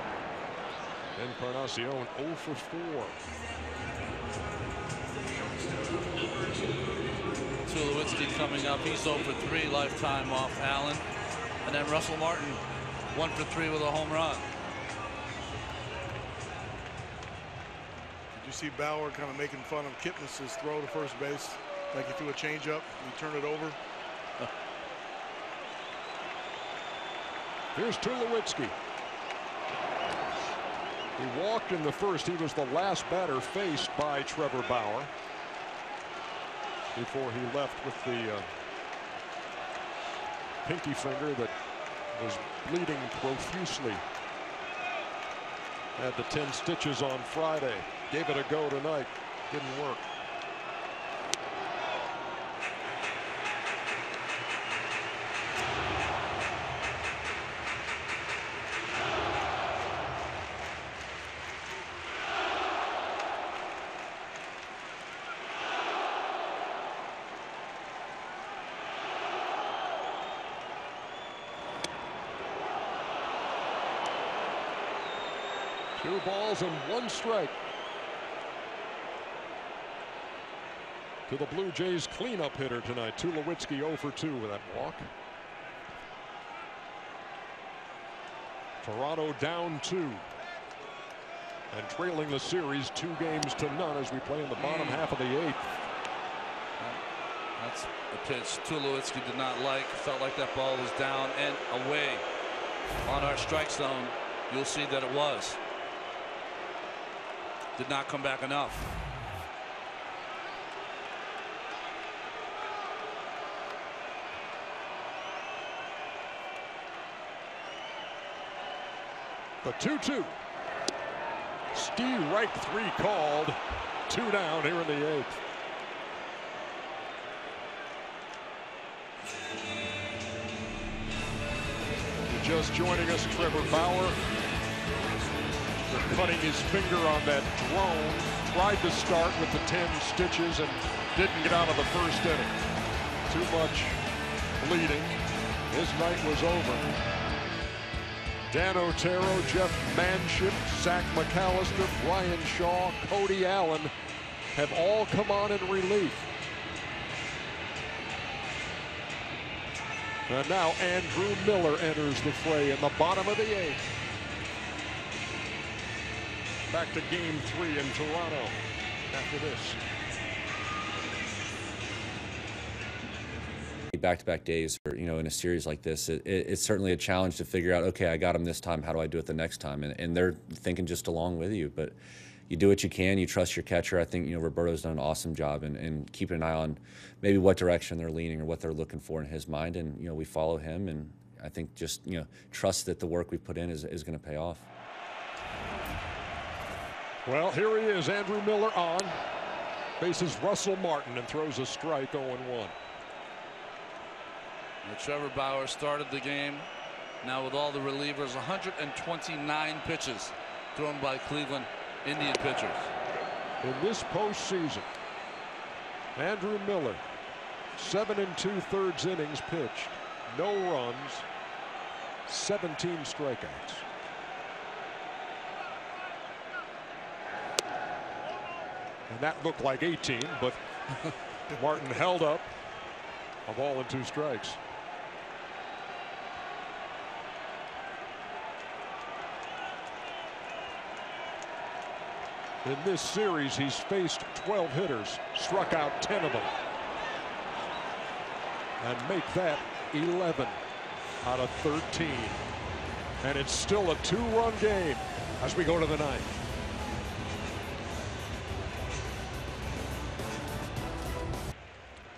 Encarnacion 0 for 4. Tulowitzki coming up. He's 0 for 3 lifetime off Allen. And then Russell Martin 1 for 3 with a home run. Did you see Bauer kind of making fun of Kipnis' throw to first base? Like he threw a changeup and he turned it over. Here's Tulowitzki. He walked in the first. He was the last batter faced by Trevor Bauer before he left with the pinky finger that was bleeding profusely. Had the 10 stitches on Friday. Gave it a go tonight. Didn't work. Two balls and 1 strike to the Blue Jays cleanup hitter tonight. Tulowitzki 0 for 2 with that walk. Toronto down 2 and trailing the series 2-0 as we play in the bottom half of the 8th. That's a pitch Tulowitzki did not like. Felt like that ball was down and away on our strike zone. You'll see that it was. Did not come back enough. The 2-2. Ski right 3 called. 2 down here in the 8th. Just joining us, Trevor Bauer. Cutting his finger on that drone. Tried to start with the 10 stitches and didn't get out of the first inning. Too much bleeding. His night was over. Dan Otero, Jeff Manship, Zach McAllister, Brian Shaw, Cody Allen have all come on in relief. And now Andrew Miller enters the fray in the bottom of the 8th. Back to Game 3 in Toronto after this. Back-to-back days, in a series like this, it's certainly a challenge to figure out, okay, I got him this time, how do I do it the next time? And they're thinking just along with you, but you do what you can, you trust your catcher. I think, Roberto's done an awesome job and keeping an eye on maybe what direction they're leaning or what they're looking for in his mind, and, we follow him, and I think just, trust that the work we put in is going to pay off. Well, here he is, Andrew Miller on. Faces Russell Martin and throws a strike 0-1. Trevor Bauer started the game. Now with all the relievers, 129 pitches thrown by Cleveland Indian pitchers. In this postseason, Andrew Miller, 7 2/3 innings pitched, no runs, 17 strikeouts. And that looked like 18, but Martin held up a ball and 2 strikes. In this series, he's faced 12 hitters, struck out 10 of them, and make that 11. out of 13. And it's still a 2-run game as we go to the ninth.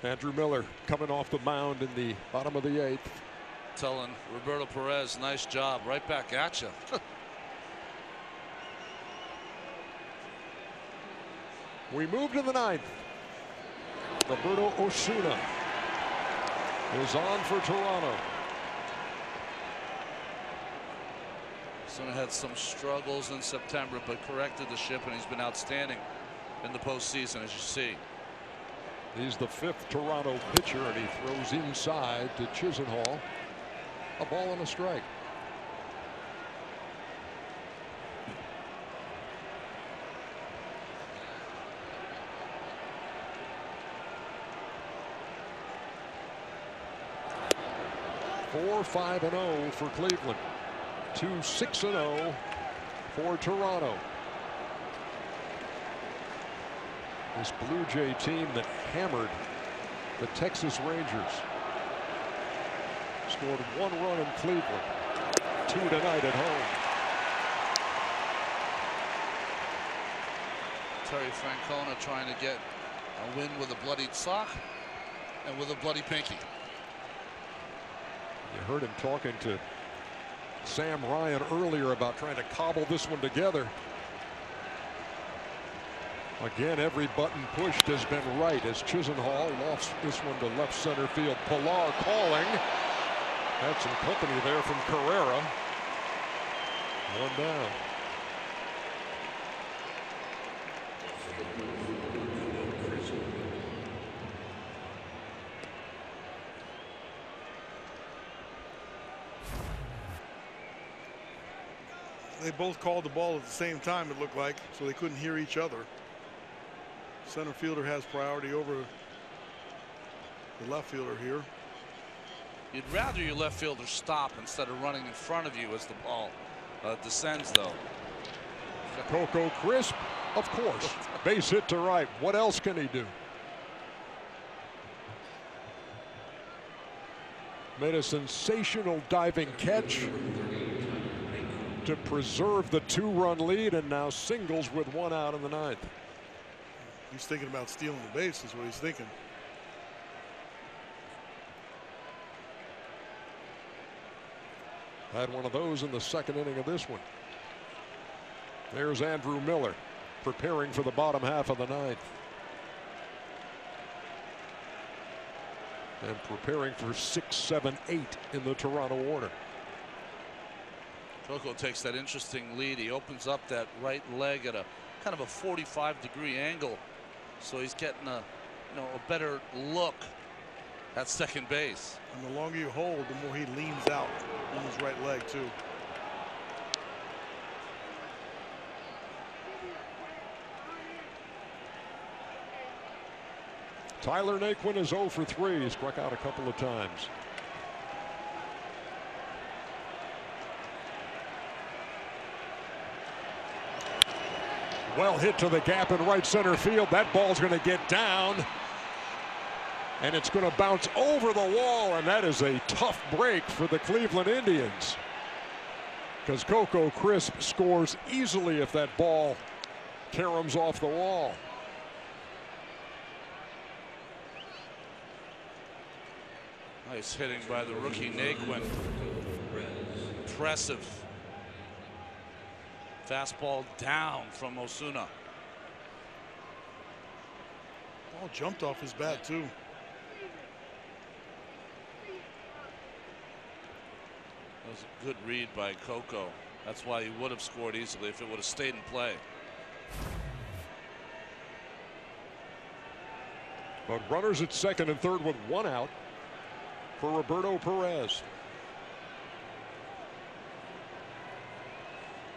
Andrew Miller coming off the mound in the bottom of the 8th. Telling Roberto Perez, nice job, right back at you. We move to the 9th. Roberto Osuna is on for Toronto. Osuna had some struggles in September, but corrected the ship, and he's been outstanding in the postseason, as you see. He's the 5th Toronto pitcher, and he throws inside to Chisenhall. A ball and a strike. Four 5-0 for Cleveland. 2-6-0 for Toronto. This Blue Jay team that hammered the Texas Rangers. Scored 1 run in Cleveland. 2 tonight at home. Terry Francona trying to get a win with a bloodied sock and with a bloody pinky. You heard him talking to Sam Ryan earlier about trying to cobble this one together. Again, every button pushed has been right as Chisenhall lofts this one to left center field. Pilar calling. Had some company there from Carrera. 1 down. They both called the ball at the same time, it looked like, so they couldn't hear each other. Center fielder has priority over the left fielder here. You'd rather your left fielder stop instead of running in front of you as the ball descends, though. Coco Crisp, of course. Base hit to right. What else can he do? Made a sensational diving catch to preserve the 2-run lead, and now singles with 1 out in the 9th. He's thinking about stealing the base is what he's thinking. Had one of those in the 2nd inning of this one. There's Andrew Miller preparing for the bottom half of the 9th. And preparing for 6, 7, 8 in the Toronto order. Coco takes that interesting lead. He opens up that right leg at a kind of a 45-degree angle, so he's getting a a better look at second base. And the longer you hold, the more he leans out on his right leg too. Tyler Naquin is 0 for 3. He struck out a couple of times. Well hit to the gap in right center field. That ball's going to get down. And it's going to bounce over the wall. And that is a tough break for the Cleveland Indians. Because Coco Crisp scores easily if that ball caroms off the wall. Nice hitting by the rookie Naquin. Impressive. Fastball down from Osuna. Ball jumped off his bat too. That was a good read by Coco. That's why he would have scored easily if it would have stayed in play. But runners at 2nd and 3rd with 1 out for Roberto Perez.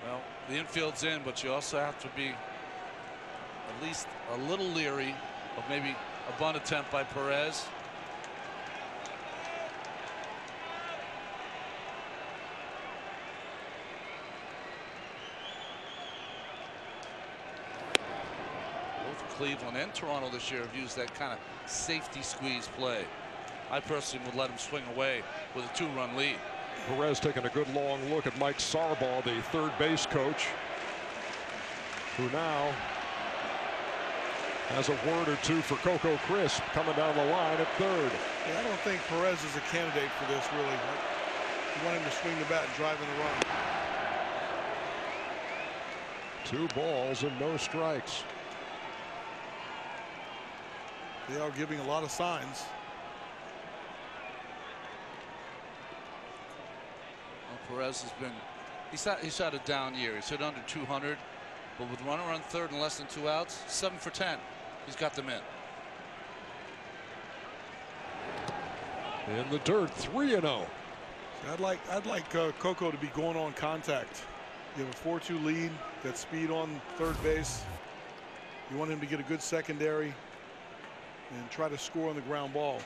Well, the infield's in, but you also have to be at least a little leery of maybe a bunt attempt by Perez. Both Cleveland and Toronto this year have used that kind of safety squeeze play. I personally would let him swing away with a 2-run lead. Perez taking a good long look at Mike Sarbaugh, the third base coach, who now has a word or two for Coco Crisp coming down the line at third. Yeah, I don't think Perez is a candidate for this, really. You want him to swing the bat and drive in the run. 2 balls and no strikes. They are giving a lot of signs. Well, Perez has been, he's had a down year. He's hit under 200, but with runner on third and less than 2 outs, 7 for 10. He's got them in. In the dirt, 3-0. I'd like Coco to be going on contact. You have a 4-2 lead, got speed on third base. You want him to get a good secondary and try to score on the ground ball.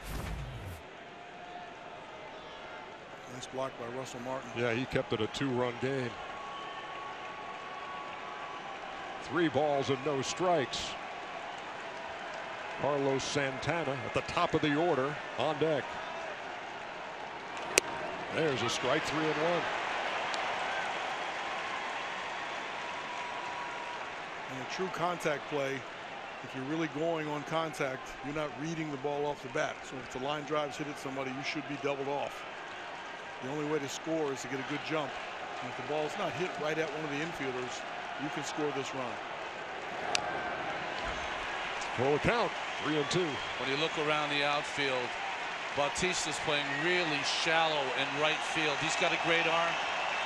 Nice block by Russell Martin. Yeah, he kept it a 2-run game. 3 balls and no strikes. Carlos Santana at the top of the order on deck. There's a strike, 3-1. In a true contact play, if you're really going on contact, you're not reading the ball off the bat. So if the line drives hit at somebody, you should be doubled off. The only way to score is to get a good jump. And if the ball's not hit right at one of the infielders, you can score this run. Full count, 3-2. When you look around the outfield, Bautista's playing really shallow in right field. He's got a great arm.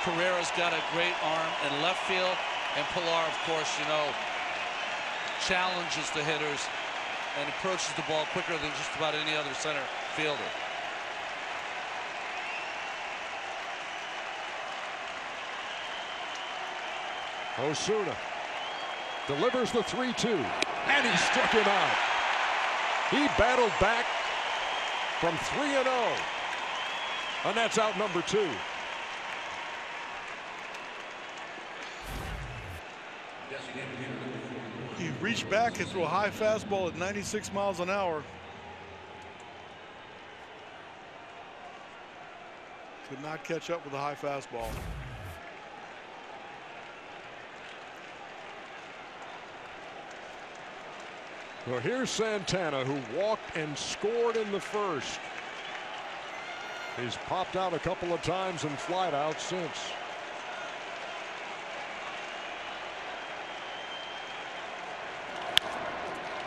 Carrera's got a great arm in left field. And Pilar, of course, you know, challenges the hitters and approaches the ball quicker than just about any other center fielder. Osuna delivers the 3-2, and he struck him out. He battled back from 3-0, and that's out number 2. He reached back and threw a high fastball at 96 miles an hour. Could not catch up with the high fastball. Well, here's Santana, who walked and scored in the first. He's popped out a couple of times and flied out since.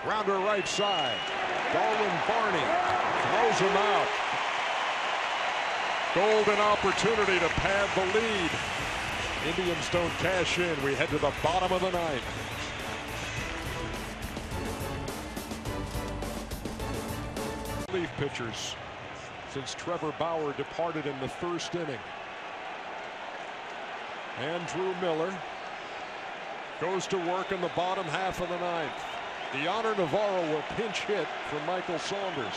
Grounder right side. Darwin Barney throws him out. Golden opportunity to pad the lead. Indians don't cash in. We head to the bottom of the ninth. Relief pitchers since Trevor Bauer departed in the first inning. Andrew Miller goes to work in the bottom half of the ninth. Deoner Navarro will pinch hit for Michael Saunders.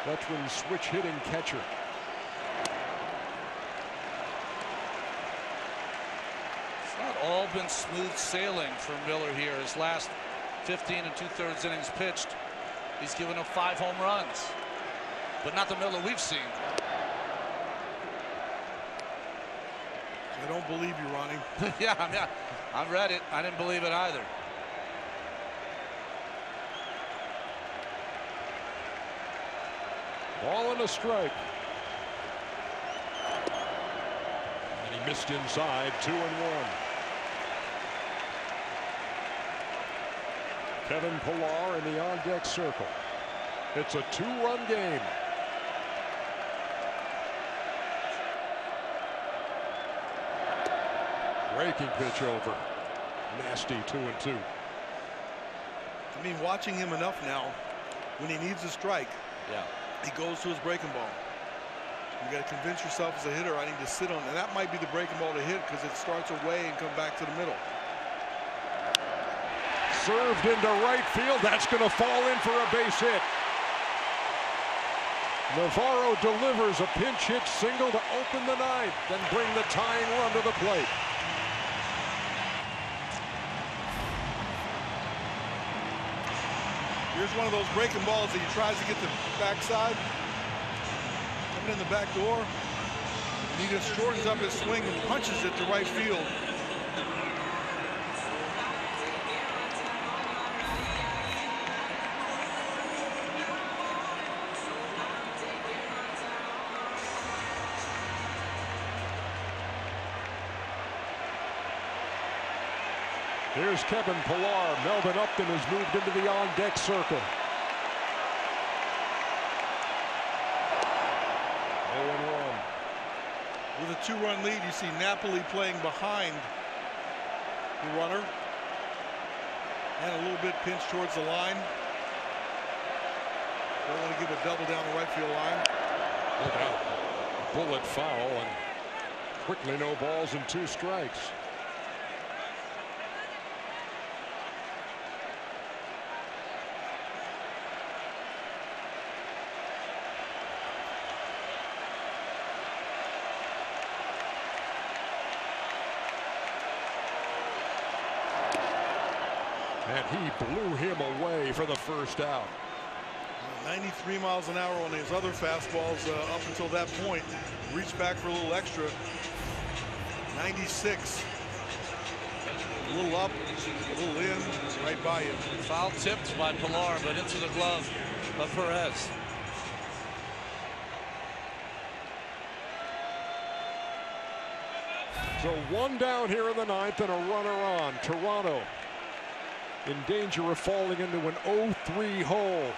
Veteran switch hitting catcher. It's not all been smooth sailing for Miller here. His last 15 2/3 innings pitched, he's given up 5 home runs, but not the Miller we've seen. I don't believe you, Ronnie. Yeah, I've read it. I didn't believe it either. Ball and a strike. And he missed inside, 2-1. Kevin Pilar in the on-deck circle. It's a 2-run game. Breaking pitch over. Nasty 2-2. I mean, watching him enough now, when he needs a strike, yeah, he goes to his breaking ball. You got to convince yourself as a hitter, I need to sit on, and that might be the breaking ball to hit because it starts away and come back to the middle. Served into right field. That's going to fall in for a base hit. Navarro delivers a pinch hit single to open the ninth, then bring the tying run to the plate. Here's one of those breaking balls that he tries to get the backside. Coming in the back door. And he just shortens up his swing and punches it to right field. Here's Kevin Pillar. Melvin Upton has moved into the on-deck circle. 0-1. With a 2-run lead, you see Napoli playing behind the runner. And a little bit pinched towards the line. Don't want to give a double down the right field line. Look out. Bullet foul, and quickly no balls and 2 strikes. And he blew him away for the first out. 93 miles an hour on his other fastballs up until that point. Reached back for a little extra. 96. A little up, a little in, right by him. Foul tipped by Pillar, but into the glove of Perez. So 1 down here in the 9th and a runner on. Toronto in danger of falling into an 0-3 hole.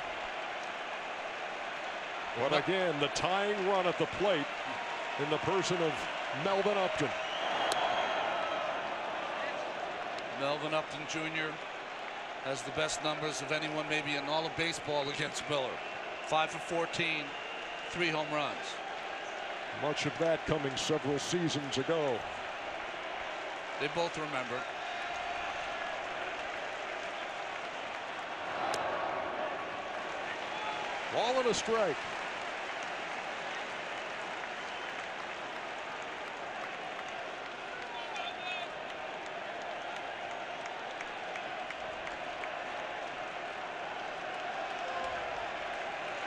But again, the tying run at the plate in the person of Melvin Upton. Melvin Upton Jr. has the best numbers of anyone maybe in all of baseball against Miller. 5 for 14, 3 home runs. Much of that coming several seasons ago. They both remember. Ball and a strike.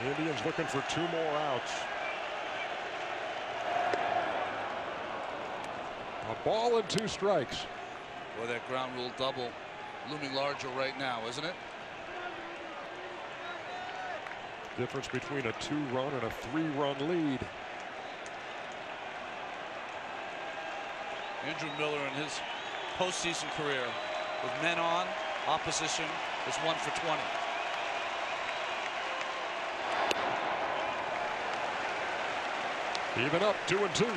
The Indians looking for 2 more outs. A ball and 2 strikes. Boy, that ground rule double looming larger right now, isn't it? Difference between a 2-run and a 3-run lead. Andrew Miller in his postseason career with men on, opposition is 1 for 20. Even up, 2-2.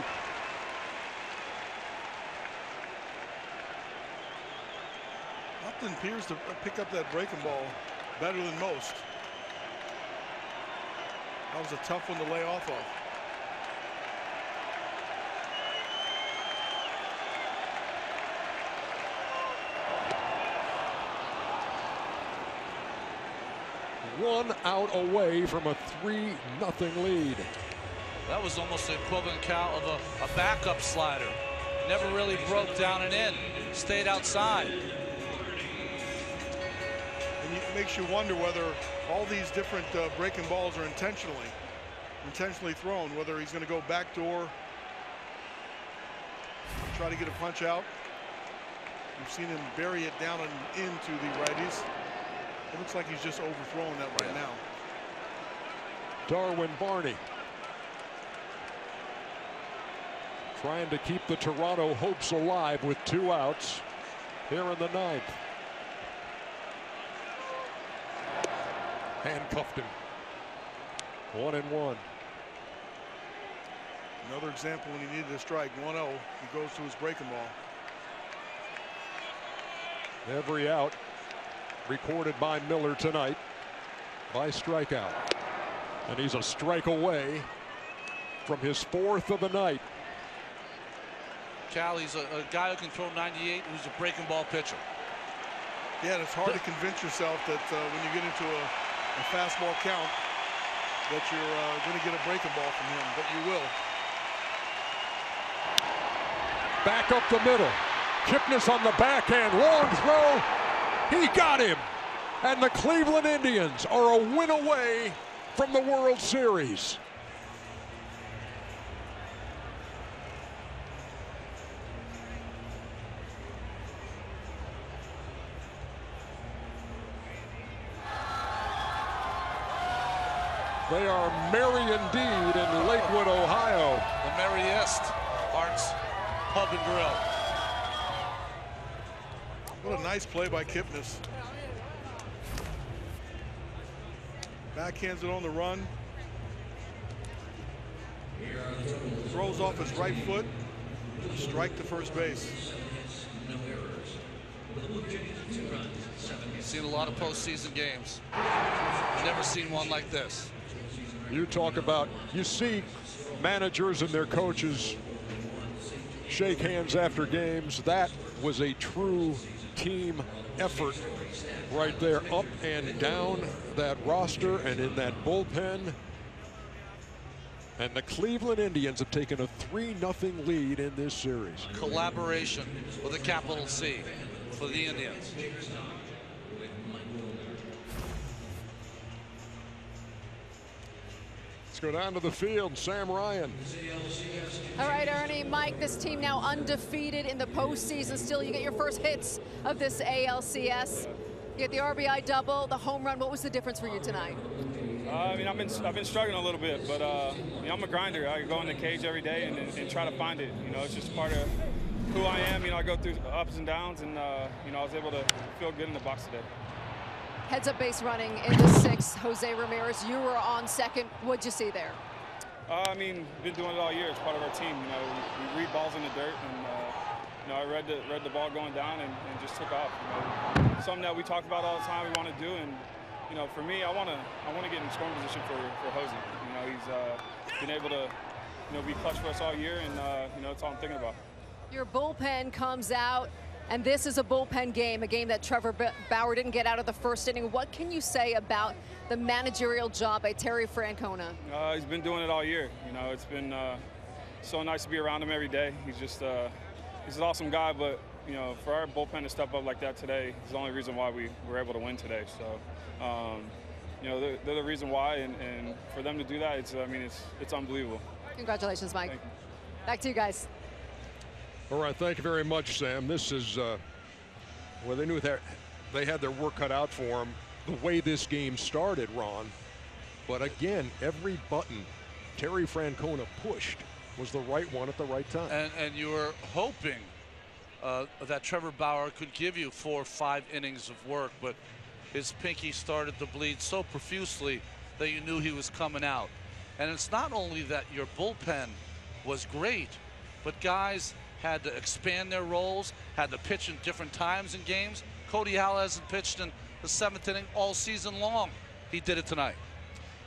Upton appears to pick up that breaking ball better than most. That was a tough one to lay off of. One out away from a 3-0 lead. That was almost the equivalent count of a backup slider. Never really broke down and in. Stayed outside. And it makes you wonder whether all these different breaking balls are intentionally thrown, whether he's going to go backdoor, try to get a punch out. We've seen him bury it down and into the righties. It looks like he's just overthrowing that right now. Darwin Barney trying to keep the Toronto hopes alive with 2 outs here in the 9th. Handcuffed him. 1-1. Another example when he needed a strike. 1-0. He goes to his breaking ball. Every out recorded by Miller tonight by strikeout. And he's a strike away from his 4th of the night. Callie's a guy who can throw 98, who's a breaking ball pitcher. Yeah, and it's hard to convince yourself that when you get into a fastball count that you're going to get a breaking ball from him, but you will. Back up the middle. Kipnis on the backhand. Long throw. He got him. And the Cleveland Indians are a win away from the World Series. They are merry indeed in Lakewood, Ohio. The merriest Arts Pub and Grill. What a nice play by Kipnis. Backhands it on the run. Throws off his right foot. Strike to first base. Seen a lot of postseason games. Never seen one like this. You talk about, you see managers and their coaches shake hands after games. That was a true team effort right there, up and down that roster and in that bullpen. And the Cleveland Indians have taken a 3-0 lead in this series. Collaboration with a capital C for the Indians. Let's go down to the field. Sam Ryan. All right, Ernie, Mike, this team now undefeated in the postseason. Still, you get your first hits of this ALCS. You get the RBI double, the home run. What was the difference for you tonight? I mean, I've been struggling a little bit, but you know, I'm a grinder. I go in the cage every day and try to find it. You know, it's just part of who I am. You know, I go through ups and downs, and you know, I was able to feel good in the box today. Heads up base running in the sixth. Jose Ramirez, you were on second. What'd you see there? I mean, been doing it all year. It's part of our team. You know, we read balls in the dirt, and you know, I read the ball going down and just took off. You know, something that we talk about all the time. We want to do, and you know, for me, I want to get in scoring position for Jose. You know, he's been able to, you know, be clutch for us all year, and you know, that's all I'm thinking about. Your bullpen comes out, and this is a bullpen game, a game that Trevor Bauer didn't get out of the first inning. What can you say about the managerial job by Terry Francona? He's been doing it all year. You know, it's been so nice to be around him every day. He's just he's an awesome guy, but you know, for our bullpen to step up like that today is the only reason why we were able to win today. So, you know, they're the reason why, and for them to do that, I mean, it's unbelievable. Congratulations, Mike. Thank you. Back to you guys. All right, thank you very much, Sam. This is, well, they knew that they had their work cut out for them the way this game started, Ron. But again, every button Terry Francona pushed was the right one at the right time. And you were hoping that Trevor Bauer could give you 4 or 5 innings of work, but his pinky started to bleed so profusely that you knew he was coming out. And it's not only that your bullpen was great, but guys had to expand their roles, had to pitch in different times in games. Cody Howell hasn't pitched in the 7th inning all season long. He did it tonight.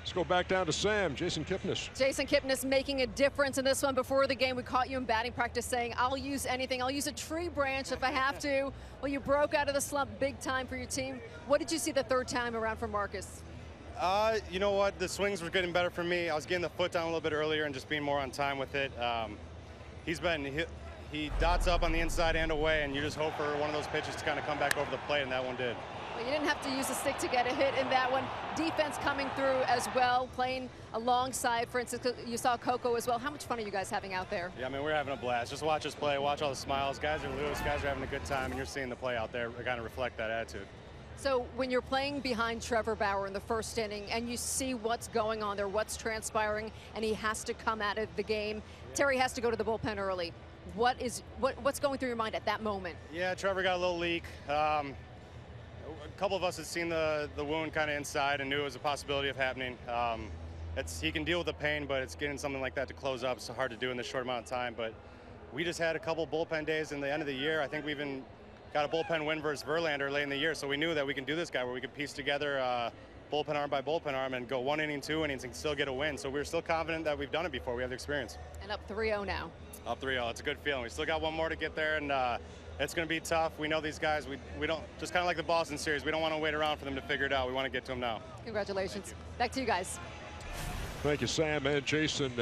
Let's go back down to Sam. Jason Kipnis. Jason Kipnis making a difference in this one. Before the game, we caught you in batting practice saying, I'll use anything. I'll use a tree branch if I have to. Well, you broke out of the slump big time for your team. What did you see the third time around for Marcus? You know what? The swings were getting better for me. I was getting the foot down a little bit earlier and just being more on time with it. He dots up on the inside and away, and you just hope for one of those pitches to kind of come back over the plate, and that one did. Well, you didn't have to use a stick to get a hit in that one. Defense coming through as well, playing alongside, for instance, you saw Coco as well. How much fun are you guys having out there? Yeah, I mean, we're having a blast. Just watch us play, watch all the smiles. Guys are loose, guys are having a good time, and you're seeing the play out there kind of reflect that attitude. So when you're playing behind Trevor Bauer in the first inning and you see what's going on there, what's transpiring, and he has to come out of the game, Terry has to go to the bullpen early. What's going through your mind at that moment? Yeah, Trevor got a little leak. A couple of us had seen the wound kind of inside and knew it was a possibility of happening. He can deal with the pain, but it's getting something like that to close up. It's hard to do in this short amount of time. But we just had a couple bullpen days in the end of the year. I think we even got a bullpen win versus Verlander late in the year, so we knew that we can do this guy where we could piece together bullpen arm by bullpen arm and go 1 inning, 2 innings and still get a win. So we're still confident that we've done it before. We have the experience. And up 3-0 now. Up 3-0. It's a good feeling. We still got one more to get there, and it's going to be tough. We know these guys. We don't, just kind of like the Boston series, we don't want to wait around for them to figure it out. We want to get to them now. Congratulations. Back to you guys. Thank you, Sam and Jason.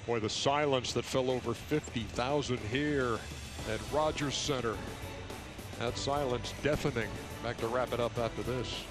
Boy, the silence that fell over 50,000 here at Rogers Center. That silence deafening. Back to wrap it up after this.